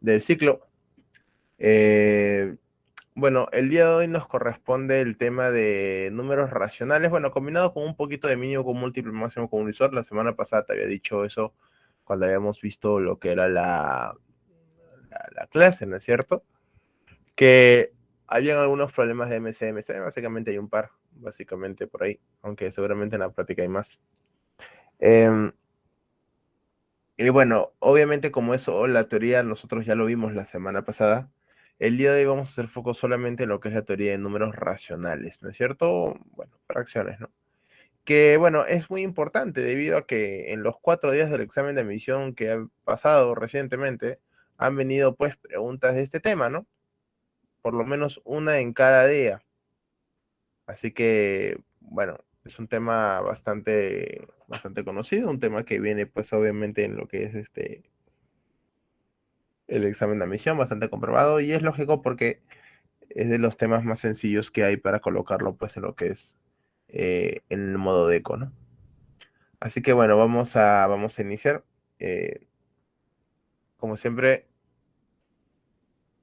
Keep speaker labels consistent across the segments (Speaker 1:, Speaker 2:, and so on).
Speaker 1: del ciclo. Eh, bueno, el día de hoy nos corresponde el tema de números racionales, bueno, combinado con un poquito de mínimo con múltiplo máximo con unizor. La semana pasada te había dicho eso cuando habíamos visto lo que era la clase, ¿no es cierto? Que habían algunos problemas de MCMC, básicamente hay un par, básicamente por ahí, aunque seguramente en la práctica hay más. Y bueno, obviamente como eso, la teoría nosotros ya lo vimos la semana pasada, el día de hoy vamos a hacer foco solamente en lo que es la teoría de números racionales, ¿no es cierto? Bueno, fracciones, ¿no? Que bueno, es muy importante debido a que en los 4 días del examen de admisión que ha pasado recientemente, han venido pues preguntas de este tema, ¿no? Por lo menos una en cada día. Así que, bueno, es un tema bastante conocido, un tema que viene pues obviamente en lo que es el examen de admisión, bastante comprobado, y es lógico porque es de los temas más sencillos que hay para colocarlo pues en lo que es en el modo de eco, ¿no? Así que bueno, vamos a iniciar. Eh, como siempre,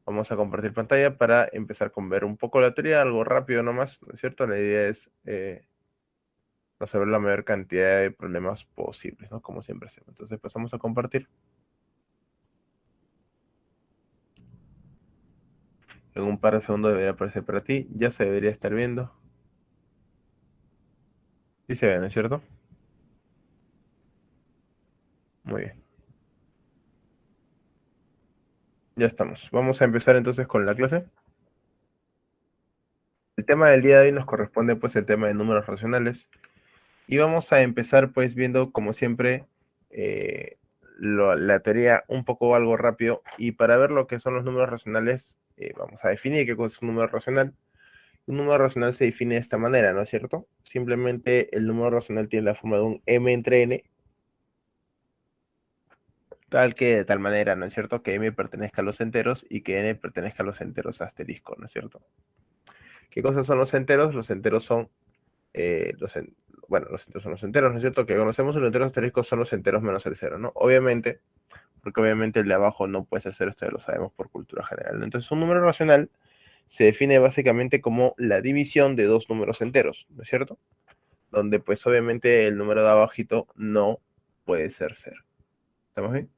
Speaker 1: vamos a compartir pantalla para empezar con ver un poco la teoría, algo rápido nomás, ¿no es cierto? La idea es resolver la mayor cantidad de problemas posibles, ¿no? Como siempre hacemos. Entonces pasamos a compartir. En un par de segundos debería aparecer para ti. Ya se debería estar viendo. Sí se ve, ¿no es cierto? Muy bien. Ya estamos. Vamos a empezar entonces con la clase. El tema del día de hoy nos corresponde pues el tema de números racionales. Y vamos a empezar pues viendo como siempre eh, la teoría un poco algo rápido. Y para ver lo que son los números racionales, vamos a definir qué cosa es un número racional. Un número racional se define de esta manera, ¿no es cierto? Simplemente el número racional tiene la forma de un m entre n, tal que de tal manera, ¿no es cierto? Que m pertenezca a los enteros y que n pertenezca a los enteros asterisco, ¿no es cierto? ¿Qué cosas son los enteros? Los enteros son, eh, los en- bueno, los enteros son los enteros, ¿no es cierto? Que conocemos los enteros asteriscos son los enteros menos el cero, ¿no? Obviamente, porque obviamente el de abajo no puede ser cero, esto ya lo sabemos por cultura general, ¿no? Entonces, un número racional se define básicamente como la división de dos números enteros, ¿no es cierto? Donde pues obviamente el número de abajito no puede ser cero. ¿Estamos bien?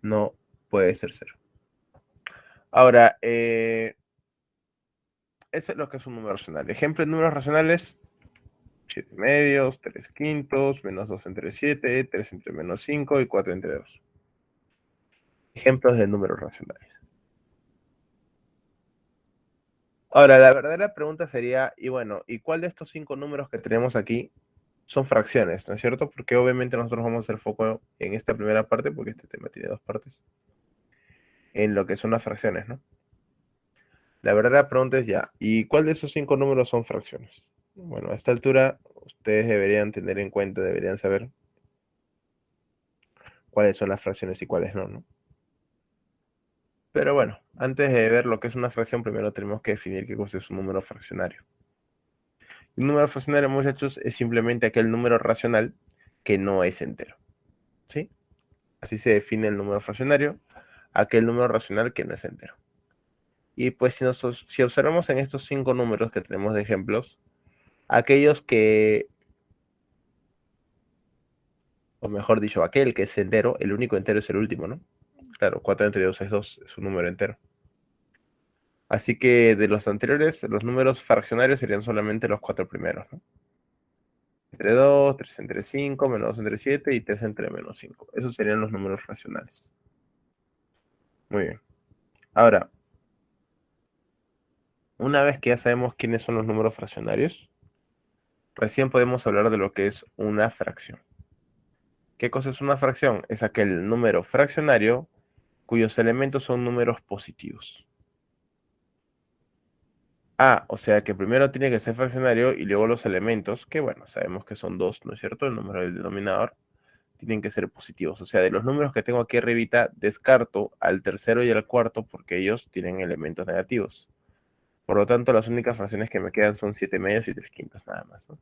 Speaker 1: No puede ser cero. Ahora, eso es lo que es un número racional. Ejemplo de números racionales: 7 medios, 3 quintos, menos 2 entre 7, 3 entre menos 5 y 4 entre 2. Ejemplos de números racionales. Ahora, la verdadera pregunta sería, y bueno, ¿y cuál de estos 5 números que tenemos aquí son fracciones, ¿no es cierto? Porque obviamente nosotros vamos a hacer foco en esta primera parte, porque este tema tiene dos partes, en lo que son las fracciones, ¿no? La verdadera pregunta es ya, ¿y cuál de esos 5 números son fracciones? Bueno, a esta altura ustedes deberían tener en cuenta, deberían saber cuáles son las fracciones y cuáles no, ¿no? Pero bueno, antes de ver lo que es una fracción, primero tenemos que definir qué cosa es un número fraccionario. Un número fraccionario, muchachos, es simplemente aquel número racional que no es entero, ¿sí? Así se define el número fraccionario, aquel número racional que no es entero. Y pues si observamos en estos 5 números que tenemos de ejemplos, aquellos que, o mejor dicho, aquel que es entero, el único entero es el último, ¿no? Claro, 4 entre 2 es 2, es un número entero. Así que de los anteriores, los números fraccionarios serían solamente los 4 primeros, ¿no? Entre 2, 3 entre 5, menos 2 entre 7 y 3 entre menos 5. Esos serían los números racionales. Muy bien. Ahora, una vez que ya sabemos quiénes son los números fraccionarios, recién podemos hablar de lo que es una fracción. ¿Qué cosa es una fracción? Es aquel número fraccionario cuyos elementos son números positivos. Ah, o sea que primero tiene que ser fraccionario y luego los elementos, que bueno, sabemos que son dos, ¿no es cierto? El número del denominador, tienen que ser positivos. O sea, de los números que tengo aquí arribita, descarto al tercero y al cuarto porque ellos tienen elementos negativos. Por lo tanto, las únicas fracciones que me quedan son 7 medios y 3 quintos nada más, ¿no?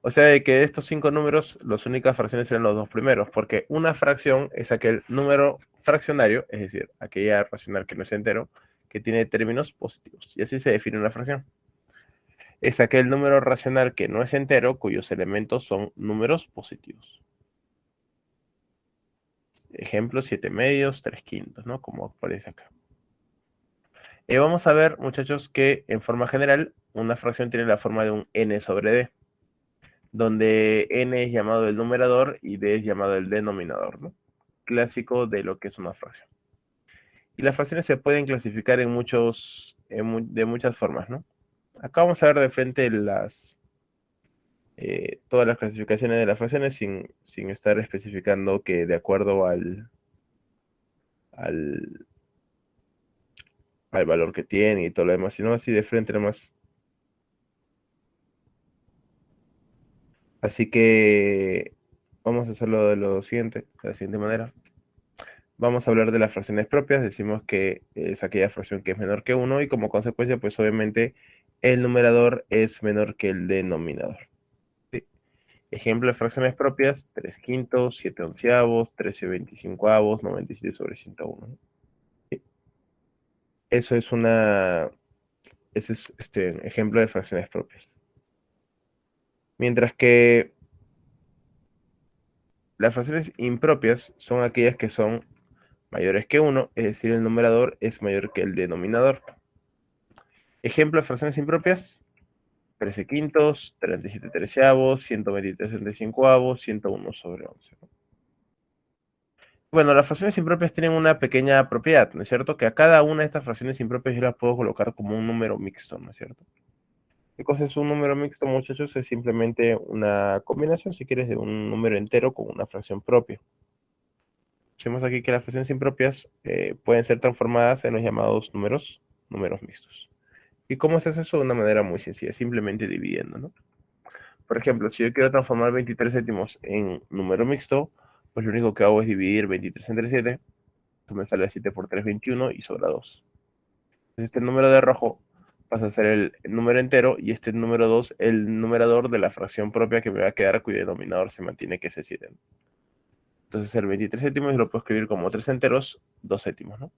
Speaker 1: O sea, de que de estos 5 números, las únicas fracciones serán los dos primeros, porque una fracción es aquel número fraccionario, es decir, aquella racional que no es entero, que tiene términos positivos. Y así se define una fracción. Es aquel número racional que no es entero, cuyos elementos son números positivos. Ejemplo, 7 medios, 3 quintos, ¿no? Como aparece acá. Vamos a ver, muchachos, que en forma general, una fracción tiene la forma de un n sobre d, donde n es llamado el numerador y d es llamado el denominador, ¿no? Clásico de lo que es una fracción. Y las fracciones se pueden clasificar de muchas formas, ¿no? Acá vamos a ver de frente todas las clasificaciones de las fracciones sin estar especificando que de acuerdo al, al valor que tiene y todo lo demás, sino así de frente nomás. Así que vamos a hacerlo de la siguiente manera. Vamos a hablar de las fracciones propias. Decimos que es aquella fracción que es menor que 1 y como consecuencia, pues obviamente el numerador es menor que el denominador. ¿Sí? Ejemplo de fracciones propias, 3 quintos, 7 onceavos, 13 veinticincoavos, 97 sobre 101. ¿Sí? Eso es ese es ejemplo de fracciones propias. Mientras que las fracciones impropias son aquellas que son mayores que 1, es decir, el numerador es mayor que el denominador. Ejemplo de fracciones impropias, 13 quintos, 37 treceavos, 123 35avos, 101 sobre 11. Bueno, las fracciones impropias tienen una pequeña propiedad, ¿no es cierto? Que a cada una de estas fracciones impropias yo las puedo colocar como un número mixto, ¿no es cierto? ¿Qué cosa es un número mixto, muchachos? Es simplemente una combinación, si quieres, de un número entero con una fracción propia. Vemos aquí que las fracciones impropias pueden ser transformadas en los llamados números mixtos. ¿Y cómo se hace eso? De una manera muy sencilla, simplemente dividiendo, ¿no? Por ejemplo, si yo quiero transformar 23 céntimos en número mixto, pues lo único que hago es dividir 23 entre 7, esto me sale 7 por 3, 21 y sobra 2. Entonces este número de rojo pasa a ser el número entero y este número 2 el numerador de la fracción propia que me va a quedar cuyo denominador se mantiene que es el 7. Entonces el 23 céntimos lo puedo escribir como 3 enteros, 2 céntimos, ¿no?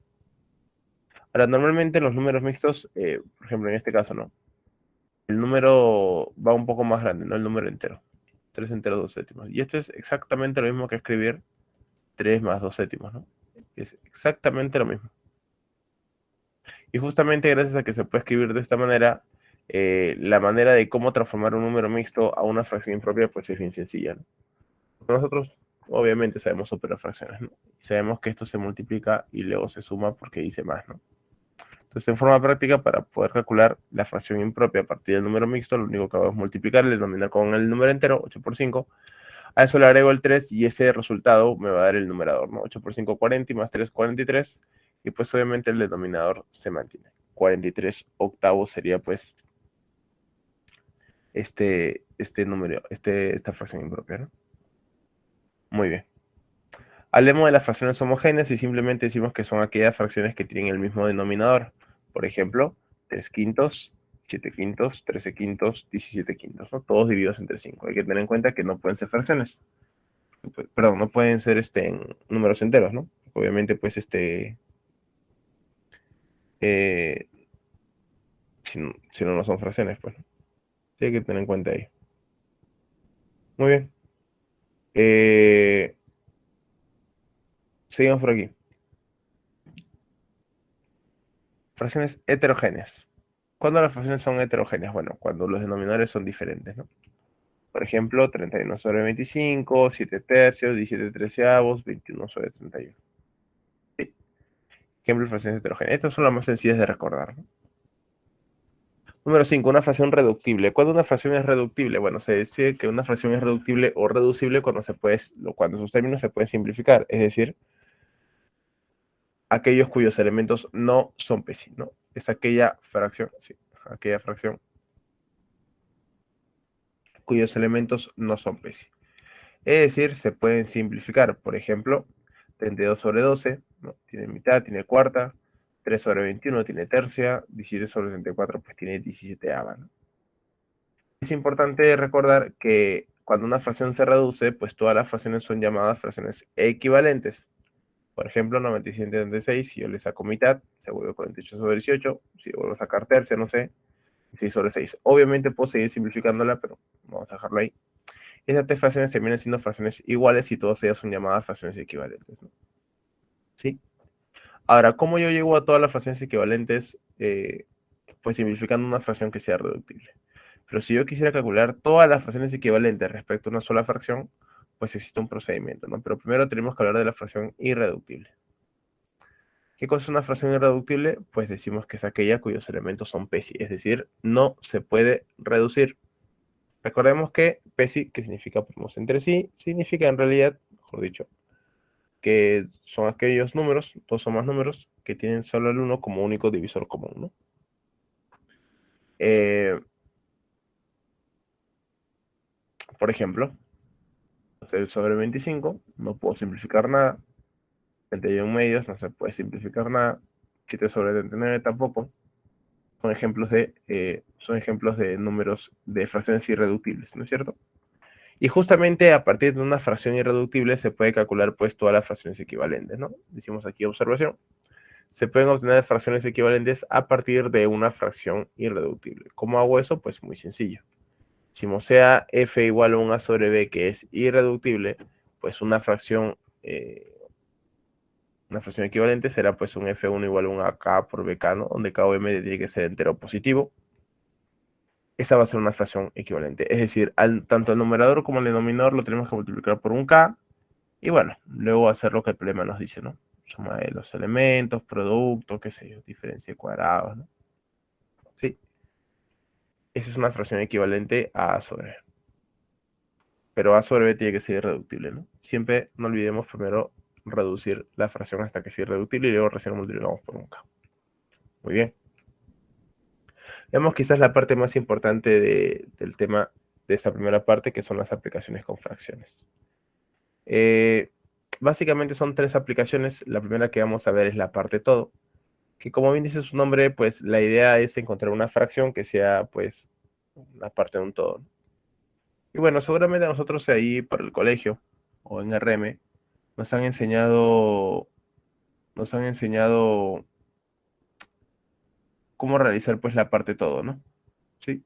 Speaker 1: Ahora, normalmente los números mixtos, por ejemplo, en este caso, ¿no? El número va un poco más grande, ¿no? El número entero. 3 enteros, 2 céntimos. Y esto es exactamente lo mismo que escribir 3 más 2 céntimos, ¿no? Es exactamente lo mismo. Y justamente gracias a que se puede escribir de esta manera, la manera de cómo transformar un número mixto a una fracción impropia, pues es bien sencilla, ¿no? Nosotros, obviamente, sabemos operar fracciones, ¿no? Sabemos que esto se multiplica y luego se suma porque dice más, ¿no? Entonces, en forma práctica, para poder calcular la fracción impropia a partir del número mixto, lo único que hago es multiplicar el denominador con el número entero, 8 por 5. A eso le agrego el 3 y ese resultado me va a dar el numerador, ¿no? 8 por 5, 40 y más 3, 43. Y pues obviamente el denominador se mantiene. 43 octavos sería pues este número, esta fracción impropia, ¿no? Muy bien. Hablemos de las fracciones homogéneas y simplemente decimos que son aquellas fracciones que tienen el mismo denominador. Por ejemplo, 3 quintos, 7 quintos, 13 quintos, 17 quintos, ¿no? Todos divididos entre 5. Hay que tener en cuenta que no pueden ser fracciones. Perdón, no pueden ser en números enteros, ¿no? Obviamente, pues, eh, si no, no son fracciones, pues, ¿no? Sí, hay que tener en cuenta ahí. Muy bien. Seguimos por aquí. Fracciones heterogéneas. ¿Cuándo las fracciones son heterogéneas? Bueno, cuando los denominadores son diferentes, ¿no? Por ejemplo, 31 sobre 25, 7 tercios, 17 treceavos, 21 sobre 31. Sí. Ejemplo de fracciones heterogéneas. Estas son las más sencillas de recordar, ¿no? Número 5, una fracción reductible. ¿Cuándo una fracción es reductible? Bueno, se dice que una fracción es reductible o reducible cuando sus términos se pueden simplificar, es decir, aquellos cuyos elementos no son pesi, ¿no? Es aquella fracción, sí, aquella fracción cuyos elementos no son pesi. Es decir, se pueden simplificar, por ejemplo, 32 sobre 12, ¿no? Tiene mitad, tiene cuarta, 3 sobre 21 tiene tercia, 17 sobre 34 pues tiene 17ava, ¿no? Es importante recordar que cuando una fracción se reduce, pues todas las fracciones son llamadas fracciones equivalentes. Por ejemplo, 97,36, si yo le saco mitad, se vuelve 48/18. Si yo vuelvo a sacar tercia, no sé, 6/6. Obviamente puedo seguir simplificándola, pero vamos a dejarlo ahí. Esas tres fracciones terminan siendo fracciones iguales y todas ellas son llamadas fracciones equivalentes, ¿no? ¿Sí? Ahora, ¿cómo yo llego a todas las fracciones equivalentes? Pues simplificando una fracción que sea reductible. Pero si yo quisiera calcular todas las fracciones equivalentes respecto a una sola fracción, pues existe un procedimiento, ¿no? Pero primero tenemos que hablar de la fracción irreductible. ¿Qué cosa es una fracción irreductible? Pues decimos que es aquella cuyos elementos son PESI, es decir, no se puede reducir. Recordemos que PESI, que significa primos entre sí, significa en realidad, mejor dicho, que son aquellos números, dos o más números, que tienen solo el 1 como único divisor común, ¿no? Por ejemplo, 6 sobre 25, no puedo simplificar nada. 31 medios, no se puede simplificar nada. 7 sobre 39 tampoco. Son ejemplos de números de fracciones irreductibles, ¿no es cierto? Y justamente a partir de una fracción irreductible se puede calcular pues todas las fracciones equivalentes, ¿no? Decimos aquí observación. Se pueden obtener fracciones equivalentes a partir de una fracción irreductible. ¿Cómo hago eso? Pues muy sencillo. Si sea f igual a 1a sobre b, que es irreductible, pues una fracción equivalente será pues un f1 igual a 1ak por bk, ¿no? Donde k o m tiene que ser entero positivo. Esta va a ser una fracción equivalente. Es decir, tanto el numerador como el denominador lo tenemos que multiplicar por un k. Y bueno, luego hacer lo que el problema nos dice, ¿no? Suma de los elementos, producto, qué sé yo, diferencia de cuadrados, ¿no? Sí. Esa es una fracción equivalente a a sobre b. Pero a sobre b tiene que ser irreductible, ¿no? Siempre no olvidemos primero reducir la fracción hasta que sea irreductible y luego recién multiplicamos por un k. Muy bien. Veamos quizás la parte más importante del tema de esta primera parte, que son las aplicaciones con fracciones. Básicamente son tres aplicaciones. La primera que vamos a ver es la parte todo, que como bien dice su nombre, pues la idea es encontrar una fracción que sea pues una parte de un todo. Y bueno, seguramente a nosotros ahí por el colegio o en RM nos han enseñado cómo realizar pues la parte todo, ¿no? Sí.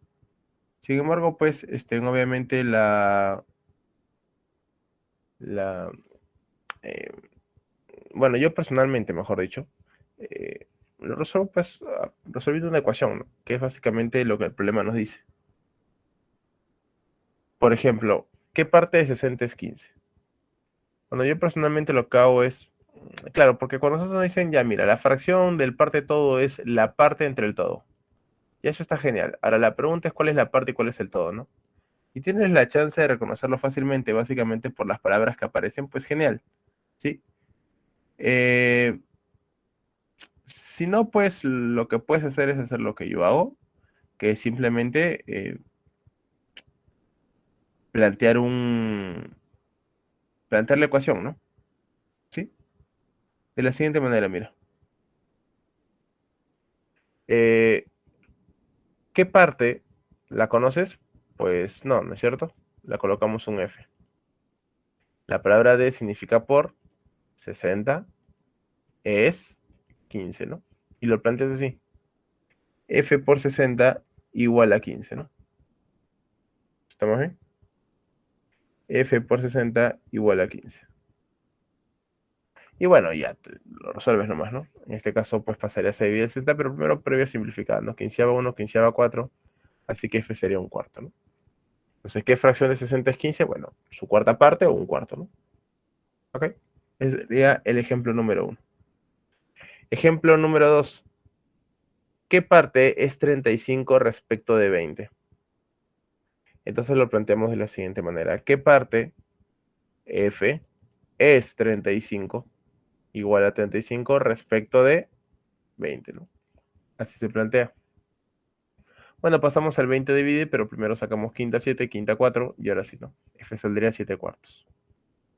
Speaker 1: Sin embargo, pues, obviamente la, eh, bueno, yo personalmente, mejor dicho, lo resuelvo pues resolviendo una ecuación, ¿no? Que es básicamente lo que el problema nos dice. Por ejemplo, ¿qué parte de 60 es 15? Bueno, yo personalmente lo que hago es, claro, porque cuando nosotros nos dicen, ya mira, la fracción del parte todo es la parte entre el todo. Y eso está genial. Ahora la pregunta es cuál es la parte y cuál es el todo, ¿no? Y tienes la chance de reconocerlo fácilmente, básicamente por las palabras que aparecen, pues genial, ¿sí? Si no, pues lo que puedes hacer es hacer lo que yo hago, que es simplemente plantear plantear la ecuación, ¿no? ¿Sí? De la siguiente manera, mira. Eh, ¿Qué parte la conoces? Pues no, ¿no es cierto? La colocamos un F. La palabra D significa por, 60 es 15, ¿no? Y lo planteas así. F por 60 igual a 15, ¿no? ¿Estamos bien? F por 60 igual a 15. Y bueno, ya lo resuelves nomás, ¿no? En este caso, pues pasarías a dividir el z, pero primero previo simplificando, ¿no? Quinceava 1, quinceava 4, así que f sería un cuarto, ¿no? Entonces, ¿qué fracción de 60 es 15? Bueno, su cuarta parte o un cuarto, ¿no? ¿Ok? Ese sería el ejemplo número 1. Ejemplo número 2. ¿Qué parte es 35 respecto de 20? Entonces lo planteamos de la siguiente manera. ¿Qué parte, f, es 35 igual a 35 respecto de 20, ¿no? Así se plantea. Bueno, pasamos al 20 divide, pero primero sacamos quinta 7, quinta 4, y ahora sí, ¿no? F saldría 7 cuartos.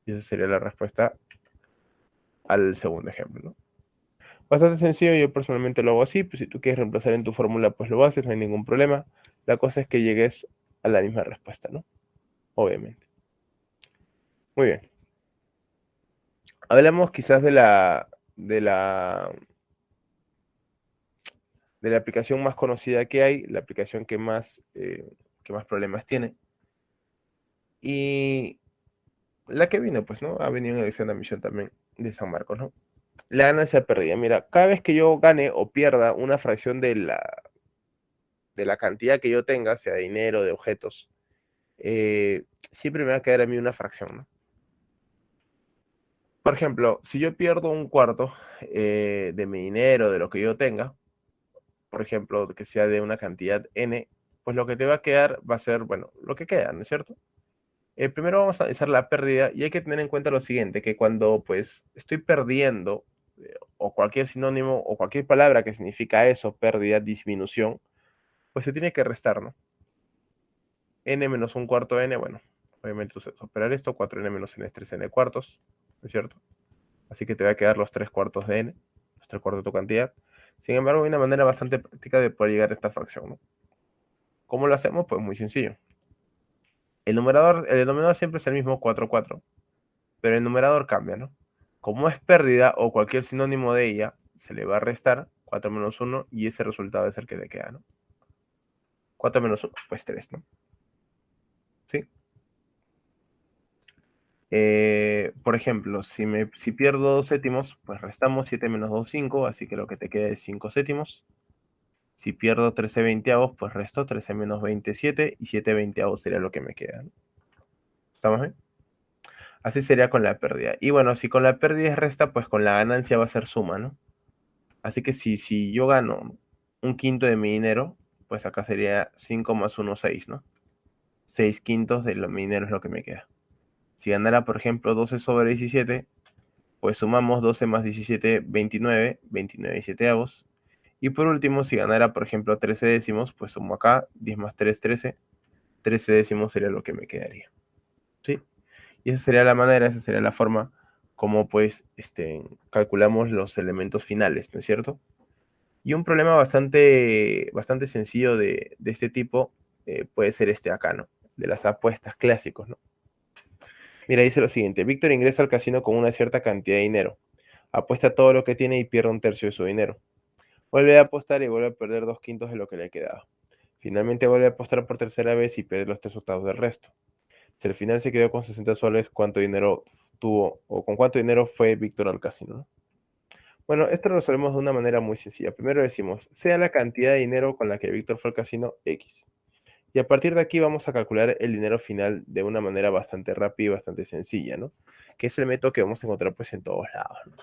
Speaker 1: Y esa sería la respuesta al segundo ejemplo, ¿no? Bastante sencillo, yo personalmente lo hago así, pues si tú quieres reemplazar en tu fórmula, pues lo haces, no hay ningún problema. La cosa es que llegues a la misma respuesta, ¿no? Obviamente. Muy bien. Hablamos quizás de la, de la aplicación más conocida que hay, la aplicación que más problemas tiene. Y la que viene, pues, ¿no? Ha venido en la lección de admisión también de San Marcos, ¿no? La ganancia perdida. Mira, cada vez que yo gane o pierda una fracción de la cantidad que yo tenga, sea de dinero, de objetos, siempre me va a quedar a mí una fracción, ¿no? Por ejemplo, si yo pierdo un cuarto de mi dinero, de lo que yo tenga, por ejemplo, que sea de una cantidad n, pues lo que te va a quedar va a ser, bueno, lo que queda, ¿no es cierto? Primero vamos a analizar la pérdida y hay que tener en cuenta lo siguiente, que cuando pues estoy perdiendo, o cualquier sinónimo o cualquier palabra que significa eso, pérdida, disminución, pues se tiene que restar, ¿no? N menos un cuarto n, bueno, obviamente usas operar esto, 4n menos n es 3n cuartos, ¿no es cierto? Así que te va a quedar los 3 cuartos de n, los 3 cuartos de tu cantidad. Sin embargo, hay una manera bastante práctica de poder llegar a esta fracción, ¿no? ¿Cómo lo hacemos? Pues muy sencillo. El denominador siempre es el mismo 4, 4, pero el numerador cambia, ¿no? Como es pérdida o cualquier sinónimo de ella, se le va a restar 4 menos 1 y ese resultado es el que le queda, ¿no? 4 menos 1, pues 3, ¿no? ¿Sí? Por ejemplo, si pierdo 2 séptimos, pues restamos 7 menos 2, 5, así que lo que te queda es 5 séptimos. Si pierdo 13 veinteavos, pues resto 13 menos 27 y 7 veinteavos sería lo que me queda, ¿no? ¿Estamos bien? Así sería con la pérdida. Y bueno, si con la pérdida es resta, pues con la ganancia va a ser suma, ¿no? Así que si yo gano un quinto de mi dinero, pues acá sería 5 más 1, 6, ¿no? 6 quintos de mi dinero es lo que me queda. Si ganara, por ejemplo, 12 sobre 17, pues sumamos 12 más 17, 29, 29 y 7 avos. Y por último, si ganara, por ejemplo, 13 décimos, pues sumo acá, 10 más 3, 13. 13 décimos sería lo que me quedaría. ¿Sí? Y esa sería la manera, esa sería la forma como pues calculamos los elementos finales, ¿no es cierto? Y un problema bastante sencillo de este tipo puede ser este acá, ¿no? De las apuestas clásicos, ¿no? Mira, dice lo siguiente, Víctor ingresa al casino con una cierta cantidad de dinero, apuesta todo lo que tiene y pierde un tercio de su dinero. Vuelve a apostar y vuelve a perder 2 quintos de lo que le quedaba. Finalmente vuelve a apostar por tercera vez y pierde los 3 octavos del resto. Si al final se quedó con 60 soles, ¿cuánto dinero tuvo o con cuánto dinero fue Víctor al casino, ¿no? Bueno, esto lo resolvemos de una manera muy sencilla. Primero decimos, sea la cantidad de dinero con la que Víctor fue al casino, X. Y a partir de aquí vamos a calcular el dinero final de una manera bastante rápida y bastante sencilla, ¿no? Que es el método que vamos a encontrar pues en todos lados, ¿no?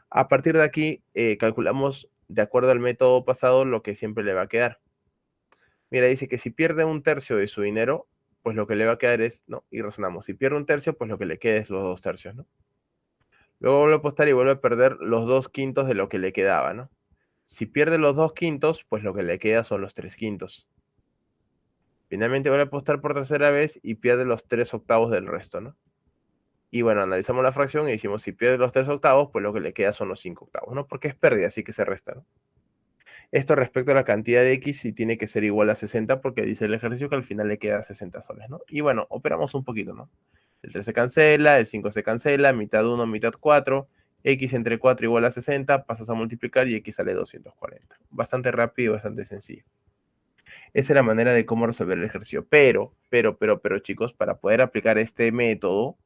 Speaker 1: A partir de aquí calculamos de acuerdo al método pasado lo que siempre le va a quedar. Mira, dice que si pierde un tercio de su dinero, pues lo que le va a quedar es, ¿no? Y razonamos, si pierde un tercio, pues lo que le queda es los 2 tercios, ¿no? Luego vuelve a apostar y vuelve a perder los 2 quintos de lo que le quedaba, ¿no? Si pierde los 2 quintos, pues lo que le queda son los 3 quintos. Finalmente vuelve a apostar por tercera vez y pierde los 3 octavos del resto, ¿no? Y bueno, analizamos la fracción y decimos, si pierde los 3 octavos, pues lo que le queda son los 5 octavos, ¿no? Porque es pérdida, así que se resta, ¿no? Esto respecto a la cantidad de X sí tiene que ser igual a 60 porque dice el ejercicio que al final le queda 60 soles, ¿no? Y bueno, operamos un poquito, ¿no? El 3 se cancela, el 5 se cancela, mitad 1, mitad 4, X entre 4 igual a 60, pasas a multiplicar y X sale 240. Bastante rápido y bastante sencillo. Esa es la manera de cómo resolver el ejercicio. Pero, chicos, para poder aplicar este método,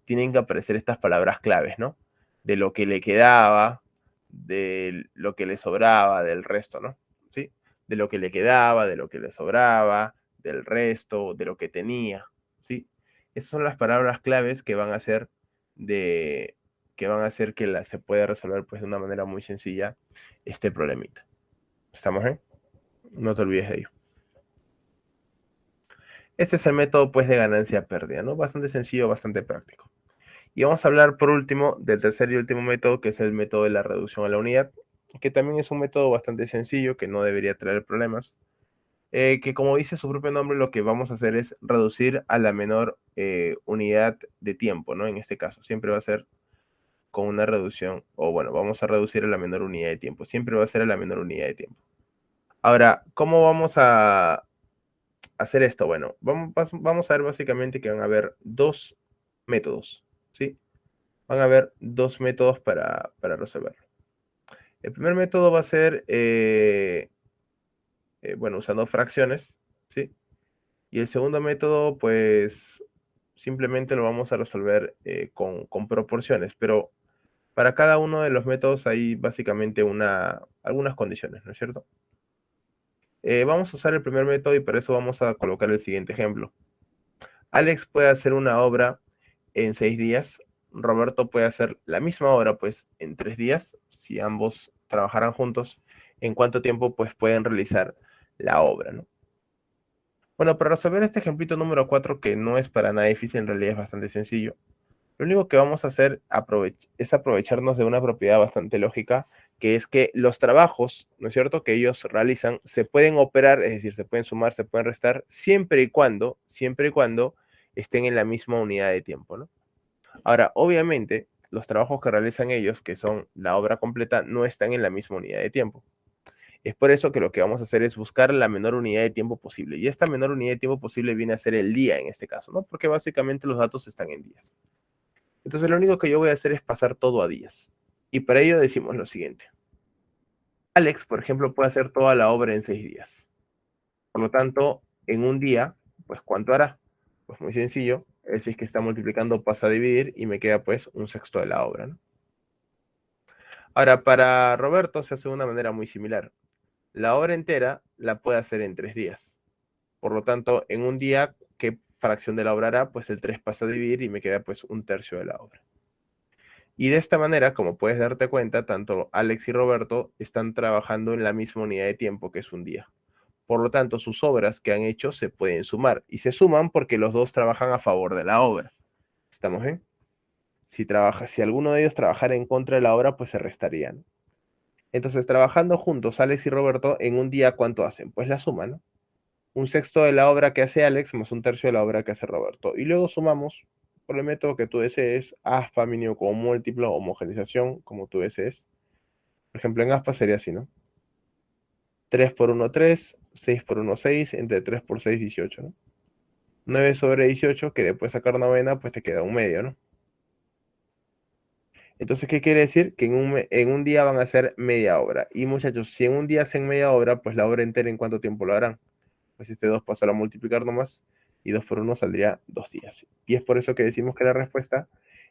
Speaker 1: tienen que aparecer estas palabras claves, ¿no? De lo que le quedaba, de lo que le sobraba, del resto, ¿no? ¿Sí? De lo que le quedaba, de lo que le sobraba, del resto, de lo que tenía, ¿sí? Esas son las palabras claves que van a hacer que se pueda resolver pues de una manera muy sencilla este problemita. ¿Estamos bien? No te olvides de ello. Ese es el método pues de ganancia-pérdida, ¿no? Bastante sencillo, bastante práctico. Y vamos a hablar por último del tercer y último método, que es el método de la reducción a la unidad, que también es un método bastante sencillo, que no debería traer problemas, que como dice su propio nombre, lo que vamos a hacer es reducir a la menor unidad de tiempo, ¿no? En este caso, siempre va a ser con una reducción, o bueno, vamos a reducir a la menor unidad de tiempo, siempre va a ser a la menor unidad de tiempo. Ahora, ¿cómo vamos a hacer esto? Bueno, vamos a ver básicamente que van a haber dos métodos, ¿sí? Van a haber dos métodos para resolverlo. El primer método va a ser, bueno, usando fracciones, ¿sí? Y el segundo método, pues, simplemente lo vamos a resolver con proporciones, pero para cada uno de los métodos hay básicamente algunas condiciones, ¿no es cierto? Vamos a usar el primer método y para eso vamos a colocar el siguiente ejemplo. Alex puede hacer una obra en 6 días, Roberto puede hacer la misma obra pues en 3 días, si ambos trabajaran juntos, ¿en cuánto tiempo pues pueden realizar la obra, ¿no? Bueno, para resolver este ejemplito número 4, que no es para nada difícil, en realidad es bastante sencillo, lo único que vamos a hacer es aprovecharnos de una propiedad bastante lógica, que es que los trabajos, ¿no es cierto?, que ellos realizan, se pueden operar, es decir, se pueden sumar, se pueden restar, siempre y cuando estén en la misma unidad de tiempo, ¿no? Ahora, obviamente, los trabajos que realizan ellos, que son la obra completa, no están en la misma unidad de tiempo. Es por eso que lo que vamos a hacer es buscar la menor unidad de tiempo posible. Y esta menor unidad de tiempo posible viene a ser el día en este caso, ¿no? Porque básicamente los datos están en días. Entonces, lo único que yo voy a hacer es pasar todo a días. Y para ello decimos lo siguiente. Alex, por ejemplo, puede hacer toda la obra en 6 días. Por lo tanto, en un día, pues, ¿cuánto hará? Pues muy sencillo. El 6 que está multiplicando pasa a dividir y me queda, pues, un sexto de la obra, ¿no? Ahora, para Roberto se hace de una manera muy similar. La obra entera la puede hacer en 3 días. Por lo tanto, en un día, ¿qué fracción de la obra hará? Pues el 3 pasa a dividir y me queda, pues, un tercio de la obra. Y de esta manera, como puedes darte cuenta, tanto Alex y Roberto están trabajando en la misma unidad de tiempo, que es un día. Por lo tanto, sus obras que han hecho se pueden sumar. Y se suman porque los dos trabajan a favor de la obra. ¿Estamos bien? Si alguno de ellos trabajara en contra de la obra, pues se restarían. Entonces, trabajando juntos, Alex y Roberto, en un día, ¿cuánto hacen? Pues la suma, ¿no? Un sexto de la obra que hace Alex más un tercio de la obra que hace Roberto. Y luego sumamos por el método que tú desees, aspa, mínimo como múltiplo, homogenización, como tú desees. Por ejemplo, en aspa sería así, ¿no? 3 por 1, 3, 6 por 1, 6, entre 3 por 6, 18, ¿no? 9 sobre 18, que después sacar novena, pues te queda un medio, ¿no? Entonces, ¿qué quiere decir? Que en un día van a hacer media obra. Y muchachos, si en un día hacen media obra, pues la obra entera, ¿en cuánto tiempo lo harán? Pues este 2 pasará a multiplicar nomás, y 2 por 1 saldría 2 días. Y es por eso que decimos que la respuesta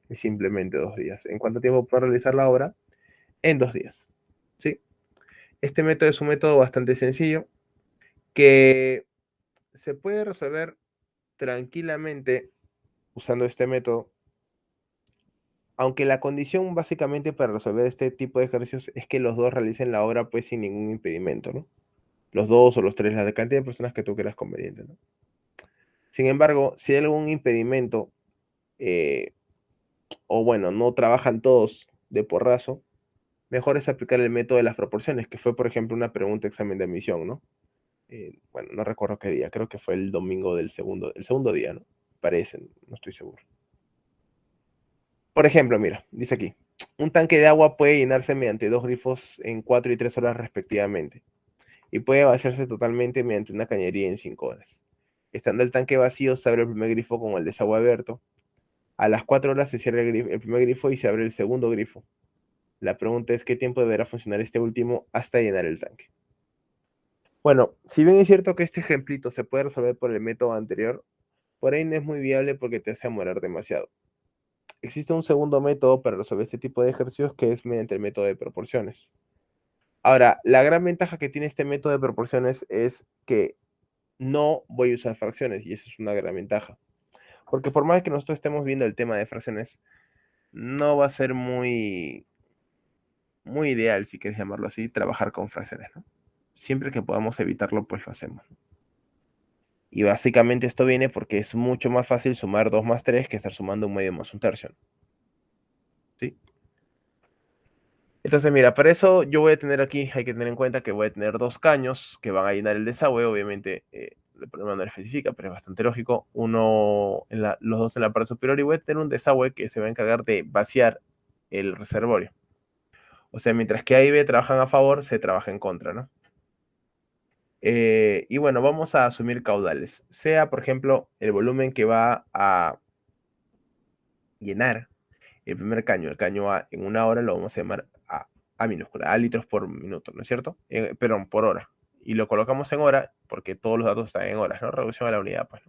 Speaker 1: es simplemente 2 días. ¿En cuánto tiempo pueden realizar la obra? En 2 días. ¿Sí? Este método es un método bastante sencillo que se puede resolver tranquilamente usando este método, aunque la condición básicamente para resolver este tipo de ejercicios es que los dos realicen la obra pues sin ningún impedimento, ¿no? Los dos o los tres, la cantidad de personas que tú creas conveniente, ¿no? Sin embargo, si hay algún impedimento, eh, o bueno, no trabajan todos de porrazo, mejor es aplicar el método de las proporciones, que fue, por ejemplo, una pregunta de examen de admisión, ¿no? Bueno, no recuerdo qué día, creo que fue el domingo el segundo día, ¿no? Parece, no estoy seguro. Por ejemplo, mira, dice aquí, un tanque de agua puede llenarse mediante dos grifos en 4 y 3 horas respectivamente, y puede vaciarse totalmente mediante una cañería en 5 horas. Estando el tanque vacío, se abre el primer grifo con el desagüe abierto. A las 4 horas se cierra el primer grifo y se abre el segundo grifo. La pregunta es qué tiempo deberá funcionar este último hasta llenar el tanque. Bueno, si bien es cierto que este ejemplito se puede resolver por el método anterior, por ahí no es muy viable porque te hace demorar demasiado. Existe un segundo método para resolver este tipo de ejercicios que es mediante el método de proporciones. Ahora, la gran ventaja que tiene este método de proporciones es que no voy a usar fracciones y esa es una gran ventaja. Porque por más que nosotros estemos viendo el tema de fracciones, no va a ser muy ideal, si quieres llamarlo así, trabajar con fracciones, ¿no? Siempre que podamos evitarlo, pues lo hacemos. Y básicamente esto viene porque es mucho más fácil sumar 2 más 3 que estar sumando un medio más un tercio. ¿Sí? Entonces, mira, para eso yo voy a tener aquí, hay que tener en cuenta que voy a tener dos caños que van a llenar el desagüe. Obviamente, el problema no lo especifica, pero es bastante lógico. Los dos en la parte superior, y voy a tener un desagüe que se va a encargar de vaciar el reservorio. O sea, mientras que A y B trabajan a favor, se trabaja en contra, ¿no? Y bueno, vamos a asumir caudales. Sea, por ejemplo, el volumen que va a llenar el primer caño, el caño A, en una hora lo vamos a llamar A minúscula, A litros por minuto, ¿no es cierto? Perdón, por hora. Y lo colocamos en hora porque todos los datos están en horas, ¿no? Reducción a la unidad, pues.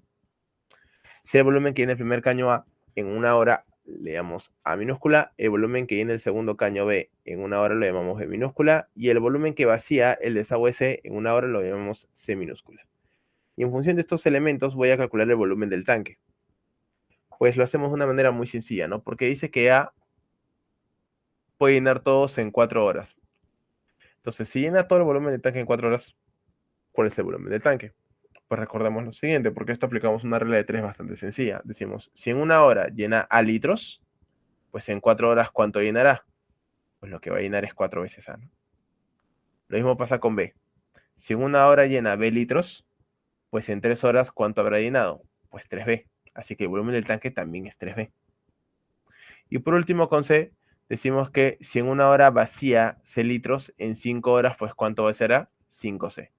Speaker 1: Si el volumen que llena el primer caño A en una hora le llamamos A minúscula, el volumen que llena el segundo caño B en una hora lo llamamos B minúscula, y el volumen que vacía el desagüe C en una hora lo llamamos C minúscula. Y en función de estos elementos voy a calcular el volumen del tanque. Pues lo hacemos de una manera muy sencilla, ¿no? Porque dice que A puede llenar todos en 4 horas. Entonces, si llena todo el volumen del tanque en 4 horas, ¿cuál es el volumen del tanque? Pues recordemos lo siguiente, porque esto aplicamos una regla de 3 bastante sencilla. Decimos, si en una hora llena A litros, pues en 4 horas, ¿cuánto llenará? Pues lo que va a llenar es 4 veces A, ¿no? Lo mismo pasa con B. Si en una hora llena B litros, pues en 3 horas, ¿cuánto habrá llenado? Pues 3B. Así que el volumen del tanque también es 3B. Y por último, con C, decimos que si en una hora vacía C litros, en 5 horas, pues ¿cuánto será? 5C.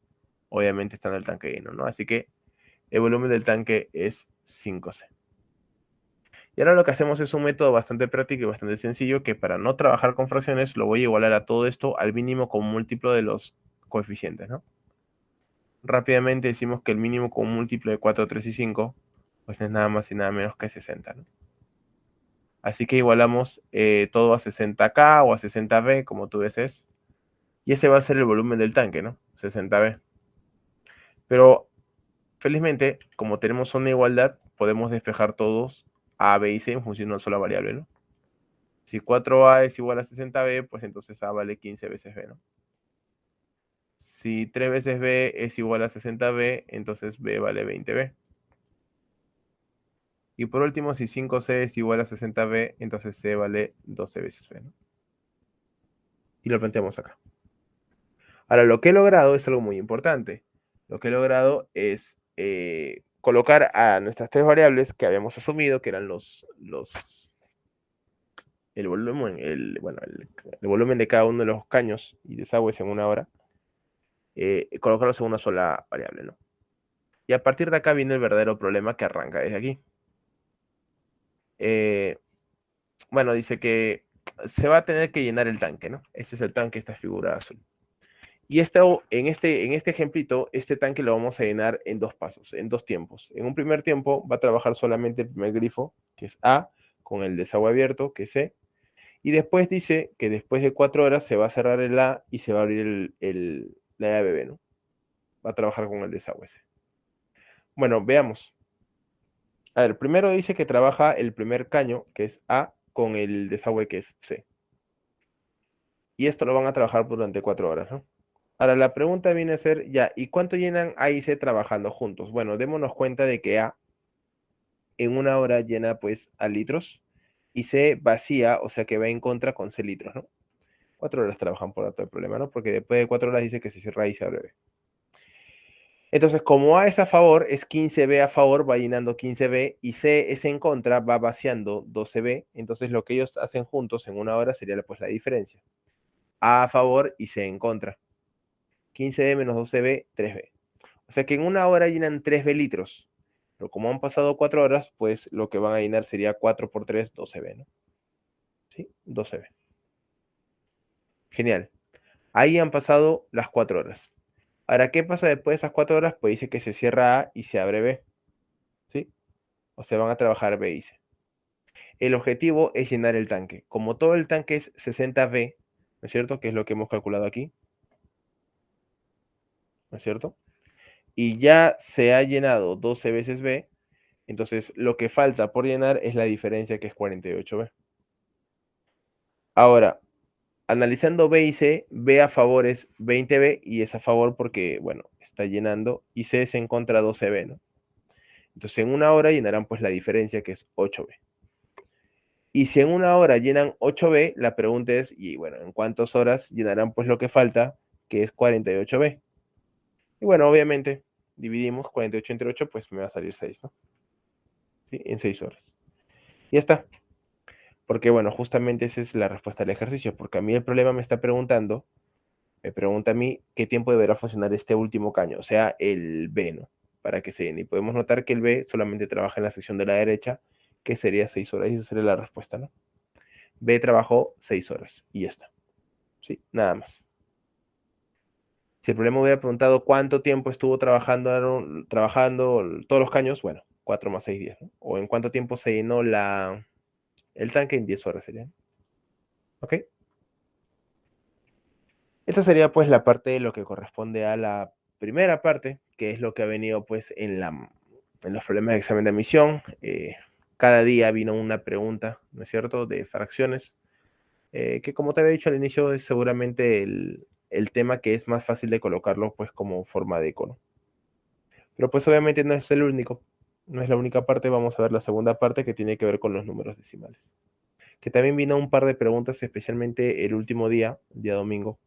Speaker 1: Obviamente está en el tanque lleno, ¿no? Así que el volumen del tanque es 5C. Y ahora lo que hacemos es un método bastante práctico y bastante sencillo, que para no trabajar con fracciones lo voy a igualar a todo esto al mínimo como múltiplo de los coeficientes, ¿no? Rápidamente decimos que el mínimo como múltiplo de 4, 3 y 5, pues no es nada más y nada menos que 60, ¿no? Así que igualamos todo a 60K o a 60B, como tú desees. Y ese va a ser el volumen del tanque, ¿no? 60B. Pero felizmente, como tenemos una igualdad, podemos despejar todos A, B y C en función de una sola variable, ¿no? Si 4A es igual a 60B, pues entonces A vale 15 veces B, ¿no? Si 3 veces B es igual a 60B, entonces B vale 20B. Y por último, si 5C es igual a 60B, entonces C vale 12 veces B, ¿no? Y lo planteamos acá. Ahora, lo que he logrado es algo muy importante. Lo que he logrado es colocar a nuestras tres variables que habíamos asumido, que eran el volumen, el volumen de cada uno de los caños y desagües en una hora, colocarlos en una sola variable, ¿no? Y a partir de acá viene el verdadero problema que arranca desde aquí. Bueno, dice que se va a tener que llenar el tanque, ¿no? Este es el tanque, esta figura azul. Y en este ejemplito, este tanque lo vamos a llenar en dos pasos, en dos tiempos. En un primer tiempo va a trabajar solamente el primer grifo, que es A, con el desagüe abierto, que es C. Y después dice que después de 4 horas se va a cerrar el A y se va a abrir la llave B, ¿no? Va a trabajar con el desagüe C. Bueno, veamos. A ver, primero dice que trabaja el primer caño, que es A, con el desagüe que es C. Y esto lo van a trabajar durante 4 horas, ¿no? Ahora, la pregunta viene a ser, ya, ¿y cuánto llenan A y C trabajando juntos? Bueno, démonos cuenta de que A en una hora llena pues a litros y C vacía, o sea que va en contra con C litros, ¿no? 4 horas trabajan por dato el problema, ¿no? Porque después de 4 horas dice que se cierra y se abre. Entonces, como A es a favor, es 15B a favor, va llenando 15B, y C es en contra, va vaciando 12B. Entonces, lo que ellos hacen juntos en una hora sería pues la diferencia. A favor y C en contra. 15B menos 12B, 3B. O sea que en una hora llenan 3B litros. Pero como han pasado 4 horas, pues lo que van a llenar sería 4 por 3, 12B, ¿no? ¿Sí? 12B. Genial. Ahí han pasado las 4 horas. Ahora, ¿qué pasa después de esas 4 horas? Pues dice que se cierra A y se abre B. ¿Sí? O sea, van a trabajar B y C. El objetivo es llenar el tanque. Como todo el tanque es 60B, ¿no es cierto? Que es lo que hemos calculado aquí. ¿No es cierto? Y ya se ha llenado 12 veces B, entonces lo que falta por llenar es la diferencia, que es 48B. Ahora, analizando B y C, B a favor es 20B y es a favor porque, bueno, está llenando, y C es en contra 12B, ¿no? Entonces en una hora llenarán pues la diferencia, que es 8B. Y si en una hora llenan 8B, la pregunta es, y bueno, ¿en cuántas horas llenarán pues lo que falta, que es 48B? Y bueno, obviamente, dividimos 48 entre 8, pues me va a salir 6, ¿no? ¿Sí? En 6 horas. Y ya está. Porque bueno, justamente esa es la respuesta al ejercicio, porque a mí el problema me está preguntando Me pregunta a mí qué tiempo deberá funcionar este último caño, o sea, el B, ¿no? Para que se den. Y podemos notar que el B solamente trabaja en la sección de la derecha, que sería 6 horas, y esa sería la respuesta, ¿no? B trabajó 6 horas, y ya está. Sí, nada más. Si el problema hubiera preguntado cuánto tiempo estuvo trabajando todos los caños, bueno, 4 más 6 días, ¿no? O en cuánto tiempo se llenó el tanque, en 10 horas sería. ¿Ok? Esta sería pues la parte de lo que corresponde a la primera parte, que es lo que ha venido pues en los problemas de examen de admisión. Cada día vino una pregunta, ¿no es cierto?, de fracciones, que como te había dicho al inicio es seguramente el tema que es más fácil de colocarlo pues como forma de icono. Pero pues obviamente no es el único, no es la única parte. Vamos a ver la segunda parte, que tiene que ver con los números decimales. Que también vino un par de preguntas, especialmente el último día, día domingo,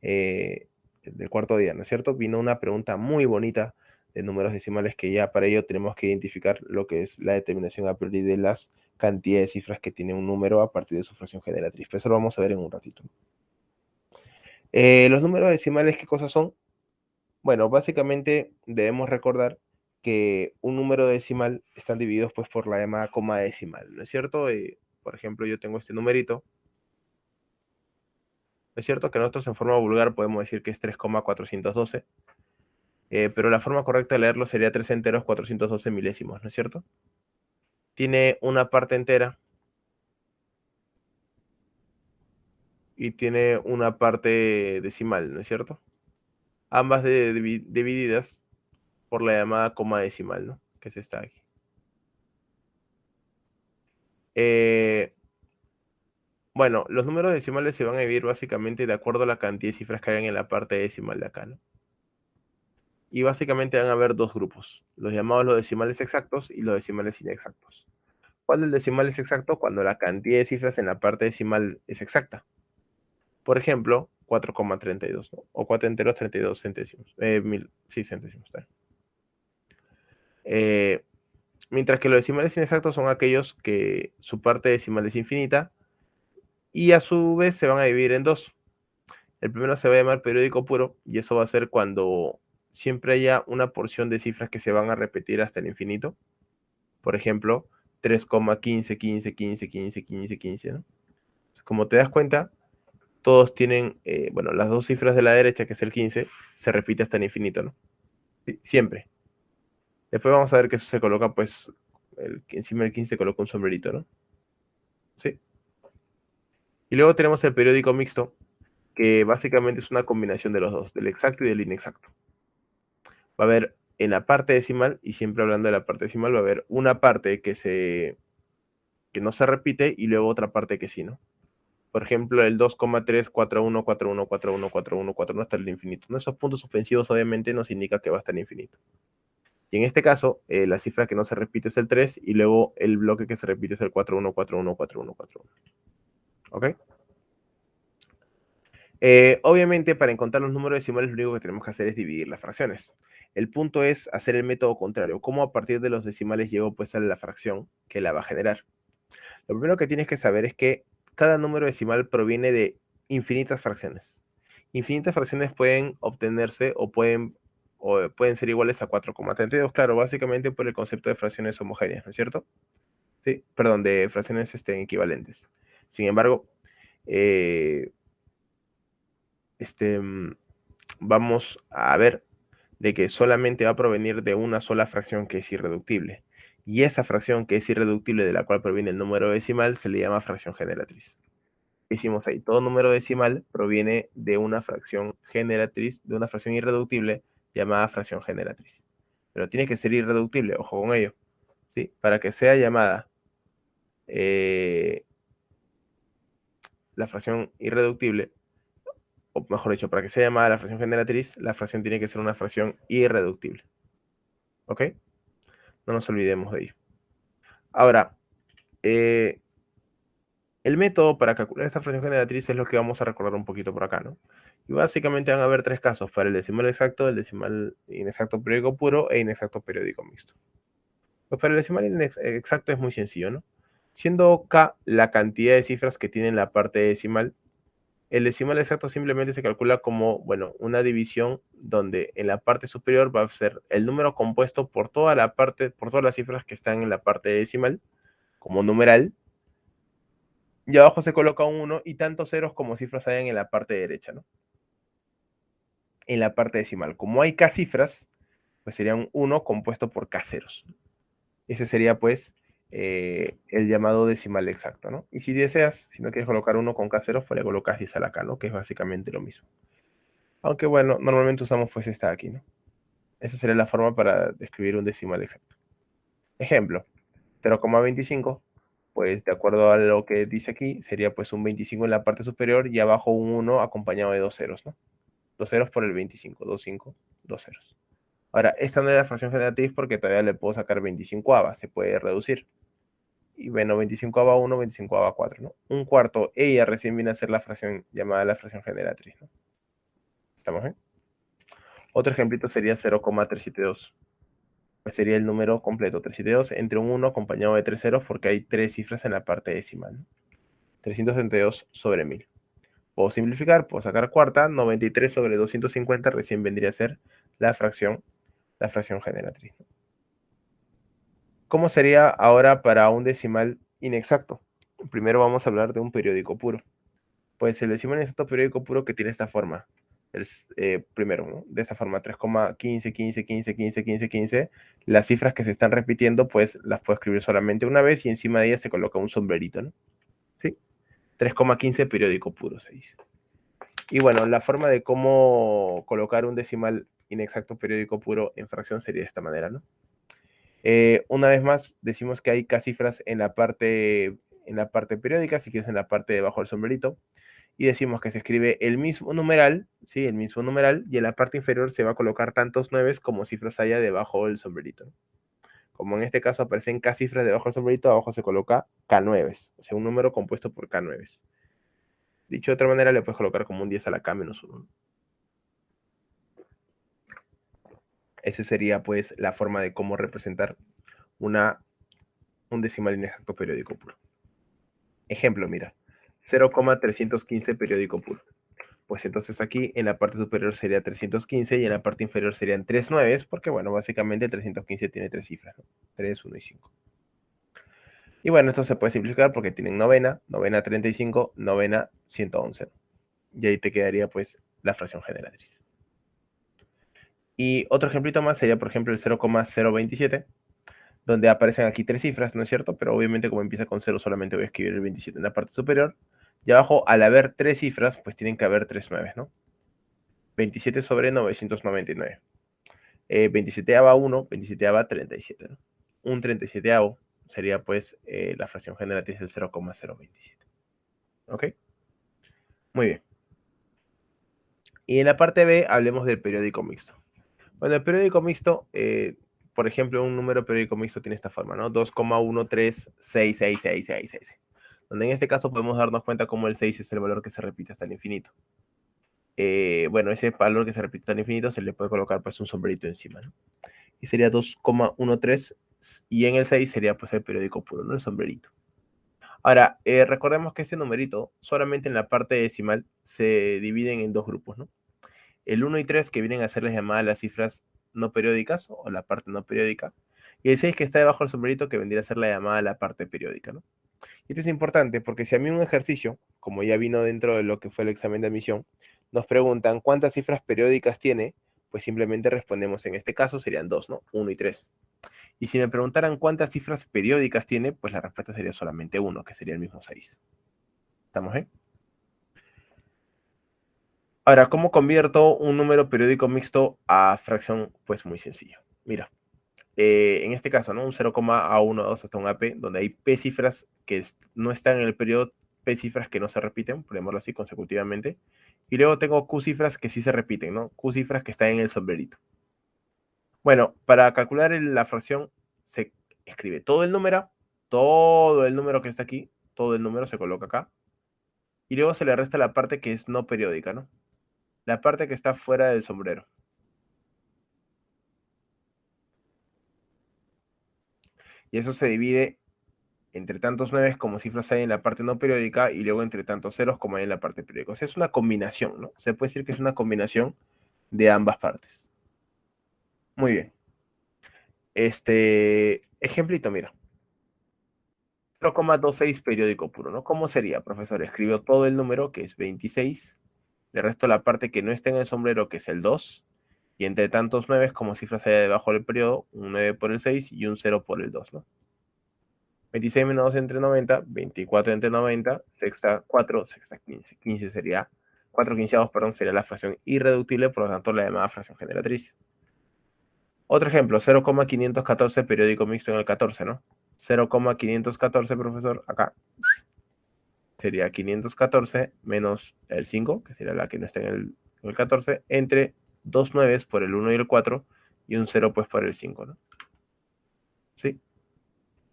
Speaker 1: del cuarto día, ¿no es cierto? Vino una pregunta muy bonita de números decimales, que ya para ello tenemos que identificar lo que es la determinación a priori de las cantidades de cifras que tiene un número a partir de su fracción generatriz. Pero eso lo vamos a ver en un ratito. Los números decimales, ¿qué cosas son? Bueno, básicamente debemos recordar que un número decimal están divididos pues por la llamada coma decimal, ¿no es cierto? Por ejemplo, yo tengo este numerito. ¿No es cierto? Que nosotros en forma vulgar podemos decir que es 3,412, pero la forma correcta de leerlo sería 3 enteros 412 milésimos, ¿no es cierto? Tiene una parte entera y tiene una parte decimal, ¿no es cierto? Ambas divididas por la llamada coma decimal, ¿no? Que es esta aquí. Bueno, los números decimales se van a dividir básicamente de acuerdo a la cantidad de cifras que hayan en la parte decimal de acá, ¿no? Y básicamente van a haber dos grupos, los llamados los decimales exactos y los decimales inexactos. ¿Cuál el decimal es exacto? Cuando la cantidad de cifras en la parte decimal es exacta. Por ejemplo, 4,32, ¿no? O 4 enteros 32 centésimos. Sí, centésimos. Eh, mientras que los decimales inexactos son aquellos que su parte decimal es infinita y a su vez se van a dividir en dos. El primero se va a llamar periódico puro, y eso va a ser cuando siempre haya una porción de cifras que se van a repetir hasta el infinito. Por ejemplo, 3,15, 15, 15, 15, 15, 15, ¿no? Como te das cuenta, todos tienen, bueno, las dos cifras de la derecha, que es el 15, se repite hasta el infinito, ¿no? Sí, siempre. Después vamos a ver que eso se coloca, pues, encima del 15 se coloca un sombrerito, ¿no? Sí. Y luego tenemos el periódico mixto, que básicamente es una combinación de los dos, del exacto y del inexacto. Va a haber en la parte decimal, y siempre hablando de la parte decimal, va a haber una parte que no se repite y luego otra parte que sí, ¿no? Por ejemplo, el 2,34141414141 hasta el infinito, ¿no? Esos puntos suspensivos obviamente nos indica que va hasta el infinito. Y en este caso, la cifra que no se repite es el 3 y luego el bloque que se repite es el 41414141. ¿Ok? Obviamente, para encontrar los números decimales, lo único que tenemos que hacer es dividir las fracciones. El punto es hacer el método contrario. ¿Cómo a partir de los decimales llego pues a la fracción que la va a generar? Lo primero que tienes que saber es que cada número decimal proviene de infinitas fracciones. Infinitas fracciones pueden obtenerse o pueden ser iguales a 4,32, claro, básicamente por el concepto de fracciones homogéneas, ¿no es cierto? Sí, perdón, de fracciones equivalentes. Sin embargo, eh, vamos a ver de que solamente va a provenir de una sola fracción que es irreductible. Y esa fracción que es irreductible, de la cual proviene el número decimal, se le llama fracción generatriz. Hicimos ahí, todo número decimal proviene de una fracción generatriz, de una fracción irreductible llamada fracción generatriz. Pero tiene que ser irreductible, ojo con ello, ¿sí? Para que sea llamada la fracción irreductible, o mejor dicho, para que sea llamada la fracción generatriz, la fracción tiene que ser una fracción irreductible. ¿Ok? No nos olvidemos de ello. Ahora, el método para calcular esta fracción generatriz es lo que vamos a recordar un poquito por acá, ¿no? Y básicamente van a haber tres casos: para el decimal exacto, el decimal inexacto periódico puro e inexacto periódico mixto. Pues para el decimal exacto es muy sencillo, ¿no? Siendo k la cantidad de cifras que tiene la parte decimal, El decimal exacto simplemente se calcula como, bueno, una división donde en la parte superior va a ser el número compuesto por toda la parte, por todas las cifras que están en la parte decimal, como numeral, y abajo se coloca un 1 y tantos ceros como cifras hayan en la parte derecha, ¿no? En la parte decimal. Como hay K cifras, pues sería un 1 compuesto por K ceros. Ese sería, pues, el llamado decimal exacto, ¿no? Y si deseas, si no quieres colocar 1 con K ceros, pues le colocas 10 a la K, ¿no? Que es básicamente lo mismo. Aunque, bueno, normalmente usamos, pues, esta de aquí, ¿no? Esa sería la forma para describir un decimal exacto. Ejemplo, 0,25, pues de acuerdo a lo que dice aquí, sería pues un 25 en la parte superior y abajo un 1 acompañado de dos ceros, ¿no? Dos ceros por el 25, 25, dos ceros. Ahora, esta no es la fracción generatriz porque todavía le puedo sacar 25 ava, se puede reducir. Y bueno, 25 ava 1, 25 ava 4, ¿no? Un cuarto, ella recién viene a ser la fracción llamada la fracción generatriz, ¿no? ¿Estamos bien? Otro ejemplito sería 0,372. Pues sería el número completo, 372, entre un 1 acompañado de tres ceros porque hay tres cifras en la parte decimal, ¿no? 372 sobre 1000. Puedo simplificar, puedo sacar cuarta, 93 sobre 250 recién vendría a ser la fracción generatriz. ¿Cómo sería ahora para un decimal inexacto? Primero vamos a hablar de un periódico puro. Pues el decimal inexacto periódico puro que tiene esta forma. Primero, ¿no? De esta forma, 3,15, 15, 15, 15, 15, 15. Las cifras que se están repitiendo, pues las puedo escribir solamente una vez y encima de ellas se coloca un sombrerito, ¿no? ¿Sí? 3,15 periódico puro se dice. Y bueno, la forma de cómo colocar un decimal inexacto periódico puro en fracción sería de esta manera, ¿no? Una vez más, decimos que hay K cifras en la parte periódica, si quieres en la parte debajo del sombrerito, y decimos que se escribe el mismo numeral, ¿sí? El mismo numeral, y en la parte inferior se va a colocar tantos 9 como cifras haya debajo del sombrerito, ¿no? Como en este caso aparecen K cifras debajo del sombrerito, abajo se coloca K9, o sea, un número compuesto por K9. Dicho de otra manera, le puedes colocar como un 10 a la K menos 1. Esa sería, pues, la forma de cómo representar un decimal inexacto periódico puro. Ejemplo, mira, 0,315 periódico puro. Pues entonces aquí en la parte superior sería 315 y en la parte inferior serían 3 nueves, porque bueno, básicamente 315 tiene tres cifras, ¿no? 3, 1 y 5. Y bueno, esto se puede simplificar porque tienen novena, novena 35, novena 111. Y ahí te quedaría pues la fracción generatriz. Y otro ejemplito más sería, por ejemplo, el 0,027, donde aparecen aquí tres cifras, ¿no es cierto? Pero obviamente como empieza con 0 solamente voy a escribir el 27 en la parte superior. Y abajo, al haber tres cifras, pues tienen que haber tres 9, ¿no? 27 sobre 999. 27 ava 1, 27 ava 37, ¿no? Un 37 sería pues la fracción generatriz del 0,027. ¿Ok? Muy bien. Y en la parte B hablemos del periódico mixto. Bueno, el periódico mixto, por ejemplo, un número periódico mixto tiene esta forma, ¿no? 2,1366666. Donde en este caso podemos darnos cuenta cómo el 6 es el valor que se repite hasta el infinito. Bueno, ese valor que se repite hasta el infinito se le puede colocar pues un sombrerito encima, ¿no? Y sería 2,13 y en el 6 sería pues el periódico puro, ¿no? El sombrerito. Ahora, recordemos que este numerito solamente en la parte decimal se dividen en dos grupos, ¿no? El 1 y 3 que vienen a ser las llamadas las cifras no periódicas o la parte no periódica, y el 6 que está debajo del sombrerito que vendría a ser la llamada la parte periódica, ¿no? Y esto es importante porque si a mí un ejercicio, como ya vino dentro de lo que fue el examen de admisión, nos preguntan cuántas cifras periódicas tiene, pues simplemente respondemos en este caso serían dos, ¿no? 1 y 3. Y si me preguntaran cuántas cifras periódicas tiene, pues la respuesta sería solamente 1, que sería el mismo 6. ¿Estamos bien? Ahora, ¿cómo convierto un número periódico mixto a fracción? Pues muy sencillo. Mira, en este caso, ¿no? Un 0,A12 hasta un AP, donde hay P cifras que no están en el periodo, P cifras que no se repiten, por llamarlo así, consecutivamente. Y luego tengo Q cifras que sí se repiten, ¿no? Q cifras que están en el sombrerito. Bueno, para calcular la fracción se escribe todo el número que está aquí, todo el número se coloca acá, y luego se le resta la parte que es no periódica, ¿no? La parte que está fuera del sombrero. Y eso se divide entre tantos 9 como cifras hay en la parte no periódica y luego entre tantos ceros como hay en la parte periódica. O sea, es una combinación, ¿no? Se puede decir que es una combinación de ambas partes. Muy bien. Ejemplito, mira. 0,26 periódico puro, ¿no? ¿Cómo sería, profesor? Escribió todo el número, que es 26, le resto la parte que no está en el sombrero, que es el 2, y entre tantos 9 como cifras haya debajo del periodo, un 9 por el 6 y un 0 por el 2, ¿no? 26 menos 2 entre 90, 24 entre 90, sexta 4, sexta 15. 15 sería, 4 quinceavos, perdón, sería la fracción irreductible, por lo tanto la llamada fracción generatriz. Otro ejemplo, 0,514 periódico mixto en el 14, ¿no? 0,514, profesor, acá. Sería 514 menos el 5, que sería la que no está en el 14, entre 2 9 por el 1 y el 4, y un 0 pues por el 5, ¿no? ¿Sí?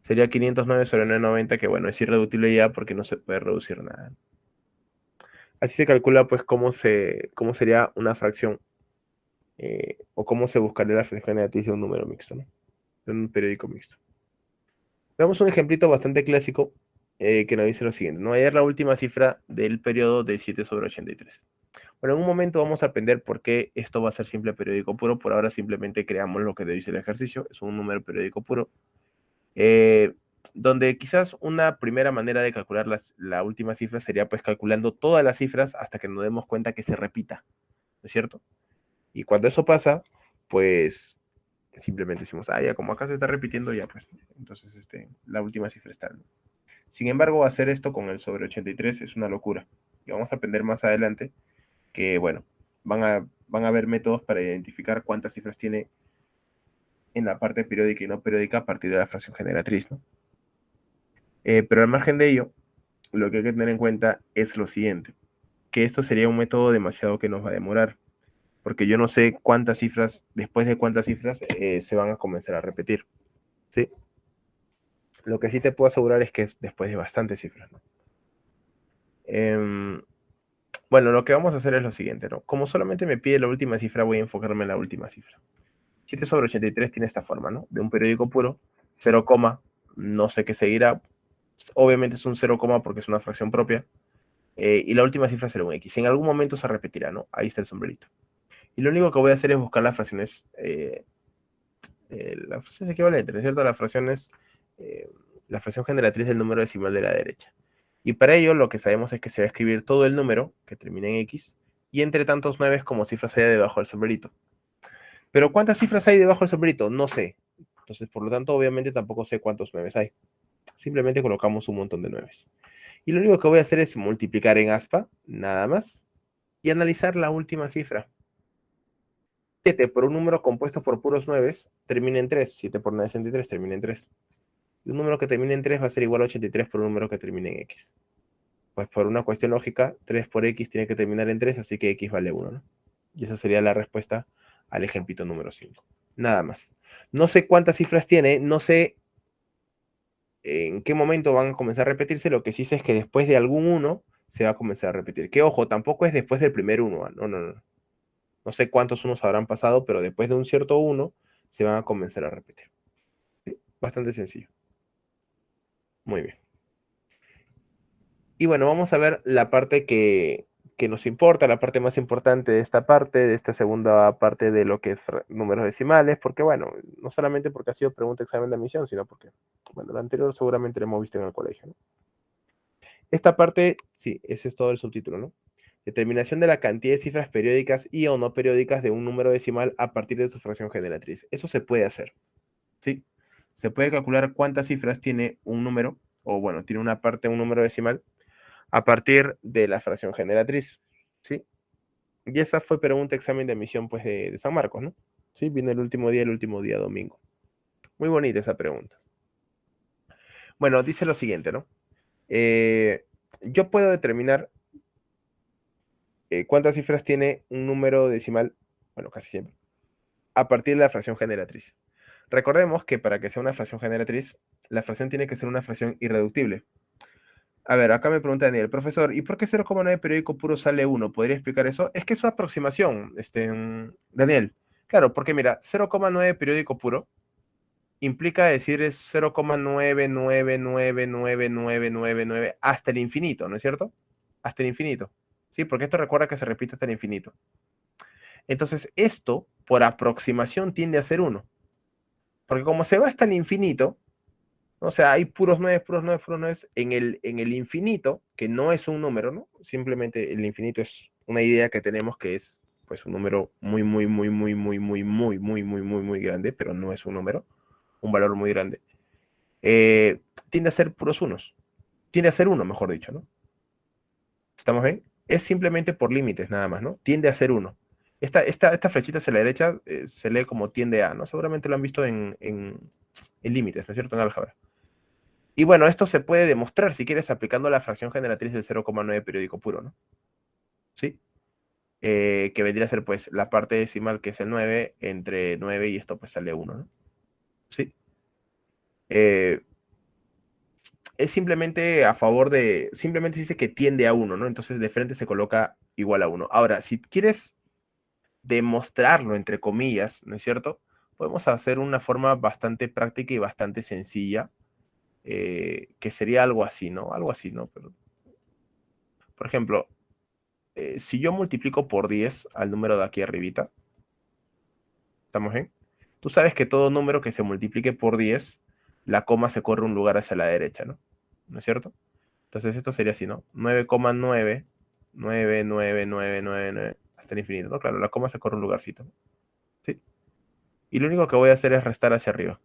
Speaker 1: Sería 509 sobre 990, que bueno, es irreductible ya porque no se puede reducir nada. Así se calcula pues cómo sería una fracción, o cómo se buscaría la fracción generatriz de un número mixto, ¿no? De un periódico mixto. Veamos un ejemplito bastante clásico, que nos dice lo siguiente, ¿no? Hallar la última cifra del periodo de 7 sobre 83. Bueno, en un momento vamos a aprender por qué esto va a ser simple periódico puro. Por ahora simplemente creamos lo que dice el ejercicio. Es un número periódico puro. Donde quizás una primera manera de calcular la última cifra sería pues calculando todas las cifras hasta que nos demos cuenta que se repita, ¿no es cierto? Y cuando eso pasa, pues simplemente decimos, ya como acá se está repitiendo, ya pues, entonces la última cifra está, ¿no? Sin embargo, hacer esto con el sobre 83 es una locura. Y vamos a aprender más adelante que, bueno, van a haber métodos para identificar cuántas cifras tiene en la parte periódica y no periódica a partir de la fracción generatriz, ¿no? Pero al margen de ello, lo que hay que tener en cuenta es lo siguiente, que esto sería un método demasiado que nos va a demorar, porque yo no sé cuántas cifras, después de cuántas cifras se van a comenzar a repetir, ¿sí? Lo que sí te puedo asegurar es que es después de bastantes cifras, ¿no? Bueno, lo que vamos a hacer es lo siguiente, ¿no? Como solamente me pide la última cifra, voy a enfocarme en la última cifra. 7 sobre 83 tiene esta forma, ¿no? De un periódico puro, 0, no sé qué seguirá. Obviamente es un 0, porque es una fracción propia. Y la última cifra será un X. En algún momento se repetirá, ¿no? Ahí está el sombrerito. Y lo único que voy a hacer es buscar las fracciones equivalentes, ¿no es cierto? La fracción generatriz del número decimal de la derecha. Y para ello lo que sabemos es que se va a escribir todo el número que termina en X y entre tantos 9 como cifras haya debajo del sombrerito. Pero ¿cuántas cifras hay debajo del sombrerito? No sé. Entonces, por lo tanto, obviamente tampoco sé cuántos 9 hay. Simplemente colocamos un montón de 9. Y lo único que voy a hacer es multiplicar en aspa, nada más, y analizar la última cifra. 7 por un número compuesto por puros 9 termina en 3. 7 por 9 es 63, termina en 3. Y un número que termine en 3 va a ser igual a 83 por un número que termine en X. Pues por una cuestión lógica, 3 por X tiene que terminar en 3, así que X vale 1, ¿no? Y esa sería la respuesta al ejemplito número 5. Nada más. No sé cuántas cifras tiene, no sé en qué momento van a comenzar a repetirse, lo que sí sé es que después de algún 1 se va a comenzar a repetir. Que ojo, tampoco es después del primer 1, no, no, no. No sé cuántos unos habrán pasado, pero después de un cierto 1 se van a comenzar a repetir. ¿Sí? Bastante sencillo. Muy bien. Y bueno, vamos a ver la parte que nos importa, la parte más importante de esta parte, de esta segunda parte de lo que es números decimales, porque bueno, no solamente porque ha sido pregunta examen de admisión, sino porque, bueno, lo anterior seguramente lo hemos visto en el colegio, ¿no? Esta parte, sí, ese es todo el subtítulo, ¿no? Determinación de la cantidad de cifras periódicas y o no periódicas de un número decimal a partir de su fracción generatriz. Eso se puede hacer, ¿sí? Se puede calcular cuántas cifras tiene un número, o bueno, tiene una parte, un número decimal, a partir de la fracción generatriz, ¿sí? Y esa fue pregunta examen de admisión, pues, de San Marcos, ¿no? Sí, viene el último día domingo. Muy bonita esa pregunta. Bueno, dice lo siguiente, ¿no? Yo puedo determinar cuántas cifras tiene un número decimal, bueno, casi siempre, a partir de la fracción generatriz. Recordemos que para que sea una fracción generatriz, la fracción tiene que ser una fracción irreductible. A ver, acá me pregunta Daniel, profesor, ¿y por qué 0,9 periódico puro sale 1? ¿Podría explicar eso? Es que es una aproximación, Daniel. Claro, porque mira, 0,9 periódico puro implica decir es 0,9999999 hasta el infinito, ¿no es cierto? Hasta el infinito. ¿Sí? Porque esto recuerda que se repite hasta el infinito. Entonces, esto, por aproximación, tiende a ser 1. Porque como se va hasta el infinito, o sea, hay puros 9, puros 9, puros 9 en el infinito, que no es un número, ¿no? Simplemente el infinito es una idea que tenemos que es pues un número muy, muy, muy, muy, muy, muy, muy, muy, muy, muy, muy grande, pero no es un número, un valor muy grande. Tiende a ser puros unos. Tiende a ser 1, mejor dicho, ¿no? ¿Estamos bien? Es simplemente por límites nada más, ¿no? Tiende a ser 1. Esta flechita hacia la derecha se lee como tiende a, ¿no? Seguramente lo han visto en límites, ¿no es cierto? En álgebra. Y bueno, esto se puede demostrar, si quieres, aplicando la fracción generatriz del 0,9 periódico puro, ¿no? ¿Sí? Que vendría a ser, pues, la parte decimal, que es el 9, entre 9 y esto, pues, sale 1, ¿no? ¿Sí? Es simplemente a favor de, simplemente dice que tiende a 1, ¿no? Entonces, de frente se coloca igual a 1. Ahora, si quieres demostrarlo, entre comillas, ¿no es cierto? Podemos hacer una forma bastante práctica y bastante sencilla, que sería algo así, ¿no? Algo así, ¿no? Pero, por ejemplo, si yo multiplico por 10 al número de aquí arribita, ¿estamos bien? Tú sabes que todo número que se multiplique por 10, la coma se corre un lugar hacia la derecha, ¿no? ¿No es cierto? Entonces esto sería así, ¿no? 9,99999 hasta el infinito, ¿no? Claro, la coma se corre un lugarcito, ¿no? ¿Sí? Y lo único que voy a hacer es restar hacia arriba.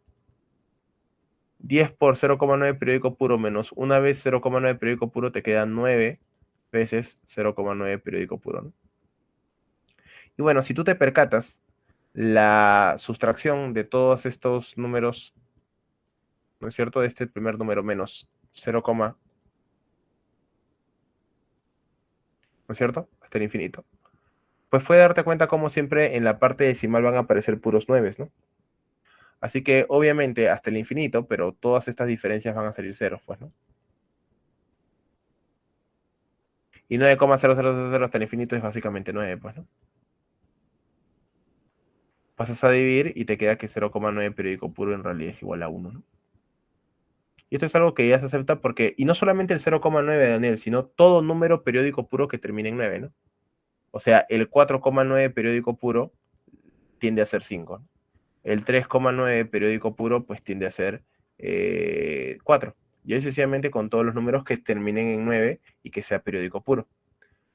Speaker 1: 10 por 0,9 periódico puro menos una vez 0,9 periódico puro te queda 9 veces 0,9 periódico puro, ¿no? Y bueno, si tú te percatas, la sustracción de todos estos números, ¿no es cierto? De este primer número menos 0, ¿no es cierto? Hasta el infinito. Pues puede darte cuenta como siempre en la parte decimal van a aparecer puros 9, ¿no? Así que obviamente hasta el infinito, pero todas estas diferencias van a salir ceros, pues, ¿no? Y 9,0000 hasta el infinito es básicamente 9, pues, ¿no? Pasas a dividir y te queda que 0,9 periódico puro en realidad es igual a 1, ¿no? Y esto es algo que ya se acepta porque, y no solamente el 0,9, Daniel, sino todo número periódico puro que termine en 9, ¿no? O sea, el 4,9 periódico puro tiende a ser 5, ¿no? El 3,9 periódico puro pues tiende a ser 4. Y así sucesivamente con todos los números que terminen en 9 y que sea periódico puro.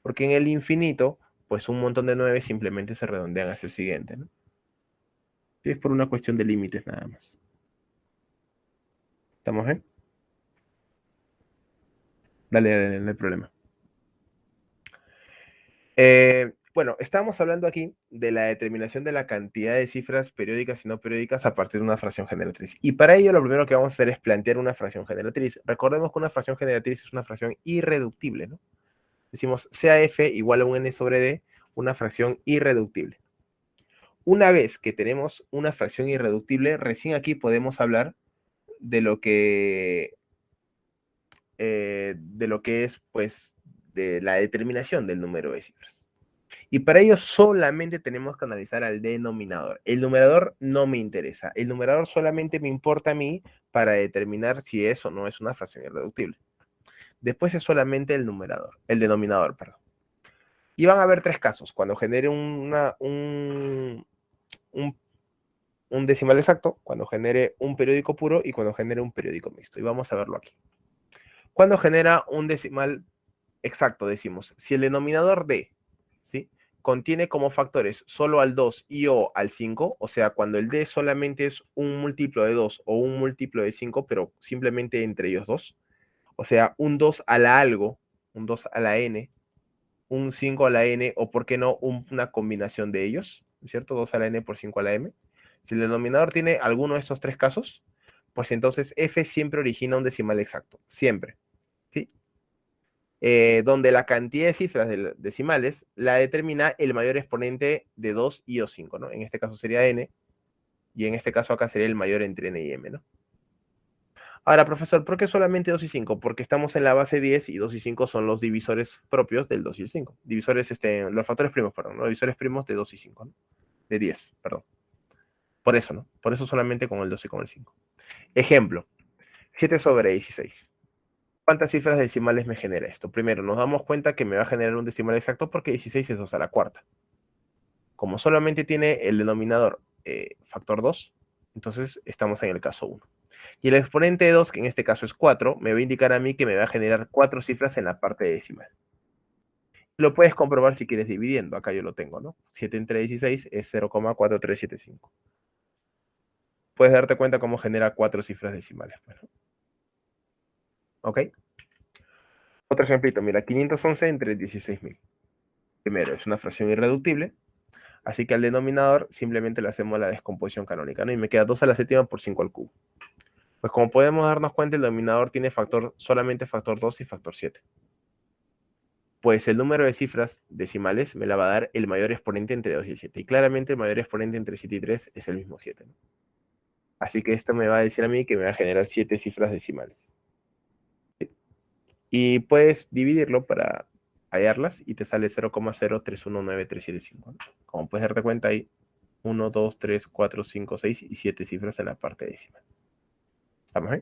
Speaker 1: Porque en el infinito, pues un montón de 9 simplemente se redondean hacia el siguiente, ¿no? Y es por una cuestión de límites nada más. ¿Estamos bien? Dale, no hay problema. Bueno, estábamos hablando aquí de la determinación de la cantidad de cifras periódicas y no periódicas a partir de una fracción generatriz. Y para ello lo primero que vamos a hacer es plantear una fracción generatriz. Recordemos que una fracción generatriz es una fracción irreductible, ¿no? Decimos CAF igual a un n sobre d, una fracción irreductible. Una vez que tenemos una fracción irreductible, recién aquí podemos hablar de lo que es, pues, de la determinación del número de cifras. Y para ello solamente tenemos que analizar al denominador. El numerador no me interesa. El numerador solamente me importa a mí para determinar si es o no es una fracción irreductible. Después es solamente el denominador, perdón. Y van a haber tres casos. Cuando genere un decimal exacto, cuando genere un periódico puro y cuando genere un periódico mixto. Y vamos a verlo aquí. Cuando genera un decimal exacto, decimos, si el denominador D, ¿sí?, contiene como factores solo al 2 y o al 5, o sea, cuando el D solamente es un múltiplo de 2 o un múltiplo de 5, pero simplemente entre ellos dos, o sea, un 2 a la algo, un 2 a la n, un 5 a la n, o por qué no, una combinación de ellos, ¿cierto? 2 a la n por 5 a la m. Si el denominador tiene alguno de estos tres casos, pues entonces f siempre origina un decimal exacto, siempre, ¿sí? Donde la cantidad de cifras decimales la determina el mayor exponente de 2 y o 5, ¿no? En este caso sería n, y en este caso acá sería el mayor entre n y m, ¿no? Ahora, profesor, ¿por qué solamente 2 y 5? Porque estamos en la base 10 y 2 y 5 son los divisores propios del 2 y el 5. Divisores, los factores primos, perdón, los divisores primos de 2 y 5, ¿no? De 10, perdón. Por eso, ¿no? Por eso solamente con el 2 y con el 5. Ejemplo, 7 sobre 16. ¿Cuántas cifras decimales me genera esto? Primero, nos damos cuenta que me va a generar un decimal exacto porque 16 es 2 a la cuarta. Como solamente tiene el denominador factor 2, entonces estamos en el caso 1. Y el exponente de 2, que en este caso es 4, me va a indicar a mí que me va a generar 4 cifras en la parte decimal. Lo puedes comprobar si quieres dividiendo. Acá yo lo tengo, ¿no? 7 entre 16 es 0,4375. Puedes darte cuenta cómo genera 4 cifras decimales. Bueno, ¿ok? Otro ejemplito, mira, 511 entre 16.000. Primero, es una fracción irreductible, así que al denominador simplemente le hacemos la descomposición canónica, ¿no? Y me queda 2 a la séptima por 5 al cubo. Pues como podemos darnos cuenta, el denominador tiene solamente factor 2 y factor 7. Pues el número de cifras decimales me la va a dar el mayor exponente entre 2 y el 7. Y claramente el mayor exponente entre 7 y 3 es el mismo 7, ¿no? Así que esto me va a decir a mí que me va a generar 7 cifras decimales. ¿Sí? Y puedes dividirlo para hallarlas y te sale 0,0319375. ¿No? Como puedes darte cuenta, hay 1, 2, 3, 4, 5, 6 y 7 cifras en la parte decimal. ¿Estamos ahí?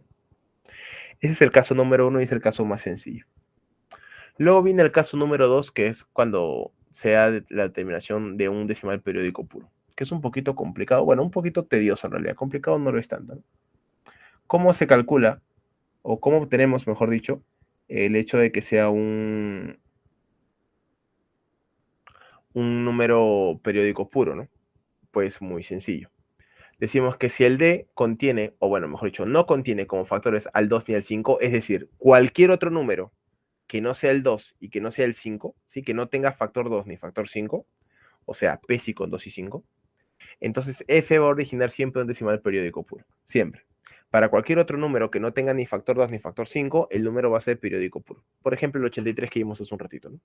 Speaker 1: Ese es el caso número 1 y es el caso más sencillo. Luego viene el caso número 2, que es cuando se da la determinación de un decimal periódico puro, que es un poquito complicado, bueno, un poquito tedioso en realidad, complicado no lo es tanto, ¿no? ¿Cómo se calcula, o cómo obtenemos, mejor dicho, el hecho de que sea un número periódico puro, ¿no? Pues muy sencillo. Decimos que si el D contiene, o bueno, mejor dicho, no contiene como factores al 2 ni al 5, es decir, cualquier otro número que no sea el 2 y que no sea el 5, ¿sí? Que no tenga factor 2 ni factor 5, o sea, P con 2 y 5, entonces F va a originar siempre un decimal periódico puro, siempre. Para cualquier otro número que no tenga ni factor 2 ni factor 5, el número va a ser periódico puro. Por ejemplo, el 83 que vimos hace un ratito, ¿no?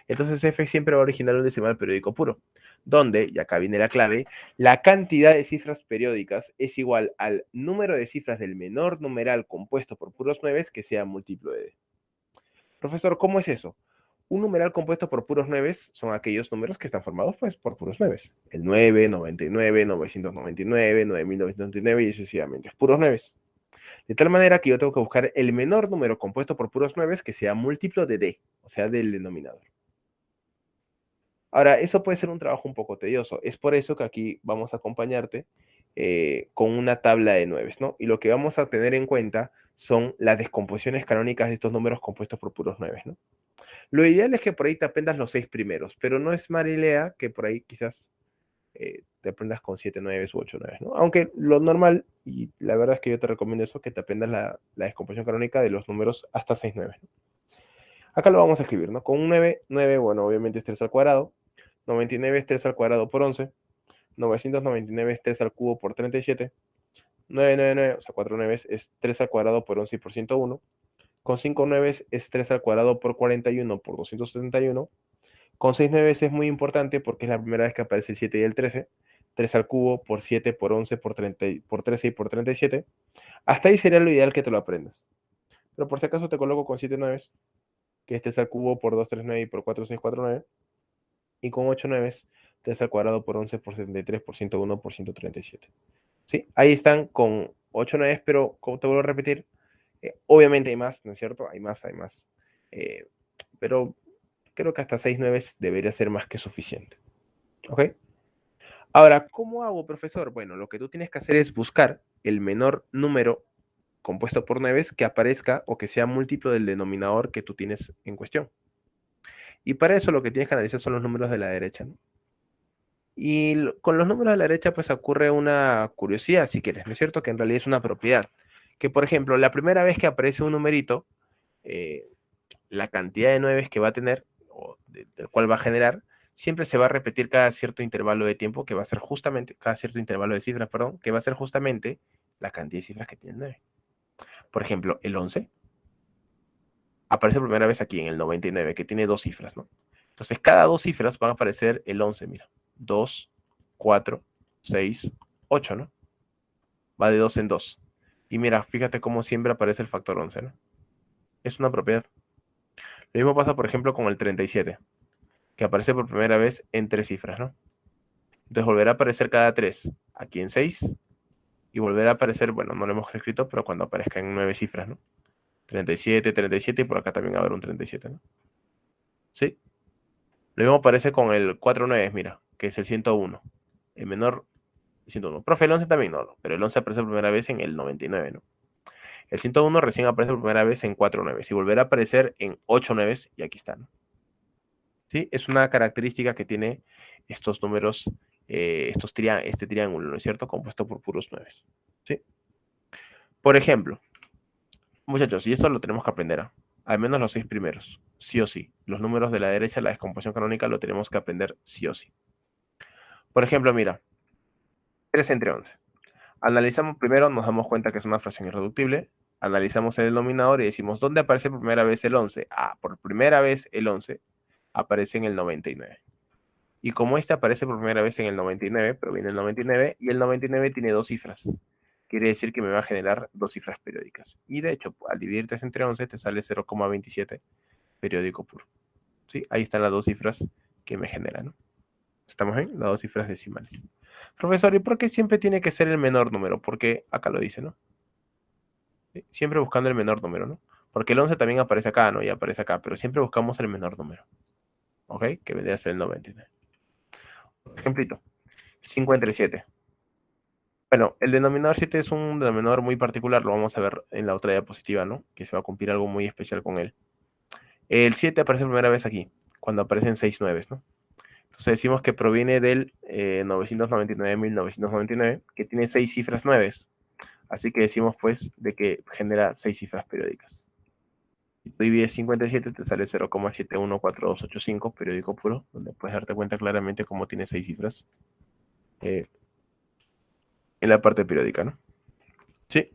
Speaker 1: Entonces F siempre va a originar un decimal periódico puro, donde, y acá viene la clave, la cantidad de cifras periódicas es igual al número de cifras del menor numeral compuesto por puros 9 que sea múltiplo de D. Profesor, ¿cómo es eso? Un numeral compuesto por puros 9 son aquellos números que están formados pues, por puros 9. El 9, 99, 999, 9999 y sucesivamente. Puros 9. De tal manera que yo tengo que buscar el menor número compuesto por puros 9 que sea múltiplo de D, o sea, del denominador. Ahora, eso puede ser un trabajo un poco tedioso. Es por eso que aquí vamos a acompañarte con una tabla de 9, ¿no? Y lo que vamos a tener en cuenta son las descomposiciones canónicas de estos números compuestos por puros 9, ¿no? Lo ideal es que por ahí te aprendas los 6 primeros, pero no es mala idea que por ahí quizás te aprendas con 7 9 u 8 9, ¿no? Aunque lo normal, y la verdad es que yo te recomiendo eso, que te aprendas la descomposición canónica de los números hasta 6 9. ¿No? Acá lo vamos a escribir, ¿no? Con un 9, 9, bueno, obviamente es 3 al cuadrado, 99 es 3 al cuadrado por 11, 999 es 3 al cubo por 37, 999, o sea, 4 9 es 3 al cuadrado por 11 y por 101, con 5 9 es 3 al cuadrado por 41 por 271, con 6 9 es muy importante porque es la primera vez que aparece el 7 y el 13, 3 al cubo por 7 por 11 por 30, por 13 y por 37. Hasta ahí sería lo ideal que te lo aprendas. Pero por si acaso te coloco con 7 9, que es 3 al cubo por 2 3 9 y por 4 6 4 9. Y con 8 9, 3 al cuadrado por 11 por 73 por 101 por 137. ¿Sí? Ahí están con 8 9, pero como te vuelvo a repetir, obviamente hay más, ¿no es cierto? Hay más, hay más. Pero creo que hasta 6 9 debería ser más que suficiente. ¿Ok? Ahora, ¿cómo hago, profesor? Bueno, lo que tú tienes que hacer es buscar el menor número compuesto por 9 que aparezca o que sea múltiplo del denominador que tú tienes en cuestión. Y para eso lo que tienes que analizar son los números de la derecha, ¿no? Y con los números de la derecha pues ocurre una curiosidad, si quieres, ¿no es cierto? Que en realidad es una propiedad. Que, por ejemplo, la primera vez que aparece un numerito, la cantidad de 9 que va a tener, o del cual va a generar, siempre se va a repetir cada cierto intervalo de tiempo, que va a ser justamente, cada cierto intervalo de cifras, perdón, que va a ser justamente la cantidad de cifras que tiene el 9. Por ejemplo, el 11 aparece por primera vez aquí en el 99, que tiene 2 cifras, ¿no? Entonces, cada 2 cifras van a aparecer el 11, mira. 2, 4, 6, 8, ¿no? Va de 2 en 2. Y mira, fíjate cómo siempre aparece el factor 11, ¿no? Es una propiedad. Lo mismo pasa, por ejemplo, con el 37, que aparece por primera vez en 3 cifras, ¿no? Entonces volverá a aparecer cada 3 aquí en 6, y volverá a aparecer, bueno, no lo hemos escrito, pero cuando aparezca en 9 cifras, ¿no? 37, 37, y por acá también va a haber un 37, ¿no? ¿Sí? Lo mismo aparece con el 4 9, mira, que es el 101. El menor, 101. Profe, el 11 también no, pero el 11 aparece por primera vez en el 99, ¿no? El 101 recién aparece por primera vez en 4 9, y volverá a aparecer en 8 9, y aquí está, ¿no? ¿Sí? Es una característica que tiene estos números, este triángulo, ¿no es cierto? Compuesto por puros 9. ¿Sí? Por ejemplo, muchachos, y esto lo tenemos que aprender, ¿eh? Al menos los 6 primeros, sí o sí. Los números de la derecha, la descomposición canónica, lo tenemos que aprender sí o sí. Por ejemplo, mira, 3 entre 11. Analizamos primero, nos damos cuenta que es una fracción irreductible. Analizamos el denominador y decimos, ¿dónde aparece por primera vez el 11? Ah, por primera vez el 11 aparece en el 99. Y como este aparece por primera vez en el 99, proviene del 99, y el 99 tiene 2 cifras. Quiere decir que me va a generar 2 cifras periódicas. Y de hecho, al dividir 3 entre 11, te sale 0,27 periódico puro. ¿Sí? Ahí están las 2 cifras que me generan, ¿no? ¿Estamos bien? Las 2 cifras decimales. Profesor, ¿y por qué siempre tiene que ser el menor número? Porque acá lo dice, ¿no? ¿Sí? Siempre buscando el menor número, ¿no? Porque el 11 también aparece acá, ¿no? Y aparece acá, pero siempre buscamos el menor número. ¿Ok? Que vendría a ser el 99. Ejemplito. 57. Bueno, el denominador 7 es un denominador muy particular, lo vamos a ver en la otra diapositiva, ¿no? Que se va a cumplir algo muy especial con él. El 7 aparece por primera vez aquí, cuando aparecen 6 nueves, ¿no? Entonces decimos que proviene del 999.999, que tiene 6 cifras nueves. Así que decimos, pues, de que genera 6 cifras periódicas. Si tú divides 57, te sale 0,714285, periódico puro, donde puedes darte cuenta claramente cómo tiene 6 cifras en la parte periódica, ¿no? Sí.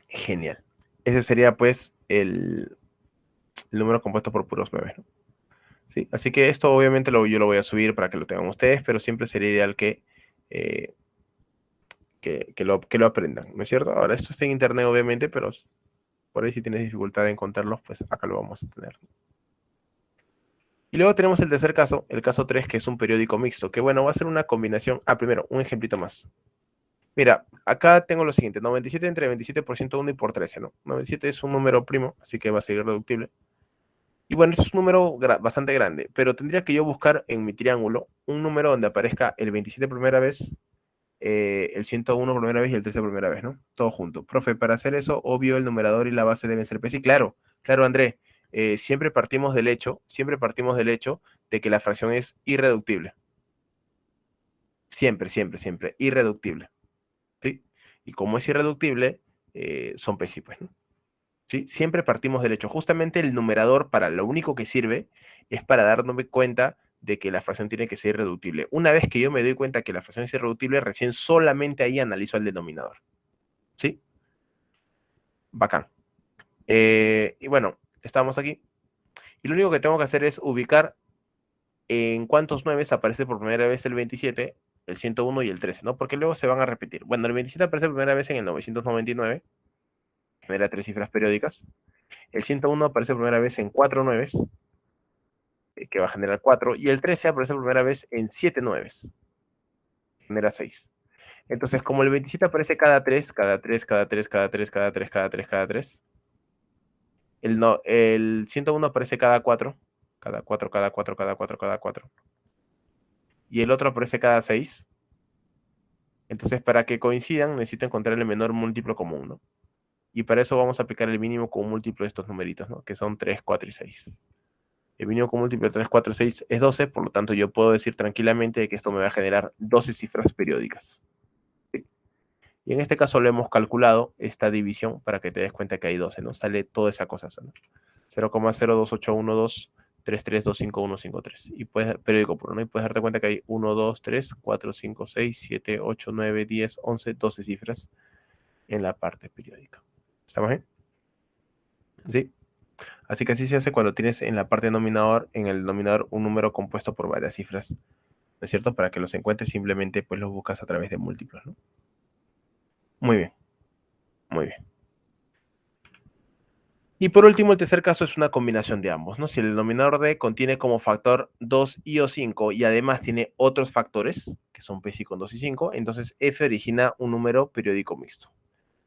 Speaker 1: Genial. Ese sería, pues, el número compuesto por puros 9, ¿no? ¿Sí? Así que esto obviamente yo lo voy a subir para que lo tengan ustedes, pero siempre sería ideal eh, que lo aprendan, ¿no es cierto? Ahora, esto está en internet obviamente, pero por ahí si tienes dificultad de encontrarlos, pues acá lo vamos a tener. Y luego tenemos el tercer caso, el caso 3, que es un periódico mixto, que bueno, va a ser una combinación. Ah, primero, un ejemplito más. Mira, acá tengo lo siguiente, 97 entre 27 por 101 y por 13, ¿no? 97 es un número primo, así que va a ser irreductible. Y bueno, es un número bastante grande, pero tendría que yo buscar en mi triángulo un número donde aparezca el 27 por primera vez, el 101 por primera vez y el 13 por primera vez, ¿no? Todo junto. Profe, para hacer eso, obvio, el numerador y la base deben ser P. Sí, claro, claro, André. Siempre partimos del hecho de que la fracción es irreductible. Siempre, siempre, siempre, irreductible. ¿Sí? Y como es irreductible, son P, pues, ¿no? ¿Sí? Siempre partimos del hecho. Justamente el numerador para lo único que sirve es para darme cuenta de que la fracción tiene que ser irreductible. Una vez que yo me doy cuenta que la fracción es irreductible, recién solamente ahí analizo el denominador. ¿Sí? Bacán. Y bueno, estamos aquí. Y lo único que tengo que hacer es ubicar en cuántos 9 aparece por primera vez el 27, el 101 y el 13, ¿no? Porque luego se van a repetir. Bueno, el 27 aparece por primera vez en el 999, genera 3 cifras periódicas. El 101 aparece por primera vez en 4 9, que va a generar 4, y el 13 aparece por primera vez en 7 9, genera 6. Entonces, como el 27 aparece cada 3, cada 3, cada 3, cada 3, cada 3, cada 3, cada 3, el 101 aparece cada 4, cada 4, cada 4, cada 4, cada 4, y el otro aparece cada 6. Entonces, para que coincidan, necesito encontrar el menor múltiplo común, ¿no? Y para eso vamos a aplicar el mínimo común múltiplo de estos numeritos, ¿no? Que son 3, 4 y 6. El mínimo común múltiplo de 3, 4 y 6 es 12, por lo tanto yo puedo decir tranquilamente que esto me va a generar 12 cifras periódicas. ¿Sí? Y en este caso lo hemos calculado, esta división, para que te des cuenta que hay 12, ¿no? Sale toda esa cosa, ¿no? 0,0281233255153. Y puedes, periódico puro, ¿no? Y puedes darte cuenta que hay 1, 2, 3, 4, 5, 6, 7, 8, 9, 10, 11, 12 cifras en la parte periódica. ¿Estamos bien? ¿Sí? Así que así se hace cuando tienes en la parte denominador, en el denominador, un número compuesto por varias cifras, ¿no es cierto? Para que los encuentres simplemente pues los buscas a través de múltiplos, ¿no? Muy bien, muy bien. Y por último, el tercer caso es una combinación de ambos, ¿no? Si el denominador D contiene como factor 2 y o 5 y además tiene otros factores, que son P con 2 y 5, entonces F origina un número periódico mixto,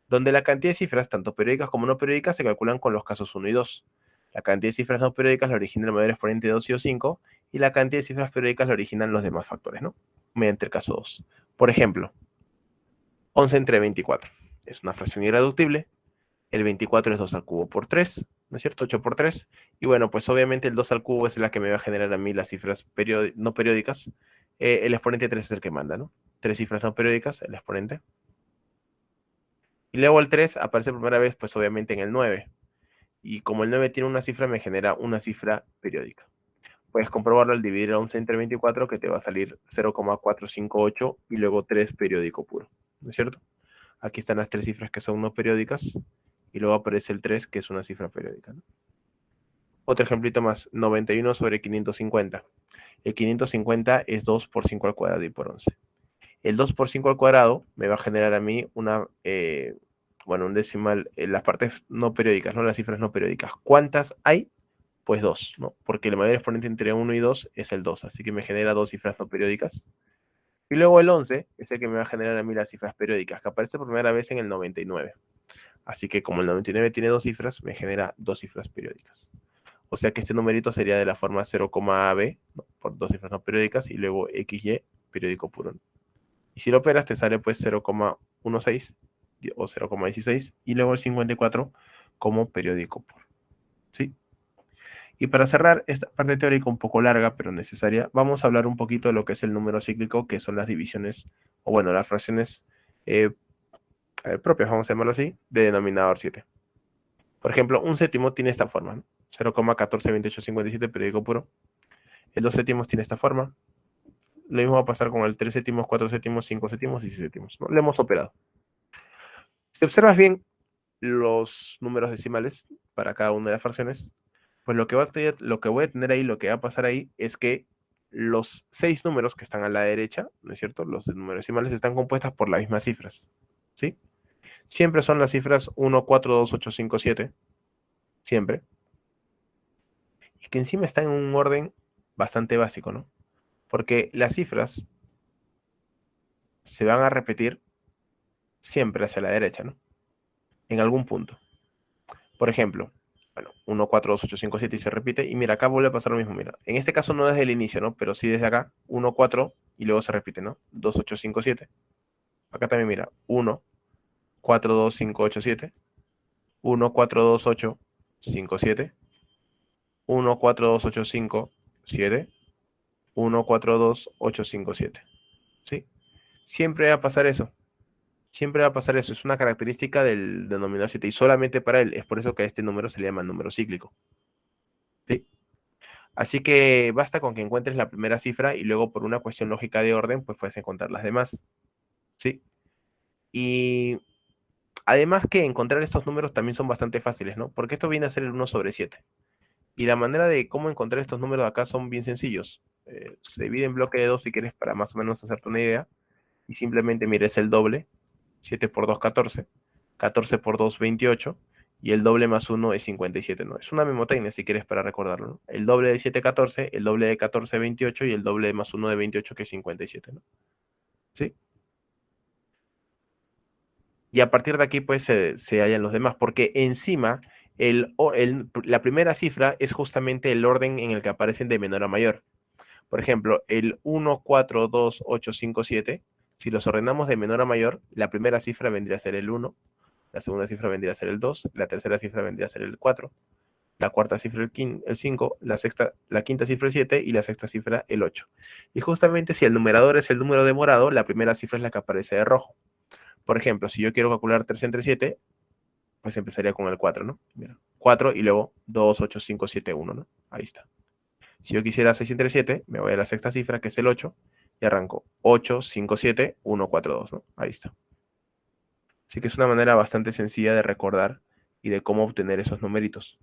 Speaker 1: donde la cantidad de cifras, tanto periódicas como no periódicas, se calculan con los casos 1 y 2. La cantidad de cifras no periódicas la origina el mayor exponente 2 y o 5, y la cantidad de cifras periódicas la originan los demás factores, ¿no? Mediante el caso 2. Por ejemplo, 11 entre 24. Es una fracción irreductible. El 24 es 2 al cubo por 3, ¿no es cierto? 8 por 3. Y bueno, pues obviamente el 2 al cubo es la que me va a generar a mí las cifras no periódicas. El exponente 3 es el que manda, ¿no? 3 cifras no periódicas, el exponente. Y luego el 3 aparece por primera vez, pues obviamente en el 9. Y como el 9 tiene una cifra, me genera una cifra periódica. Puedes comprobarlo al dividir el 11 entre 24, que te va a salir 0,458 y luego 3 periódico puro, ¿no es cierto? Aquí están las 3 cifras que son no periódicas y luego aparece el 3, que es una cifra periódica, ¿no? Otro ejemplito más, 91 sobre 550. El 550 es 2 por 5 al cuadrado y por 11. El 2 por 5 al cuadrado me va a generar a mí un decimal, las partes no periódicas, ¿no? Las cifras no periódicas. ¿Cuántas hay? Pues 2, ¿no? Porque el mayor exponente entre 1 y 2 es el 2, así que me genera 2 cifras no periódicas. Y luego el 11 es el que me va a generar a mí las cifras periódicas, que aparece por primera vez en el 99. Así que como el 99 tiene 2 cifras, me genera 2 cifras periódicas. O sea que este numerito sería de la forma 0,AB, ¿no? Por 2 cifras no periódicas, y luego XY periódico puro, ¿no? Y si lo operas, te sale pues 0,16 o 0,16, y luego el 54 como periódico puro, ¿sí? Y para cerrar esta parte teórica un poco larga, pero necesaria, vamos a hablar un poquito de lo que es el número cíclico, que son las divisiones, o bueno, las fracciones eh, propias, vamos a llamarlo así, de denominador 7. Por ejemplo, un séptimo tiene esta forma, ¿no? 0,142857 periódico puro. El 2 séptimos tiene esta forma. Lo mismo va a pasar con el 3 séptimos, 4 séptimos, 5 séptimos y 6 séptimos, ¿no? Lo hemos operado. Si observas bien los números decimales para cada una de las fracciones, pues lo que voy a tener ahí, lo que va a pasar ahí es que los 6 números que están a la derecha, ¿no es cierto? Los números decimales están compuestas por las mismas cifras, ¿sí? Siempre son las cifras 1, 4, 2, 8, 5, 7, siempre. Y que encima están en un orden bastante básico, ¿no? Porque las cifras se van a repetir siempre hacia la derecha, ¿no? En algún punto. Por ejemplo, bueno, 1, 4, 2, 8, 5, 7 y se repite. Y mira, acá vuelve a pasar lo mismo. Mira, en este caso no desde el inicio, ¿no? Pero sí desde acá, 1, 4 y luego se repite, ¿no? 2, 8, 5, 7. Acá también mira, 1, 4, 2, 5, 8, 7. 1, 4, 2, 8, 5, 7. 1, 4, 2, 8, 5, 7. 1, 4, 2, 8, 5, 7. ¿Sí? Siempre va a pasar eso. Siempre va a pasar eso. Es una característica del denominador 7 y solamente para él. Es por eso que a este número se le llama número cíclico. ¿Sí? Así que basta con que encuentres la primera cifra y luego por una cuestión lógica de orden, pues puedes encontrar las demás. ¿Sí? Y además que encontrar estos números también son bastante fáciles, ¿no? Porque esto viene a ser el 1 sobre 7. Y la manera de cómo encontrar estos números acá son bien sencillos. Se divide en bloque de 2 si quieres para más o menos hacerte una idea. Y simplemente mires el doble. 7 por 2, 14. 14 por 2, 28. Y el doble más 1 es 57, ¿no? Es una memotecnia si quieres para recordarlo, ¿no? El doble de 7, 14, el doble de 14, 28 y el doble más 1 de 28 que es 57, ¿no? ¿Sí? Y a partir de aquí pues se hallan los demás, porque encima la primera cifra es justamente el orden en el que aparecen de menor a mayor. Por ejemplo, el 1, 4, 2, 8, 5, 7, si los ordenamos de menor a mayor, la primera cifra vendría a ser el 1, la segunda cifra vendría a ser el 2, la tercera cifra vendría a ser el 4, la cuarta cifra el 5, la quinta cifra el 7 y la sexta cifra el 8. Y justamente si el numerador es el número de morado, la primera cifra es la que aparece de rojo. Por ejemplo, si yo quiero calcular 3 entre 7, pues empezaría con el 4, ¿no? Mira, 4 y luego 2, 8, 5, 7, 1, ¿no? Ahí está. Si yo quisiera 6 entre 7, me voy a la sexta cifra, que es el 8, y arranco 8, 5, 7, 1, 4, 2, ¿no? Ahí está. Así que es una manera bastante sencilla de recordar y de cómo obtener esos numeritos.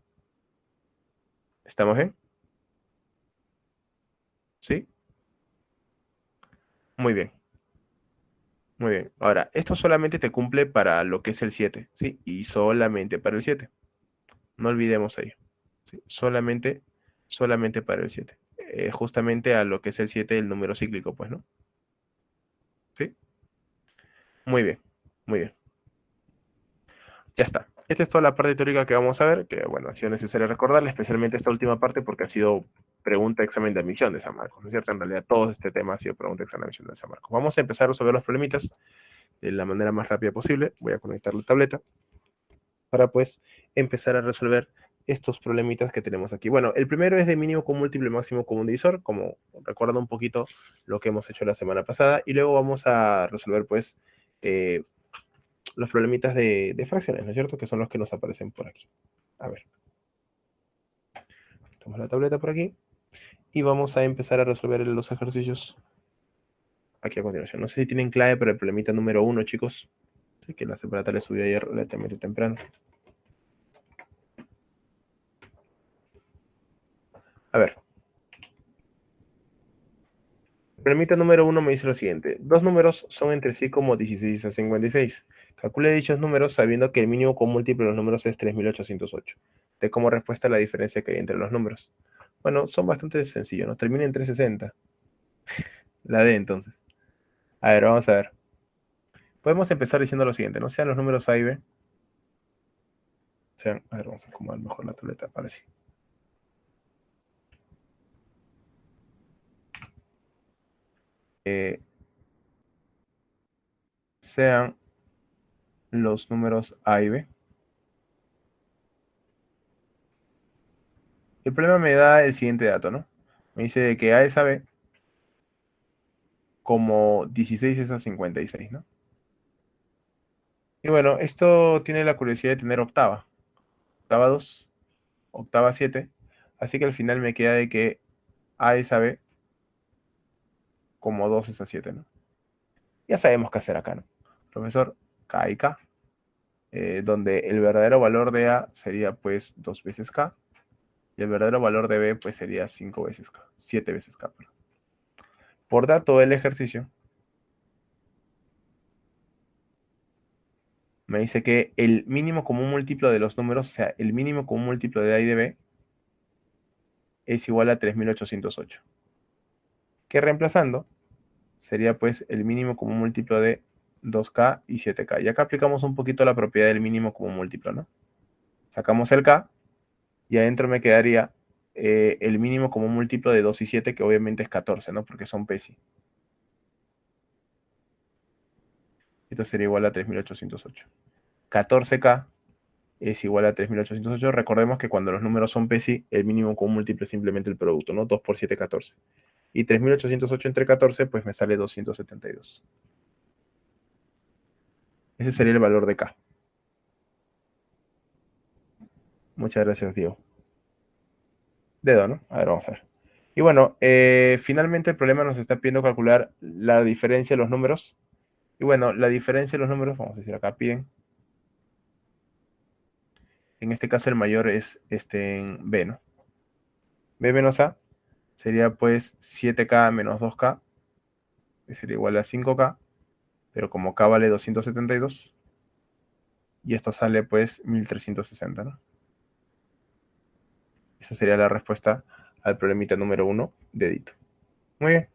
Speaker 1: ¿Estamos bien? ¿Sí? Muy bien. Muy bien. Ahora, esto solamente te cumple para lo que es el 7, ¿sí? Y solamente para el 7. No olvidemos ello. ¿Sí? Solamente para el 7. Justamente a lo que es el 7, el número cíclico, pues, ¿no? ¿Sí? Muy bien, muy bien. Ya está. Esta es toda la parte teórica que vamos a ver, que bueno, ha sido necesario recordarle, especialmente esta última parte, porque ha sido pregunta, examen de admisión de San Marcos, ¿no es cierto? En realidad todo este tema ha sido pregunta, examen de admisión de San Marcos. Vamos a empezar a resolver los problemitas de la manera más rápida posible. Voy a conectar la tableta para pues empezar a resolver estos problemitas que tenemos aquí. Bueno, el primero es de mínimo común múltiplo y máximo común divisor, como recordando un poquito lo que hemos hecho la semana pasada, y luego vamos a resolver pues los problemitas de fracciones, ¿no es cierto? Que son los que nos aparecen por aquí. A ver. Tenemos la tableta por aquí y vamos a empezar a resolver los ejercicios aquí a continuación. No sé si tienen clave para el problemita número 1, chicos. Sé que la separata le subió ayer relativamente temprano. A ver. El problemita número 1 me dice lo siguiente. Dos números son entre sí como 16 a 56. Calcule dichos números sabiendo que el mínimo común múltiplo de los números es 3808. De como respuesta la diferencia que hay entre los números. Bueno, son bastante sencillos, ¿no? Termina en 360. La D entonces. A ver, vamos a ver. Podemos empezar diciendo lo siguiente, ¿no? Sean los números A y B. Sean, a ver, vamos a acomodar mejor la tableta para así. Sean los números A y B. El problema me da el siguiente dato, ¿no? Me dice que A es a B como 16 es a 56, ¿no? Y bueno, esto tiene la curiosidad de tener octava. Octava 2, octava 7. Así que al final me queda de que A es a B como 2 es a 7, ¿no? Ya sabemos qué hacer acá, ¿no? Profesor, K y K, donde el verdadero valor de A sería pues 2 veces K, y el verdadero valor de B pues sería 5 veces K, 7 veces K. Perdón. Por dato del ejercicio, me dice que el mínimo común múltiplo de los números, o sea, el mínimo común múltiplo de A y de B, es igual a 3808. Que reemplazando, sería pues el mínimo común múltiplo de 2K y 7K. Y acá aplicamos un poquito la propiedad del mínimo común múltiplo, ¿no? Sacamos el K y adentro me quedaría el mínimo común múltiplo de 2 y 7, que obviamente es 14, ¿no? Porque son PESI. Esto sería igual a 3808. 14K es igual a 3808. Recordemos que cuando los números son PESI, el mínimo común múltiplo es simplemente el producto, ¿no? 2 por 7, 14. Y 3808 entre 14, pues me sale 272. Ese sería el valor de K. Muchas gracias, Diego. Dedo, ¿no? A ver, vamos a ver. Y bueno, finalmente el problema nos está pidiendo calcular la diferencia de los números. Y bueno, la diferencia de los números, vamos a decir acá, piden. En este caso el mayor es en B, ¿no? B menos A sería pues 7K menos 2K, que sería igual a 5K, pero como K vale 272, y esto sale pues 1360, ¿no? Esa sería la respuesta al problemita número 1, dedito. Muy bien,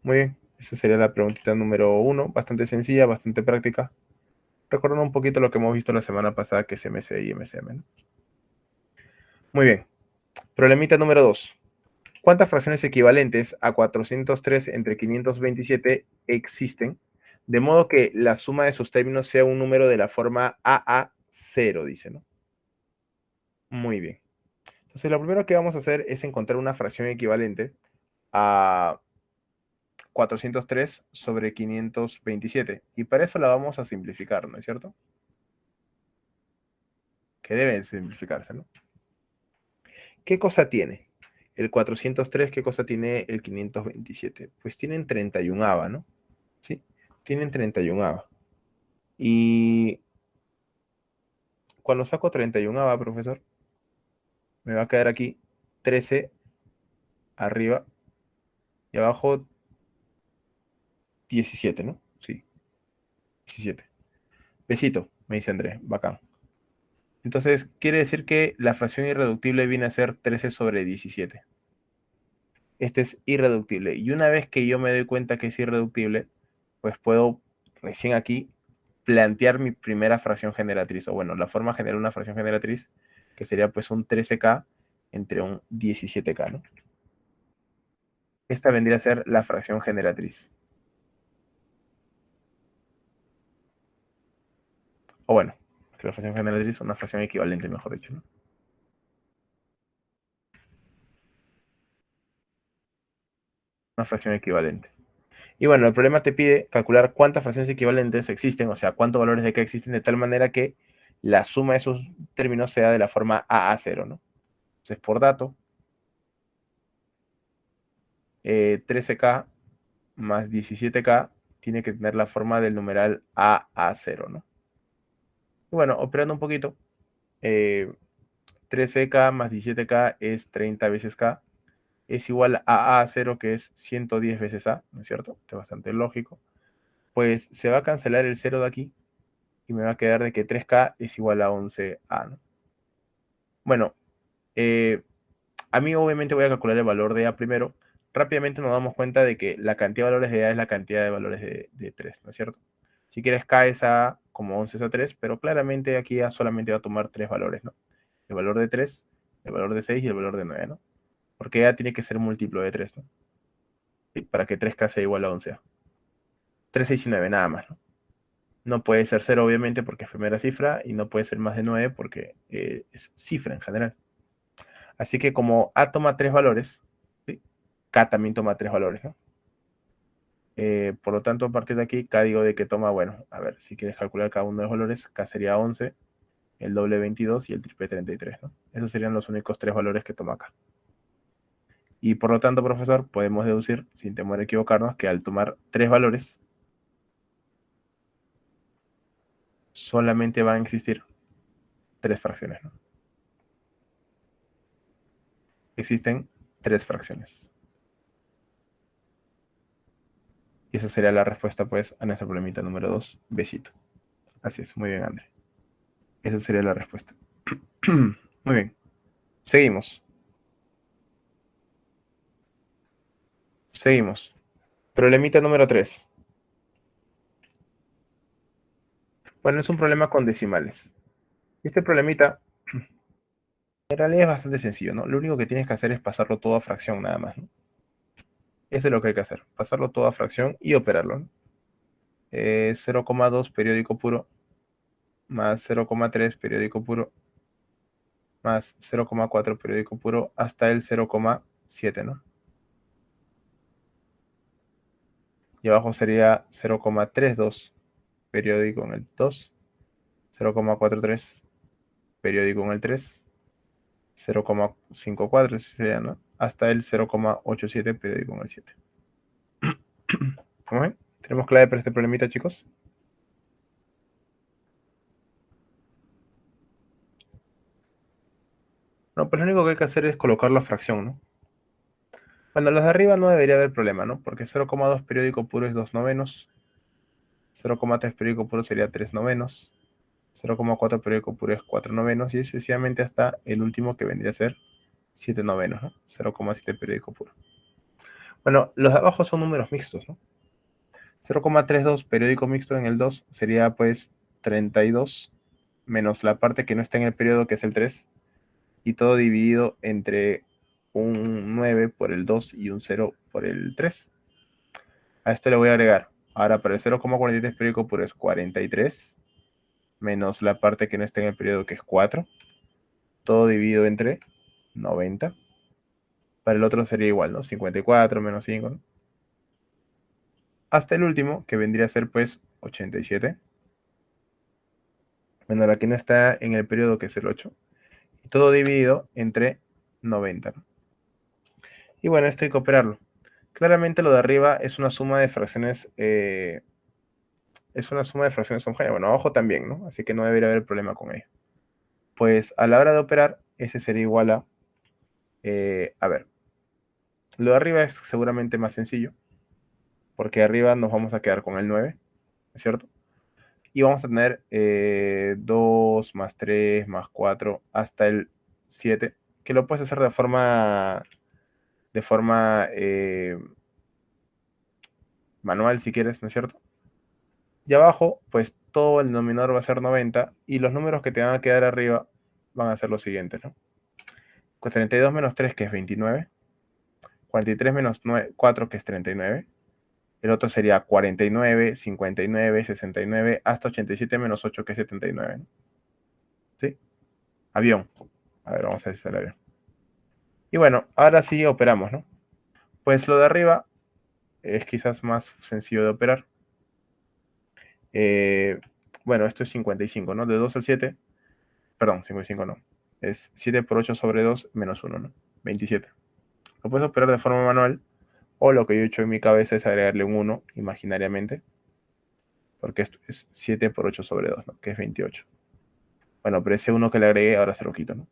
Speaker 1: muy bien. Esa sería la preguntita número 1, bastante sencilla, bastante práctica. Recordando un poquito lo que hemos visto la semana pasada, que es MCI y MCM, ¿no? Muy bien. Problemita número 2. ¿Cuántas fracciones equivalentes a 403 entre 527 existen? De modo que la suma de sus términos sea un número de la forma AA0, dice, ¿no? Muy bien. Entonces, lo primero que vamos a hacer es encontrar una fracción equivalente a 403 sobre 527. Y para eso la vamos a simplificar, ¿no es cierto? Que debe simplificarse, ¿no? ¿Qué cosa tiene el 403? ¿Qué cosa tiene el 527? Pues tienen 31ava, ¿no? ¿Sí? Tienen 31ava. Y cuando saco 31ava, profesor, me va a quedar aquí 13 arriba y abajo 17, ¿no? Sí, 17. Besito, me dice Andrés, bacán. Entonces, quiere decir que la fracción irreductible viene a ser 13 sobre 17. Este es irreductible. Y una vez que yo me doy cuenta que es irreductible, pues puedo recién aquí plantear mi primera fracción generatriz. O bueno, la forma de generar una fracción generatriz, que sería pues un 13K entre un 17K, ¿no? Esta vendría a ser la fracción generatriz. O bueno, que la fracción generatriz es una fracción equivalente, mejor dicho, ¿no? Una fracción equivalente. Y bueno, el problema te pide calcular cuántas fracciones equivalentes existen, o sea, cuántos valores de K existen, de tal manera que la suma de esos términos sea de la forma AA0, ¿no? Entonces, por dato, 13K más 17K tiene que tener la forma del numeral AA0, ¿no? Y bueno, operando un poquito, 13K más 17K es 30 veces K, es igual a A0, que es 110 veces A, ¿no es cierto? Esto es bastante lógico. Pues se va a cancelar el 0 de aquí y me va a quedar de que 3K es igual a 11A, ¿no? Bueno, a mí obviamente voy a calcular el valor de A primero. Rápidamente nos damos cuenta de que la cantidad de valores de A es la cantidad de valores de 3, ¿no es cierto? Si quieres K es A como 11 es a 3, pero claramente aquí A solamente va a tomar 3 valores, ¿no? El valor de 3, el valor de 6 y el valor de 9, ¿no? Porque A tiene que ser múltiplo de 3, ¿no? ¿Sí? Para que 3K sea igual a 11A. 3, 6 y 9, nada más, ¿no? No puede ser 0, obviamente, porque es primera cifra, y no puede ser más de 9 porque es cifra en general. Así que como A toma 3 valores, ¿sí? K también toma 3 valores, ¿no? Por lo tanto, a partir de aquí, K digo de que toma, bueno, a ver, si quieres calcular cada uno de los valores, K sería 11, el doble 22 y el triple 33, ¿no? Esos serían los únicos 3 valores que toma K. Y por lo tanto, profesor, podemos deducir, sin temor a equivocarnos, que al tomar 3 valores, solamente van a existir 3 fracciones, ¿no? Existen 3 fracciones. Y esa sería la respuesta, pues, a nuestra problemita número 2. Besito. Así es, muy bien, André. Esa sería la respuesta. Muy bien. Seguimos. Seguimos. Problemita número 3. Bueno, es un problema con decimales. Este problemita, en realidad es bastante sencillo, ¿no? Lo único que tienes que hacer es pasarlo todo a fracción nada más, ¿no? Eso es lo que hay que hacer. Pasarlo todo a fracción y operarlo, ¿no? 0,2 periódico puro más 0,3 periódico puro más 0,4 periódico puro hasta el 0,7, ¿no? Y abajo sería 0,32 periódico en el 2, 0,43 periódico en el 3, 0,54 sería, ¿no? Hasta el 0,87 periódico en el 7. ¿Cómo ven? ¿Tenemos clave para este problemita, chicos? No, pues lo único que hay que hacer es colocar la fracción, ¿no? Bueno, los de arriba no debería haber problema, ¿no? Porque 0,2 periódico puro es 2 novenos, 0,3 periódico puro sería 3 novenos, 0,4 periódico puro es 4 novenos y sucesivamente hasta el último que vendría a ser 7 novenos, ¿no? 0,7 periódico puro. Bueno, los de abajo son números mixtos, ¿no? 0,32 periódico mixto en el 2 sería pues 32 menos la parte que no está en el periodo, que es el 3, y todo dividido entre un 9 por el 2 y un 0 por el 3. A esto le voy a agregar, ahora para el 0,43 periódico puro es 43, menos la parte que no está en el periodo, que es 4, todo dividido entre 90. Para el otro sería igual, ¿no? 54 menos 5, ¿no? Hasta el último, que vendría a ser pues 87. Bueno, la que no está en el periodo, que es el 8. Y todo dividido entre 90, ¿no? Y bueno, esto hay que operarlo. Claramente lo de arriba es una suma de fracciones, homogéneas. Bueno, abajo también, ¿no? Así que no debería haber problema con ello. Pues a la hora de operar, ese sería igual a ver, lo de arriba es seguramente más sencillo, porque arriba nos vamos a quedar con el 9, ¿es cierto? Y vamos a tener 2 más 3 más 4 hasta el 7, que lo puedes hacer de forma manual si quieres, ¿no es cierto? Y abajo, pues todo el denominador va a ser 90 y los números que te van a quedar arriba van a ser los siguientes, ¿no? Pues 32 menos 3, que es 29. 43 menos 4, que es 39. El otro sería 49, 59, 69, hasta 87 menos 8, que es 79, ¿no? ¿Sí? Avión. A ver, vamos a ver si sale avión. Y bueno, ahora sí operamos, ¿no? Pues lo de arriba es quizás más sencillo de operar. Bueno, esto es 55, ¿no? De 2 al 7, perdón, 55 no. Es 7 por 8 sobre 2 menos 1, ¿no? 27. Lo puedes operar de forma manual, o lo que yo he hecho en mi cabeza es agregarle un 1 imaginariamente, porque esto es 7 por 8 sobre 2, ¿no? Que es 28. Bueno, pero ese 1 que le agregué ahora se lo quito, ¿no?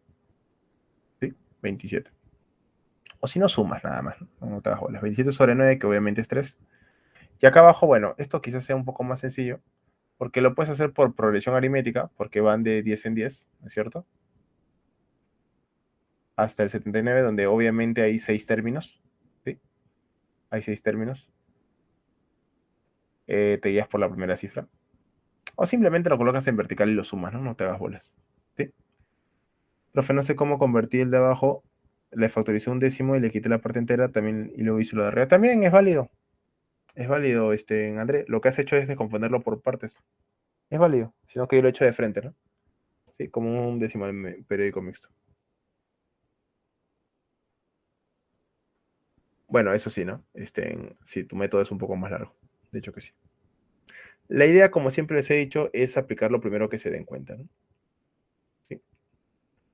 Speaker 1: ¿Sí? 27. O si no sumas nada más, ¿no? No te hagas bolas. 27 sobre 9, que obviamente es 3. Y acá abajo, bueno, esto quizás sea un poco más sencillo, porque lo puedes hacer por progresión aritmética, porque van de 10 en 10, ¿no es cierto? Hasta el 79, donde obviamente hay 6 términos, ¿sí? Hay 6 términos. Te guías por la primera cifra. O simplemente lo colocas en vertical y lo sumas, ¿no? No te hagas bolas, ¿sí? Profe, no sé cómo convertir el de abajo, le factoricé un décimo y le quité la parte entera también, y luego hice lo de arriba. También es válido. Es válido, André. Lo que has hecho es descomponerlo por partes. Es válido, sino que yo lo he hecho de frente, ¿no? Sí, como un decimal periódico mixto. Bueno, eso sí, ¿no? Sí, tu método es un poco más largo. De hecho que sí. La idea, como siempre les he dicho, es aplicar lo primero que se den cuenta, ¿no? Sí.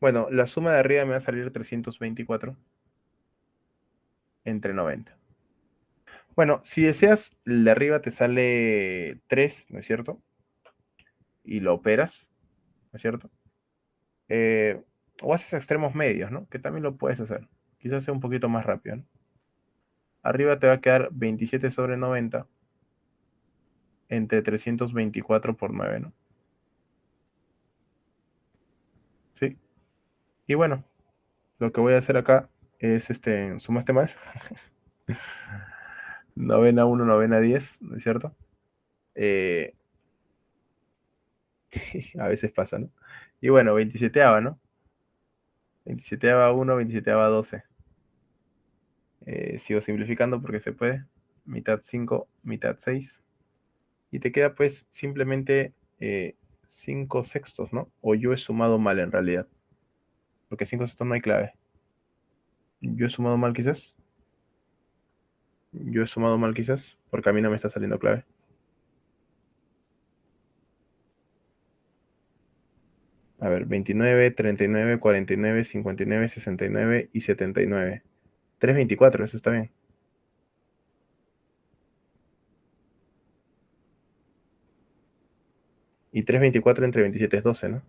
Speaker 1: Bueno, la suma de arriba me va a salir 324 entre 90. Bueno, si deseas, el de arriba te sale 3, ¿no es cierto? Y lo operas, ¿no es cierto? Eh, o haces extremos medios, ¿no? Que también lo puedes hacer. Quizás sea un poquito más rápido, ¿no? Arriba te va a quedar 27 sobre 90 entre 324 por 9, ¿no? Sí. Y bueno, lo que voy a hacer acá es, sumaste mal. Novena 1, novena 10, ¿no es cierto? Eh, a veces pasa, ¿no? Y bueno, 27, ¿no? 27 1, 27 12. Sigo simplificando porque se puede. Mitad 5, mitad 6. Y te queda pues simplemente 5 sextos, ¿no? O yo he sumado mal en realidad. Porque 5 sextos no hay clave. Yo he sumado mal quizás. Yo he sumado mal quizás. Porque a mí no me está saliendo clave. A ver, 29, 39, 49, 59, 69 y 79. 324, eso está bien. Y 324 entre 27 es 12, ¿no?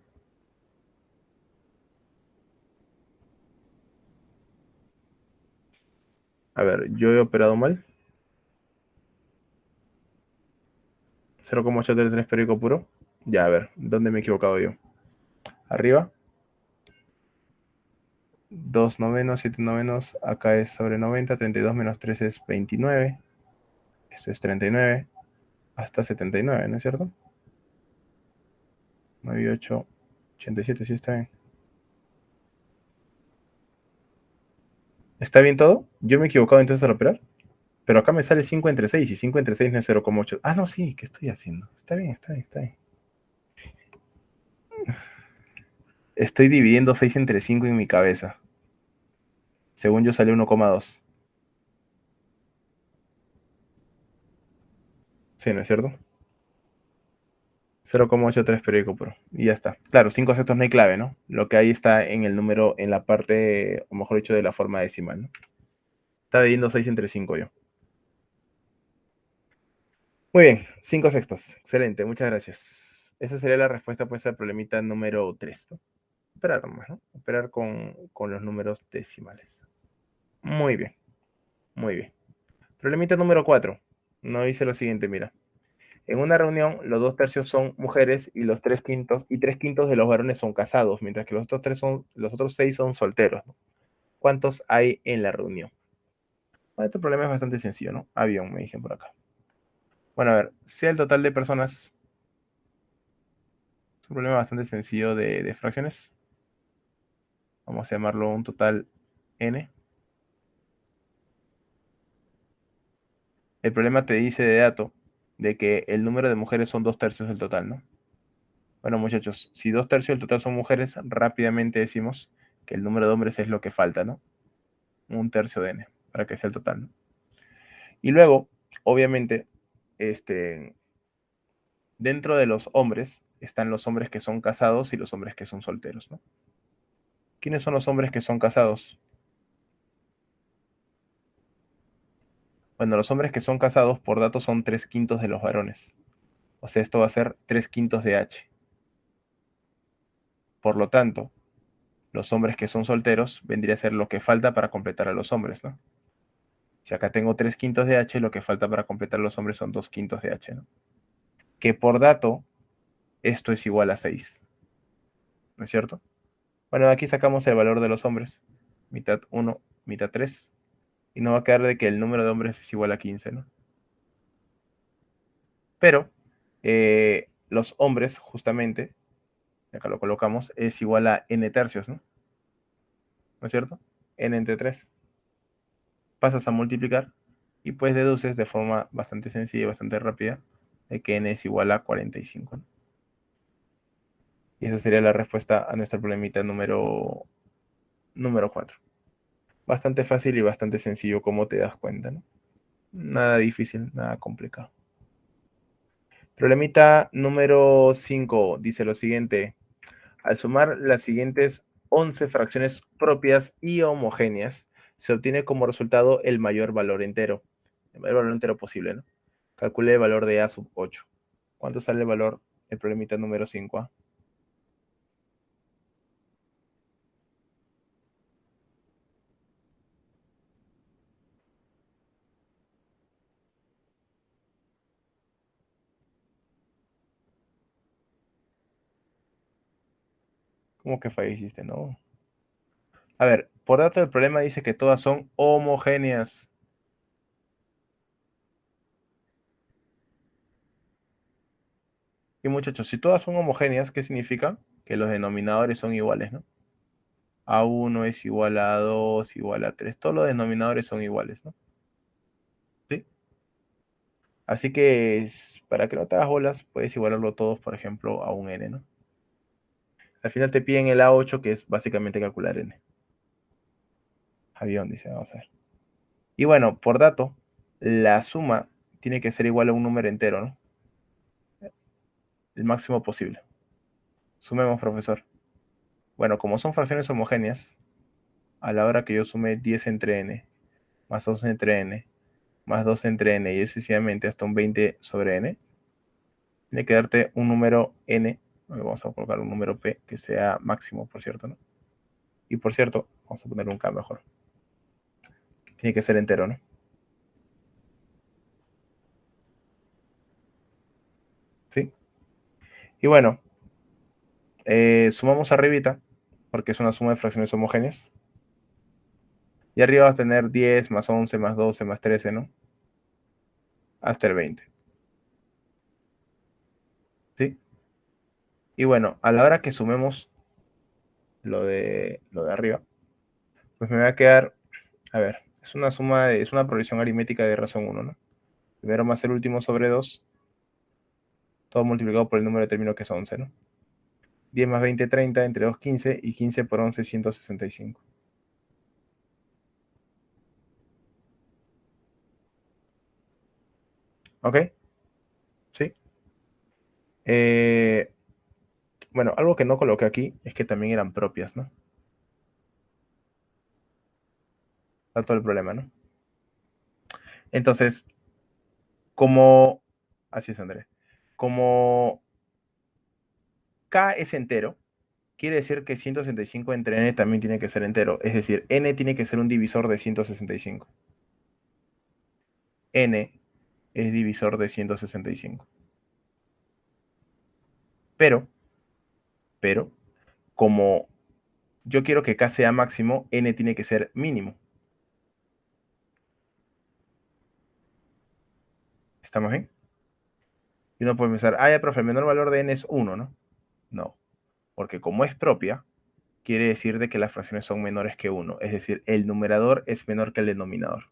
Speaker 1: A ver, yo he operado mal. 0,833 periódico puro. Ya, a ver, ¿dónde me he equivocado yo? Arriba. 2 novenos, 7 novenos. Acá es sobre 90. 32 menos 3 es 29. Esto es 39. Hasta 79, ¿no es cierto? 9 y 8, 87, sí está bien. ¿Está bien todo? Yo me he equivocado entonces al operar. Pero acá me sale 5 entre 6 y 5 entre 6 no es 0,8. Ah, no, sí, ¿qué estoy haciendo? Está bien, está bien, está bien. Estoy dividiendo 6 entre 5 en mi cabeza. Según yo sale 1,2. Sí, ¿no es cierto? 0,83 periódico puro. Y ya está. Claro, 5 sextos no hay clave, ¿no? Lo que ahí está en el número, en la parte, o mejor dicho, de la forma decimal, ¿no? Está dividiendo 6 entre 5 yo. Muy bien, 5 sextos. Excelente, muchas gracias. Esa sería la respuesta pues al problemita número 3, ¿no? Operar nomás, ¿no? Operar con los números decimales. Muy bien, muy bien. Problemita número 4. No dice lo siguiente, mira. En una reunión, los 2/3 son mujeres y los 3/5 de los varones son casados, mientras que los otros 6 son solteros, ¿no? ¿Cuántos hay en la reunión? Bueno, este problema es bastante sencillo, ¿no? Avión, me dicen por acá. Bueno, a ver, sea el total de personas. Es un problema bastante sencillo de fracciones. Vamos a llamarlo un total n. El problema te dice de dato de que el número de mujeres son 2/3 del total, ¿no? Bueno, muchachos, si 2/3 del total son mujeres, rápidamente decimos que el número de hombres es lo que falta, ¿no? 1/3 de n, para que sea el total, ¿no? Y luego, obviamente, dentro de los hombres están los hombres que son casados y los hombres que son solteros, ¿no? ¿Quiénes son los hombres que son casados? Bueno, los hombres que son casados por datos son 3/5 de los varones. O sea, esto va a ser 3/5 de H. Por lo tanto, los hombres que son solteros vendría a ser lo que falta para completar a los hombres, ¿no? Si acá tengo 3/5 de H, lo que falta para completar a los hombres son 2/5 de H, ¿no? Que por dato, esto es igual a 6, ¿no es cierto? Bueno, de aquí sacamos el valor de los hombres. Mitad 1, mitad 3. Y nos va a quedar de que el número de hombres es igual a 15, ¿no? Pero los hombres, justamente, acá lo colocamos, es igual a n tercios, ¿no? ¿No es cierto? N entre 3. Pasas a multiplicar y pues deduces de forma bastante sencilla y bastante rápida de que n es igual a 45, ¿no? Y esa sería la respuesta a nuestra problemita número 4. Bastante fácil y bastante sencillo, como te das cuenta, ¿no? Nada difícil, nada complicado. Problemita número 5 dice lo siguiente. Al sumar las siguientes 11 fracciones propias y homogéneas, se obtiene como resultado el mayor valor entero. El mayor valor entero posible, ¿no? Calcule el valor de A sub 8. ¿Cuánto sale el valor? El problemita número 5A. ¿Cómo que falleciste? No. A ver, por dato del problema dice que todas son homogéneas. Y muchachos, si todas son homogéneas, ¿qué significa? Que los denominadores son iguales, ¿no? A1 es igual a 2, igual a 3. Todos los denominadores son iguales, ¿no? ¿Sí? Así que para que no te hagas bolas, puedes igualarlo todos, por ejemplo, a un n, ¿no? Al final te piden el A8, que es básicamente calcular n. Avión, dice, vamos a ver. Y bueno, por dato, la suma tiene que ser igual a un número entero, ¿no? El máximo posible. Sumemos, profesor. Bueno, como son fracciones homogéneas, a la hora que yo sume 10 entre n, más 11 entre n, más 2 entre n, y sucesivamente hasta un 20 sobre n, tiene que darte un número n, vamos a colocar un número p, que sea máximo, por cierto, ¿no? Y por cierto, vamos a poner un k mejor. Tiene que ser entero, ¿no? ¿Sí? Y bueno, sumamos arribita, porque es una suma de fracciones homogéneas. Y arriba vas a tener 10 más 11 más 12 más 13, ¿no? Hasta el 20. ¿Sí? Y bueno, a la hora que sumemos lo de arriba, pues me va a quedar, a ver, es una progresión aritmética de razón 1, ¿no? Primero más el último sobre 2, todo multiplicado por el número de términos que es 11, ¿no? 10 más 20, 30, entre 2, 15, y 15 por 11, 165. ¿Ok? ¿Sí? Eh, bueno, algo que no coloqué aquí es que también eran propias, ¿no? Está todo el problema, ¿no? Entonces, como, así es, André, como K es entero, quiere decir que 165 entre n también tiene que ser entero. Es decir, n tiene que ser un divisor de 165. N es divisor de 165. Pero, como yo quiero que K sea máximo, N tiene que ser mínimo. ¿Estamos bien? Y uno puede pensar, ya, profe, el menor valor de N es 1, ¿no? No, porque como es propia, quiere decir de que las fracciones son menores que 1. Es decir, el numerador es menor que el denominador.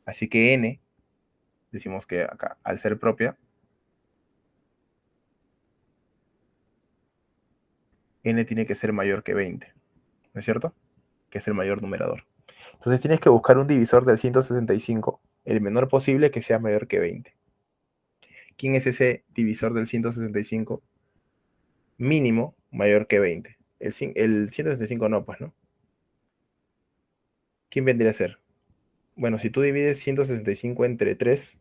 Speaker 1: Así que N, decimos que acá, al ser propia, N tiene que ser mayor que 20, ¿no es cierto? Que es el mayor numerador. Entonces tienes que buscar un divisor del 165, el menor posible que sea mayor que 20. ¿Quién es ese divisor del 165? Mínimo mayor que 20. El 165 no, pues, ¿no? ¿Quién vendría a ser? Bueno, si tú divides 165 entre 3,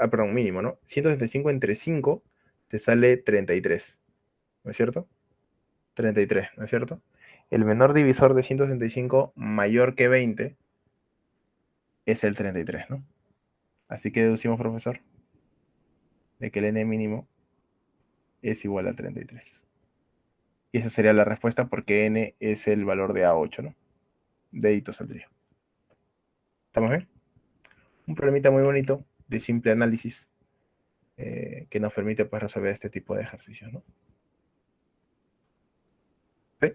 Speaker 1: perdón, mínimo, ¿no? 165 entre 5 te sale 33, ¿no es cierto? 33, ¿no es cierto? El menor divisor de 165 mayor que 20 es el 33, ¿no? Así que deducimos, profesor, de que el n mínimo es igual a 33. Y esa sería la respuesta porque n es el valor de A8, ¿no? Dedito saldría. ¿Estamos bien? Un problemita muy bonito de simple análisis que nos permite pues, resolver este tipo de ejercicios, ¿no? ¿Sí?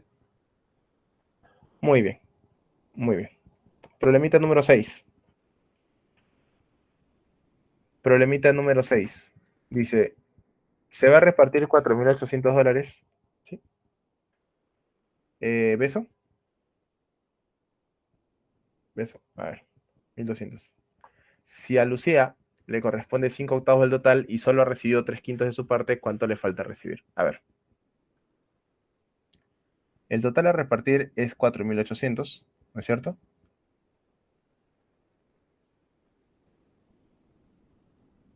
Speaker 1: Muy bien, muy bien. Problemita número 6. Problemita número 6. Dice, se va a repartir $4,800. ¿Sí? ¿Beso? Beso. A ver, 1.200. Si a Lucía le corresponde 5 octavos del total y solo ha recibido 3/5 de su parte, ¿cuánto le falta recibir? A ver. El total a repartir es 4.800, ¿no es cierto?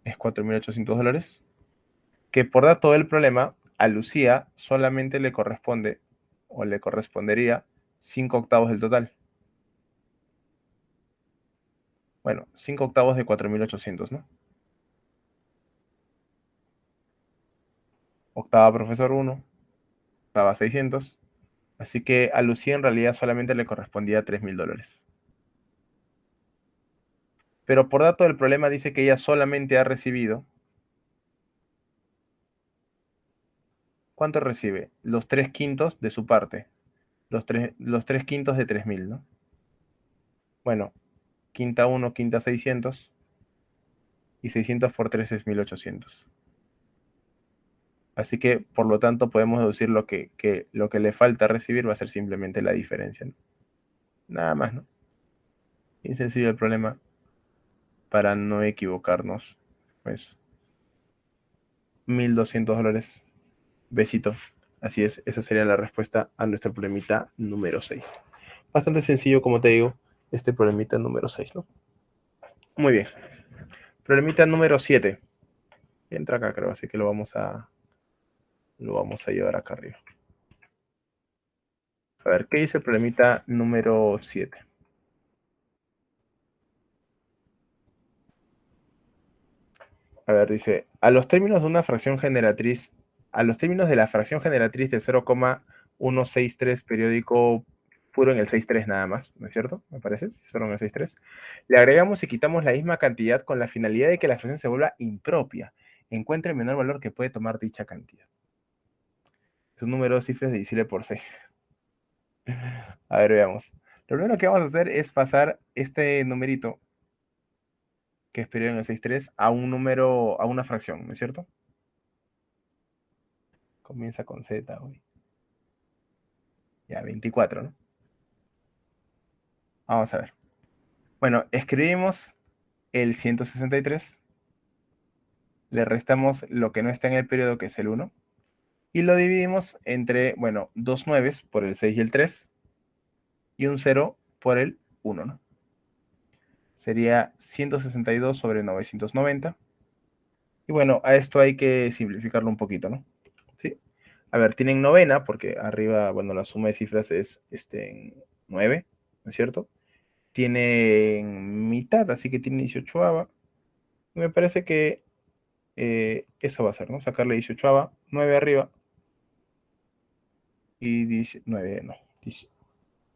Speaker 1: Es $4,800. Que por dato del problema, a Lucía solamente le corresponde o le correspondería 5 octavos del total. Bueno, 5 octavos de 4.800, ¿no? Octava profesor 1, octava 600. Así que a Lucía en realidad solamente le correspondía $3.000. Pero por dato del problema dice que ella solamente ha recibido. ¿Cuánto recibe? Los 3/5 de su parte. Los 3/5 de 3.000, ¿no? Bueno, quinta 1, quinta 600. Y 600 por 3 es 1.800. Así que, por lo tanto, podemos deducir lo que le falta recibir va a ser simplemente la diferencia, ¿no? Nada más, ¿no? Bien sencillo el problema para no equivocarnos. Pues, $1.200. Besito. Así es, esa sería la respuesta a nuestro problemita número 6. Bastante sencillo, como te digo, este problemita número 6, ¿no? Muy bien. Problemita número 7. Entra acá, creo, así que lo vamos a llevar acá arriba. A ver, ¿qué dice el problemita número 7? A ver, dice, a los términos de una fracción generatriz, a los términos de la fracción generatriz de 0,163 periódico puro en el 6,3 nada más, ¿no es cierto? Me parece, solo en el 6,3. Le agregamos y quitamos la misma cantidad con la finalidad de que la fracción se vuelva impropia. Encuentre el menor valor que puede tomar dicha cantidad. Es un número de cifras divisible por 6. A ver, veamos. Lo primero que vamos a hacer es pasar este numerito, que es periodo en el 6,3, a un número, a una fracción, ¿no es cierto? Comienza con Z, hoy. Ya, 24, ¿no? Vamos a ver. Bueno, escribimos el 163, le restamos lo que no está en el periodo, que es el 1, y lo dividimos entre, bueno, dos 9 por el 6 y el 3, y un 0 por el 1, ¿no? Sería 162 sobre 990. Y bueno, a esto hay que simplificarlo un poquito, ¿no? ¿Sí? A ver, tienen novena, porque arriba, bueno, la suma de cifras es 9, ¿no es cierto? Tienen mitad, así que tiene 18ava. Me parece que eso va a ser, ¿no? Sacarle 18ava, 9 arriba y 19, no, 10,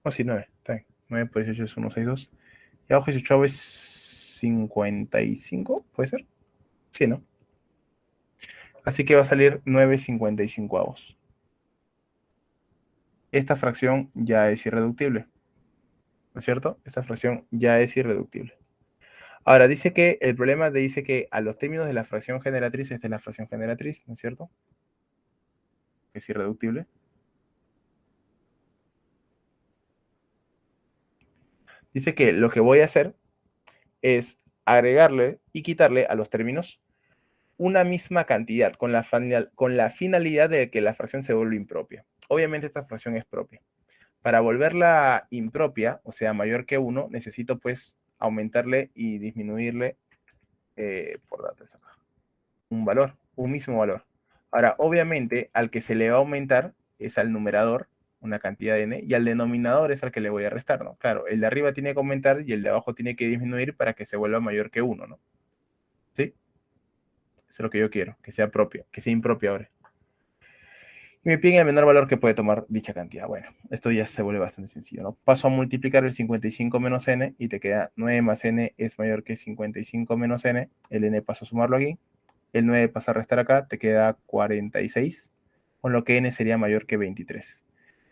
Speaker 1: no, sí, 9, está bien. 9 por 18 es 162. Y abajo 18avo es 55, ¿puede ser? Sí, ¿no? Así que va a salir 9,55avos. Esta fracción ya es irreductible, ¿no es cierto? Esta fracción ya es irreductible. Ahora, dice que el problema dice que a los términos de la fracción generatriz, esta es la fracción generatriz, ¿no es cierto? Es irreductible. Dice que lo que voy a hacer es agregarle y quitarle a los términos una misma cantidad con la finalidad de que la fracción se vuelva impropia. Obviamente esta fracción es propia. Para volverla impropia, o sea, mayor que 1, necesito pues aumentarle y disminuirle por datos acá, un valor, un mismo valor. Ahora, obviamente, al que se le va a aumentar es al numerador, una cantidad de n, y al denominador es al que le voy a restar, ¿no? Claro, el de arriba tiene que aumentar y el de abajo tiene que disminuir para que se vuelva mayor que 1, ¿no? ¿Sí? Eso es lo que yo quiero, que sea propia, que sea impropia ahora. Y me piden el menor valor que puede tomar dicha cantidad. Bueno, esto ya se vuelve bastante sencillo, ¿no? Paso a multiplicar el 55 menos n y te queda 9 más n es mayor que 55 menos n. El n paso a sumarlo aquí. El 9 pasa a restar acá, te queda 46, con lo que n sería mayor que 23.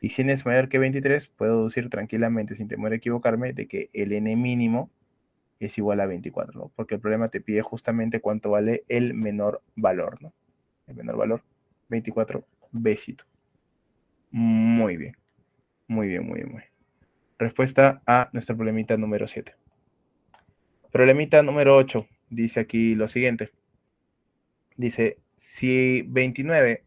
Speaker 1: Y si n es mayor que 23, puedo deducir tranquilamente, sin temor a equivocarme, de que el n mínimo es igual a 24, ¿no? Porque el problema te pide justamente cuánto vale el menor valor, ¿no? El menor valor, 24 besito. Muy bien, muy bien, muy bien, muy bien. Respuesta a nuestro problemita número 7. Problemita número 8 dice aquí lo siguiente. Dice, si 29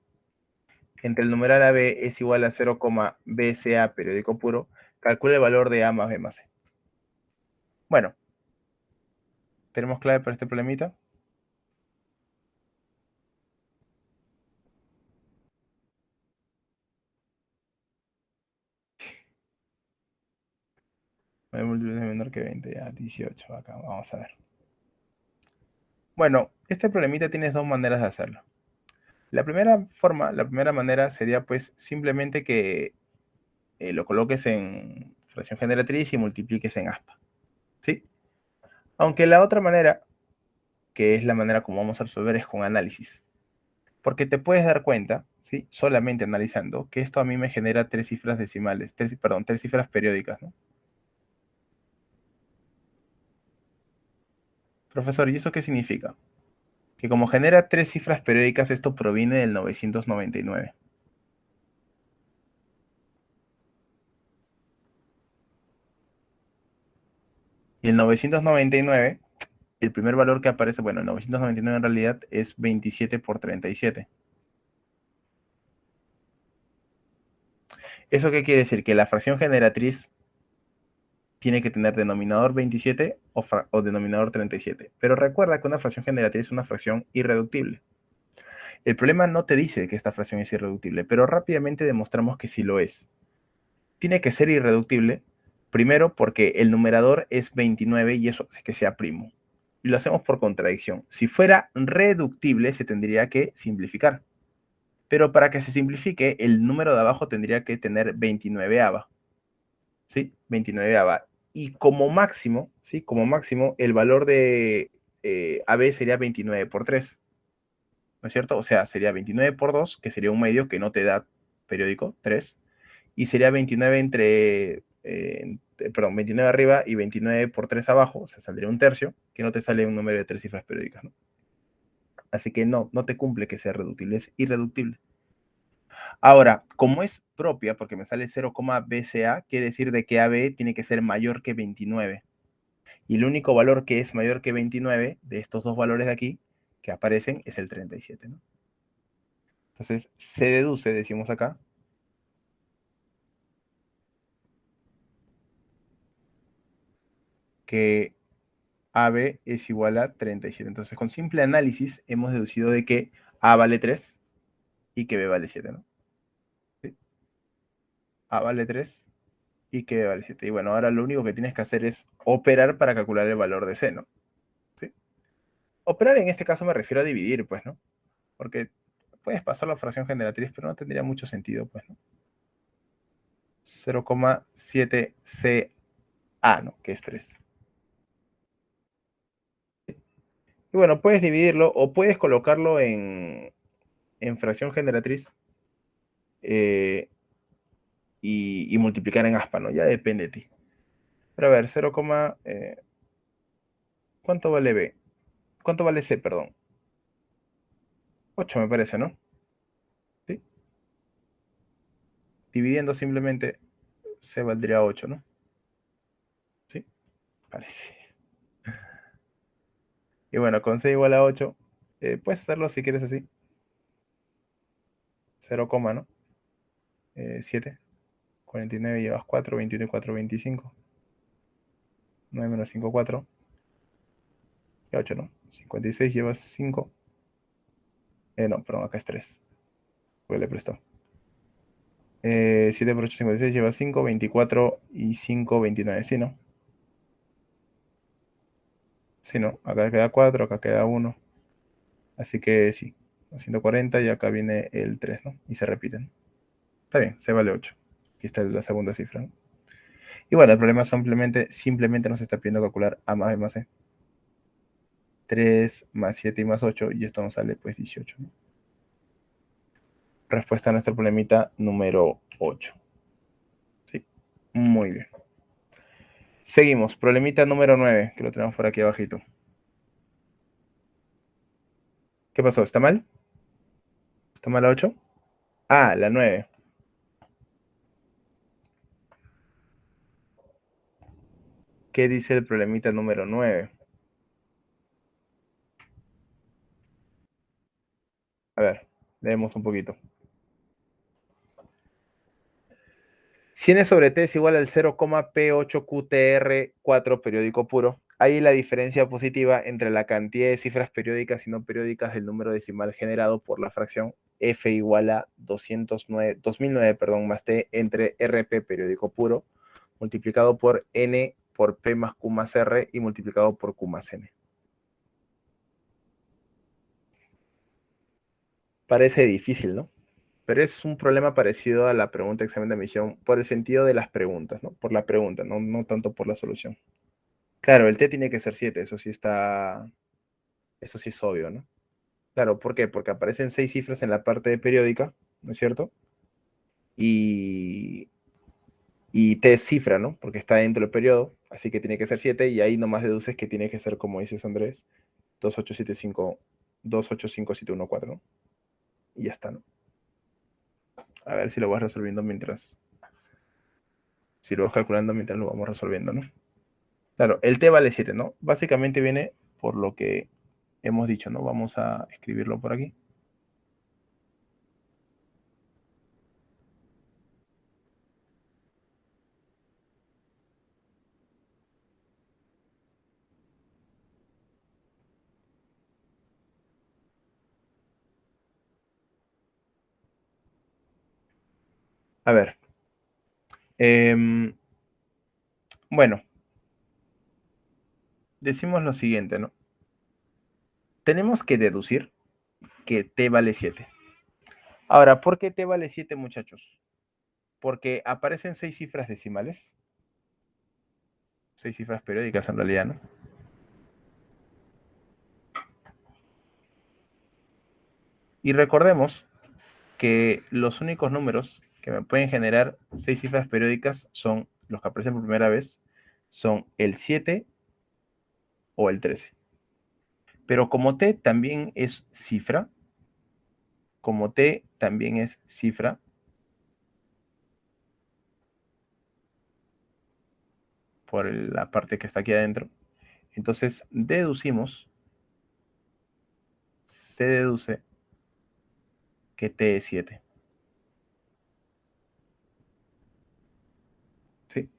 Speaker 1: entre el numeral AB es igual a 0,BCA periódico puro, calcula el valor de A más B más C. Bueno, ¿tenemos clave para este problemita? Múltiplo de menor que 20, ya 18, acá, vamos a ver. Bueno, este problemita tienes dos maneras de hacerlo. La primera forma, la primera manera sería pues simplemente que lo coloques en fracción generatriz y multipliques en aspa, ¿sí? Aunque la otra manera, que es la manera como vamos a resolver, es con análisis. Porque te puedes dar cuenta, ¿sí? Solamente analizando, que esto a mí me genera tres cifras decimales, tres cifras periódicas, ¿no? Profesor, ¿y eso qué significa? Que como genera tres cifras periódicas, esto proviene del 999. Y el 999, el primer valor que aparece, bueno, el 999 en realidad es 27 por 37. ¿Eso qué quiere decir? Que la fracción generatriz tiene que tener denominador 27 o denominador 37. Pero recuerda que una fracción generatriz es una fracción irreductible. El problema no te dice que esta fracción es irreductible, pero rápidamente demostramos que sí lo es. Tiene que ser irreductible, primero porque el numerador es 29 y eso hace que sea primo. Y lo hacemos por contradicción. Si fuera reductible, se tendría que simplificar. Pero para que se simplifique, el número de abajo tendría que tener 29ava. ¿Sí? 29ava. Y como máximo, ¿sí? Como máximo, el valor de AB sería 29 por 3. ¿No es cierto? O sea, sería 29 por 2, que sería un medio que no te da periódico, 3, y sería 29 perdón, 29 arriba y 29 por 3 abajo, o sea, saldría un tercio, que no te sale un número de tres cifras periódicas, ¿no? Así que no te cumple que sea reductible, es irreductible. Ahora, como es propia, porque me sale 0,BCA, quiere decir de que AB tiene que ser mayor que 29. Y el único valor que es mayor que 29 de estos dos valores de aquí que aparecen es el 37, ¿no? Entonces, se deduce, decimos acá, que AB es igual a 37. Entonces, con simple análisis hemos deducido de que A vale 3 y que B vale 7, ¿no? ¿Sí? A vale 3 y que B vale 7. Y bueno, ahora lo único que tienes que hacer es operar para calcular el valor de C, ¿no? ¿Sí? Operar en este caso me refiero a dividir, pues, ¿no? Porque puedes pasar la fracción generatriz, pero no tendría mucho sentido, pues, ¿no? 0,7 CA, ¿no? Que es 3. Y bueno, puedes dividirlo o puedes colocarlo en fracción generatriz y multiplicar en aspa, ¿no? Ya depende de ti. Pero a ver, 0, ¿cuánto vale B? ¿Cuánto vale C, perdón? 8 me parece, ¿no? ¿Sí? Dividiendo simplemente C valdría 8, ¿no? ¿Sí? Parece. Y bueno, con C igual a 8, puedes hacerlo si quieres así. 0, ¿no? 7. 49 llevas 4, 21 y 4, 25. 9 menos 5, 4. Y 8, ¿no? 56 llevas 5. No, perdón, acá es 3. Porque le prestó. 7 por 8, 56 lleva 5, 24 y 5, 29. Sí, ¿no? Sí, ¿no? Acá queda 4, acá queda 1. Así que sí, 140 y acá viene el 3, ¿no? Y se repiten. Está bien, se vale 8. Aquí está la segunda cifra, ¿no? Y bueno, el problema simplemente nos está pidiendo calcular A más B más C. 3 más 7 y más 8, y esto nos sale pues 18, ¿no? Respuesta a nuestro problemita número 8. Sí, muy bien. Seguimos, problemita número 9, que lo tenemos por aquí abajito. ¿Qué pasó? ¿Está mal? ¿Está mal la 8? Ah, la 9. ¿Qué dice el problemita número 9? A ver, leemos un poquito. Si n sobre t es igual al 0,P8QTR4 periódico puro, hay la diferencia positiva entre la cantidad de cifras periódicas y no periódicas del número decimal generado por la fracción f igual a 2009 más t entre RP periódico puro multiplicado por n por p más q más r y multiplicado por q más n. Parece difícil, ¿no? Pero es un problema parecido a la pregunta de examen de admisión por el sentido de las preguntas, ¿no? Por la pregunta, no tanto por la solución. Claro, el t tiene que ser 7, eso sí es obvio, ¿no? Claro, ¿por qué? Porque aparecen 6 cifras en la parte de periódica, ¿no es cierto? Y, y t es cifra, ¿no? Porque está dentro del periodo, así que tiene que ser 7, y ahí nomás deduces que tiene que ser, como dices Andrés, 2875, 285714, ¿no? Y ya está, ¿no? A ver si lo vas resolviendo si lo vas calculando mientras lo vamos resolviendo, ¿no? Claro, el t vale 7, ¿no? Básicamente viene por lo que hemos dicho, ¿no? Vamos a escribirlo por aquí. A ver. Bueno, decimos lo siguiente, ¿no? Tenemos que deducir que t vale 7. Ahora, ¿por qué t vale 7, muchachos? Porque aparecen 6 cifras decimales, 6 cifras periódicas en realidad, ¿no? Y recordemos que los únicos números que me pueden generar 6 cifras periódicas son los que aparecen por primera vez, son el 7 o el 13. Pero como t también es cifra, por la parte que está aquí adentro, entonces se deduce que t es 7. ¿Sí?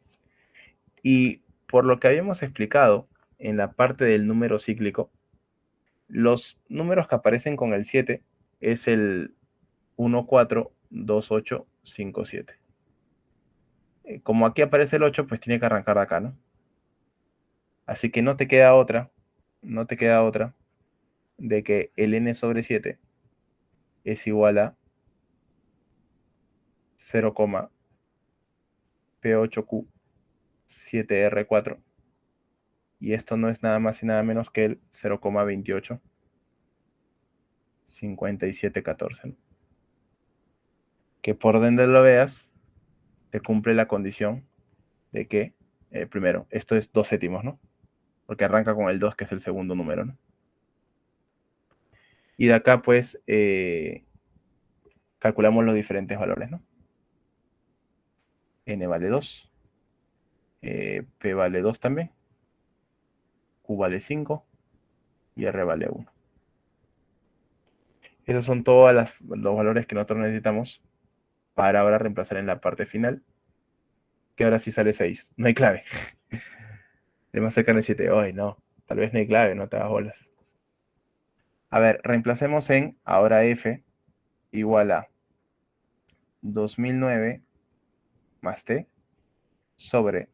Speaker 1: Y por lo que habíamos explicado en la parte del número cíclico, los números que aparecen con el 7 es el 1, 4, 2, 8, 5, 7. Como aquí aparece el 8, pues tiene que arrancar de acá, ¿no? Así que no te queda otra de que el n sobre 7 es igual a 0,P8Q 7R4, y esto no es nada más y nada menos que el 0,285714, ¿no? Que por donde lo veas, te cumple la condición de que, primero, esto es 2 séptimos, ¿no? Porque arranca con el 2, que es el segundo número, ¿no? Y de acá, pues, calculamos los diferentes valores, ¿no? N vale 2, P vale 2 también, Q vale 5 y R vale 1. Esos son todos los valores que nosotros necesitamos para ahora reemplazar en la parte final, que ahora sí sale 6. No hay clave. Es más cercano al 7. Ay, no. Tal vez no hay clave, no te hagas bolas. A ver, reemplacemos en ahora F igual a 2009 más T sobre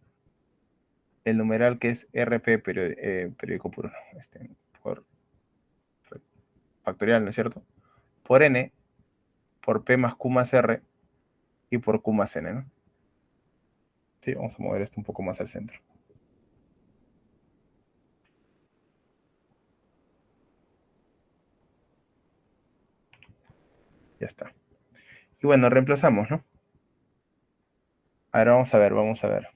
Speaker 1: el numeral que es RP periódico puro, no, por factorial, ¿no es cierto? Por N, por P más Q más R y por Q más N, ¿no? Sí, vamos a mover esto un poco más al centro. Ya está. Y bueno, reemplazamos, ¿no? Ahora vamos a ver, vamos a ver.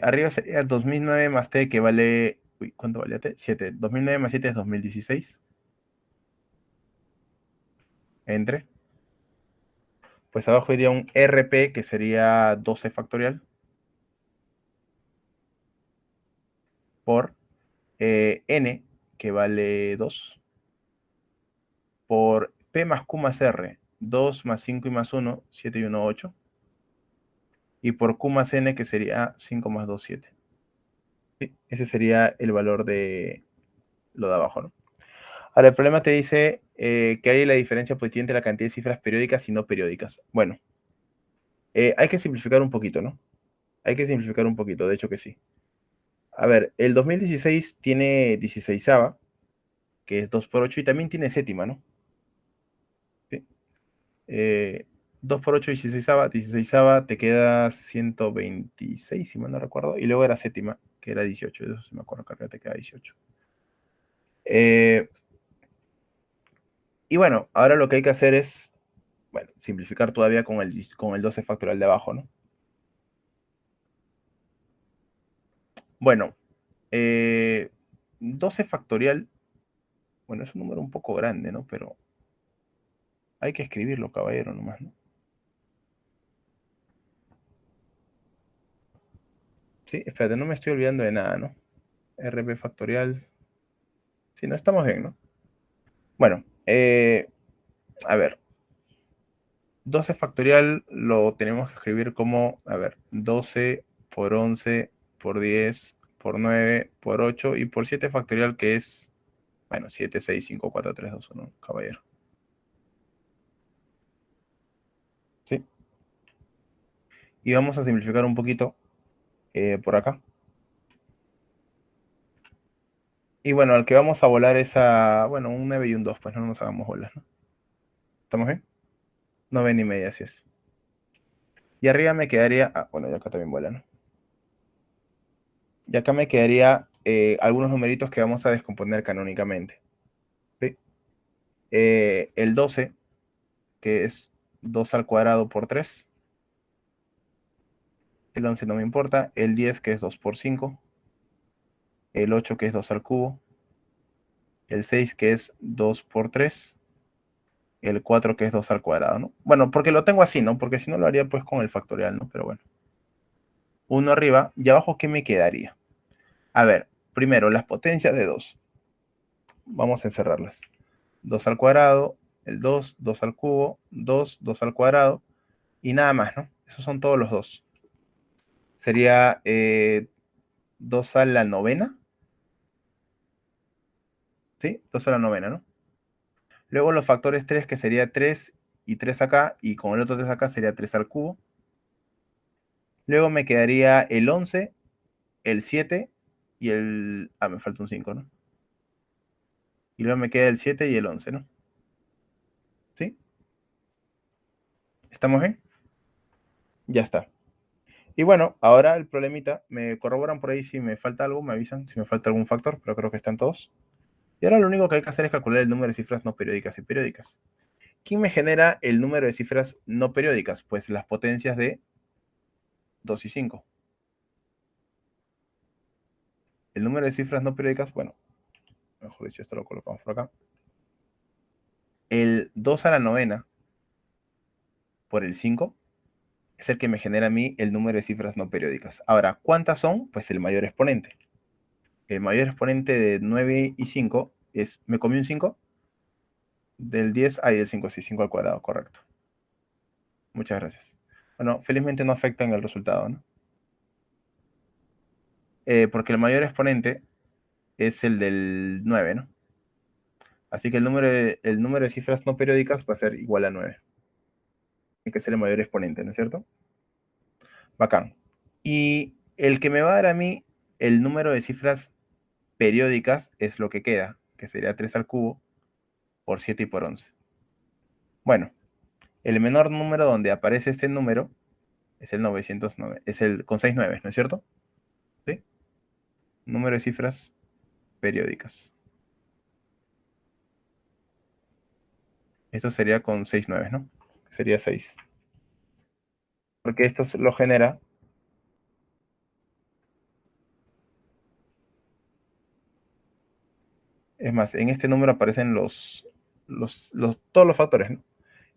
Speaker 1: Arriba sería 2009 más T, que vale... Uy, ¿cuánto vale T? 7. 2009 más 7 es 2016. Entre. Pues abajo iría un RP, que sería 12 factorial, por N, que vale 2, por P más Q más R, 2 más 5 y más 1, 7 y 1, 8. Y por Q más N, que sería 5 más 2, 7. Sí, ese sería el valor de lo de abajo, ¿no? Ahora, el problema te dice que hay la diferencia positiva entre la cantidad de cifras periódicas y no periódicas. Bueno, hay que simplificar un poquito, ¿no? Hay que simplificar un poquito, de hecho que sí. A ver, el 2016 tiene 16ava, que es 2 por 8, y también tiene séptima, ¿no? ¿Sí? 2 por 8, 16ava, 16ava te queda 126, si mal no recuerdo, y luego era séptima, que era 18, eso sí me acuerdo, que arriba te queda 18. Y bueno, ahora lo que hay que hacer es, bueno, simplificar todavía con el 12 factorial de abajo, ¿no? Bueno, 12 factorial, bueno, es un número un poco grande, ¿no? Pero hay que escribirlo, caballero, nomás, ¿no? Sí, espérate, no me estoy olvidando de nada, ¿no? RP factorial. Sí, no estamos bien, ¿no? Bueno, a ver, 12 factorial lo tenemos que escribir como, a ver, 12 por 11 por 10 por 9 por 8 y por 7 factorial, que es, bueno, 7, 6, 5, 4, 3, 2, 1, caballero. ¿Sí? Y vamos a simplificar un poquito por acá. Y bueno, al que vamos a volar es a, bueno, un 9 y un 2, pues no nos hagamos bolas, ¿no? ¿Estamos bien? 9 y media, así es. Y arriba me quedaría, bueno, y acá también vuela, ¿no? Y acá me quedaría algunos numeritos que vamos a descomponer canónicamente. ¿Sí? El 12, que es 2 al cuadrado por 3. El 11 no me importa. El 10, que es 2 por 5. El 8, que es 2 al cubo. El 6, que es 2 por 3. El 4, que es 2 al cuadrado, ¿no? Bueno, porque lo tengo así, ¿no? Porque si no lo haría pues con el factorial, ¿no? Pero bueno. Uno arriba. ¿Y abajo qué me quedaría? A ver, primero, las potencias de 2. Vamos a encerrarlas. 2 al cuadrado, el 2, 2 al cubo, 2, 2 al cuadrado, y nada más, ¿no? Esos son todos los 2. Sería 2 a la novena, ¿sí? 2 a la novena, ¿no? Luego los factores 3, que sería 3 y 3 acá, y con el otro 3 acá sería 3 al cubo. Luego me quedaría el 11, el 7 y el... me falta un 5, ¿no? Y luego me queda el 7 y el 11, ¿no? ¿Sí? ¿Estamos bien? Ya está. Y bueno, ahora el problemita, me corroboran por ahí si me falta algo, me avisan si me falta algún factor, pero creo que están todos. Y ahora lo único que hay que hacer es calcular el número de cifras no periódicas y periódicas. ¿Quién me genera el número de cifras no periódicas? Pues las potencias de 2 y 5. El número de cifras no periódicas, bueno, mejor dicho, esto lo colocamos por acá. El 2 a la novena por el 5 es el que me genera a mí el número de cifras no periódicas. Ahora, ¿cuántas son? Pues el mayor exponente. El mayor exponente de 9 y 5 es, ¿me comí un 5? Del 10, del 5, sí, 5 al cuadrado, correcto. Muchas gracias. Bueno, felizmente no afecta en el resultado, ¿no? Porque el mayor exponente es el del 9, ¿no? Así que el número de cifras no periódicas va a ser igual a 9. Tiene que ser el mayor exponente, ¿no es cierto? Bacán. Y el que me va a dar a mí el número de cifras periódicas es lo que queda, que sería 3 al cubo por 7 y por 11. Bueno, el menor número donde aparece este número es el 909, es el con 6 nueves, ¿no es cierto? ¿Sí? Número de cifras periódicas. Esto sería con 6 nueves, ¿no? Sería 6. Porque esto lo genera. Es más, en este número aparecen todos los factores, ¿no?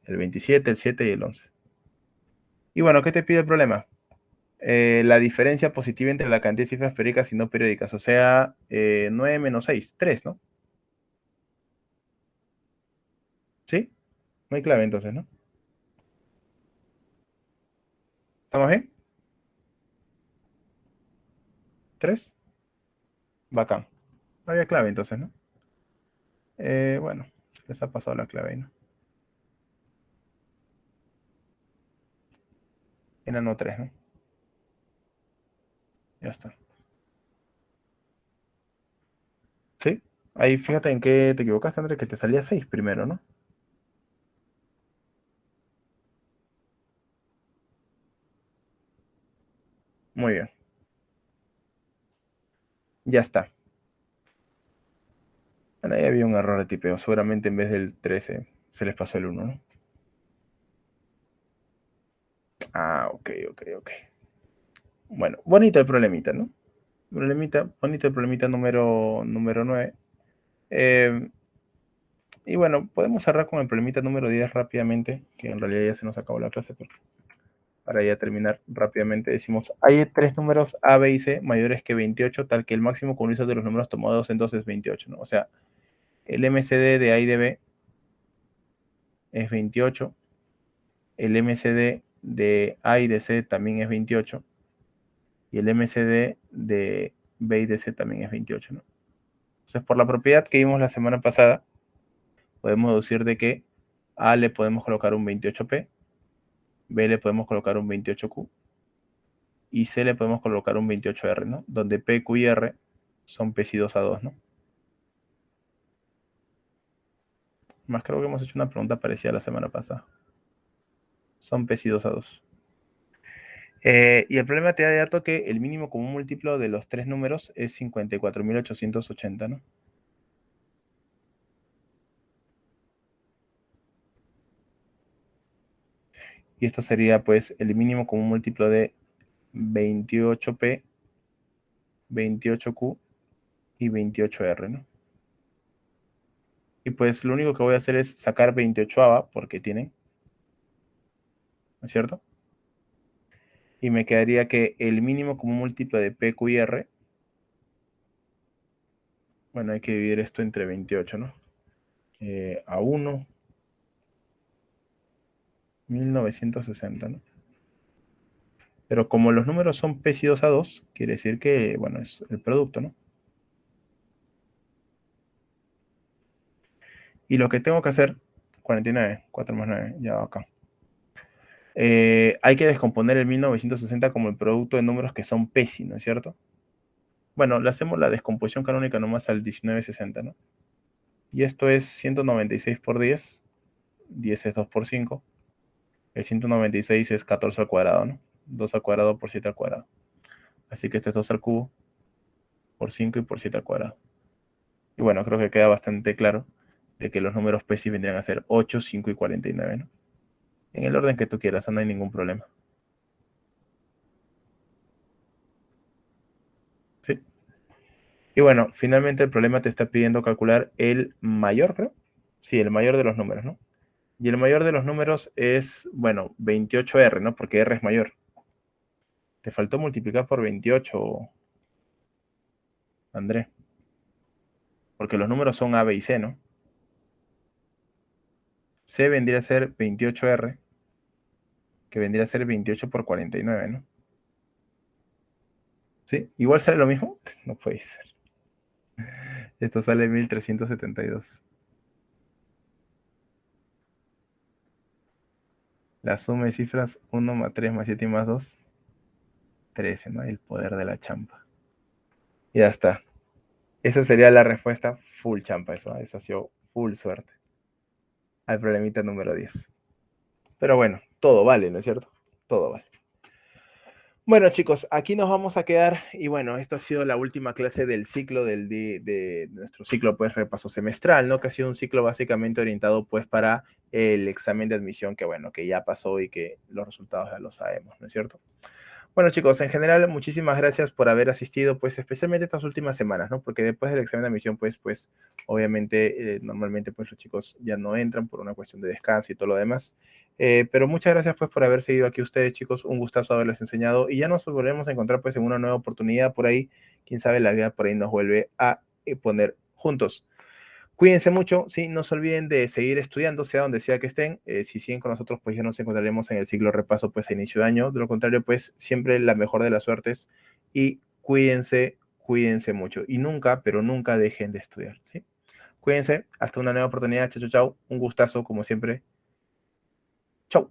Speaker 1: El 27, el 7 y el 11. Y bueno, ¿qué te pide el problema? La diferencia positiva entre la cantidad de cifras periódicas y no periódicas, o sea, 9 menos 6, 3, ¿no? ¿Sí? No hay clave entonces, ¿no? ¿Estamos bien? 3. Bacán. No había clave entonces, ¿no? Bueno, se les ha pasado la clave ahí, ¿no? Enano 3, ¿no? Ya está. ¿Sí? Ahí fíjate en qué te equivocaste, André, que te salía 6 primero, ¿no? Muy bien. Ya está. Bueno, ahí había un error de tipeo. Seguramente en vez del 13 se les pasó el 1, ¿no? Ah, ok, ok, ok. Bueno, bonito el problemita, ¿no? Bonito el problemita número 9. Eh, y bueno, podemos cerrar con el problemita número 10 rápidamente, que en realidad ya se nos acabó la clase, pero para ya terminar rápidamente decimos, hay tres números A, B y C mayores que 28, tal que el máximo común de los números tomados en 2 es 28, ¿no? O sea, el MCD de A y de B es 28, el MCD de A y de C también es 28, y el MCD de B y de C también es 28, ¿no? Entonces, por la propiedad que vimos la semana pasada, podemos deducir de que A le podemos colocar un 28P, B le podemos colocar un 28Q y C le podemos colocar un 28R, ¿no? Donde P, Q y R son P si 2 a 2, ¿no? Más creo que hemos hecho una pregunta parecida la semana pasada. Son P si 2 a 2. Y el problema te da de dato que el mínimo común múltiplo de los tres números es 54.880, ¿no? Y esto sería pues el mínimo común múltiplo de 28P, 28Q y 28R, ¿no? Y pues lo único que voy a hacer es sacar 28ava porque tienen, ¿no es cierto? Y me quedaría que el mínimo común múltiplo de P, Q y R, bueno, hay que dividir esto entre 28, ¿no? A 1, 1960, ¿no? Pero como los números son P si 2 a 2, quiere decir que, bueno, es el producto, ¿no? Y lo que tengo que hacer, 49, 4 más 9, ya va acá. Hay que descomponer el 1960 como el producto de números que son PESI, ¿no es cierto? Bueno, le hacemos la descomposición canónica nomás al 1960, ¿no? Y esto es 196 por 10. 10 es 2 por 5. El 196 es 14 al cuadrado, ¿no? 2 al cuadrado por 7 al cuadrado. Así que este es 2 al cubo por 5 y por 7 al cuadrado. Y bueno, creo que queda bastante claro de que los números pues sí vendrían a ser 8, 5 y 49, ¿no? En el orden que tú quieras, no hay ningún problema. ¿Sí? Y bueno, finalmente el problema te está pidiendo calcular el mayor, creo. Sí, el mayor de los números, ¿no? Y el mayor de los números es, bueno, 28R, ¿no? Porque R es mayor. Te faltó multiplicar por 28, André. Porque los números son A, B y C, ¿no? C vendría a ser 28R, que vendría a ser 28 por 49, ¿no? ¿Sí? ¿Igual sale lo mismo? No puede ser. Esto sale 1372. La suma de cifras 1 más 3 más 7 y más 2, 13, ¿no? El poder de la champa. Ya está. Esa sería la respuesta full champa, eso ha sido full suerte. Al problemita número 10. Pero bueno, todo vale, ¿no es cierto? Todo vale. Bueno, chicos, aquí nos vamos a quedar. Y bueno, esto ha sido la última clase del ciclo de nuestro ciclo, pues, repaso semestral, ¿no? Que ha sido un ciclo básicamente orientado, pues, para el examen de admisión, que bueno, que ya pasó y que los resultados ya los sabemos, ¿no es cierto? Bueno, chicos, en general, muchísimas gracias por haber asistido, pues, especialmente estas últimas semanas, ¿no? Porque después del examen de admisión, pues, obviamente, normalmente, pues, los chicos ya no entran por una cuestión de descanso y todo lo demás. Pero muchas gracias, pues, por haber seguido aquí ustedes, chicos. Un gustazo haberles enseñado. Y ya nos volveremos a encontrar, pues, en una nueva oportunidad por ahí. Quién sabe, la vida por ahí nos vuelve a poner juntos. Cuídense mucho, sí, no se olviden de seguir estudiando, sea donde sea que estén. Si siguen con nosotros, pues ya nos encontraremos en el ciclo repaso, pues a inicio de año. De lo contrario, pues siempre la mejor de las suertes y cuídense, cuídense mucho. Y nunca, pero nunca dejen de estudiar, ¿sí? Cuídense, hasta una nueva oportunidad. Chao, chao, chao. Un gustazo, como siempre. Chao.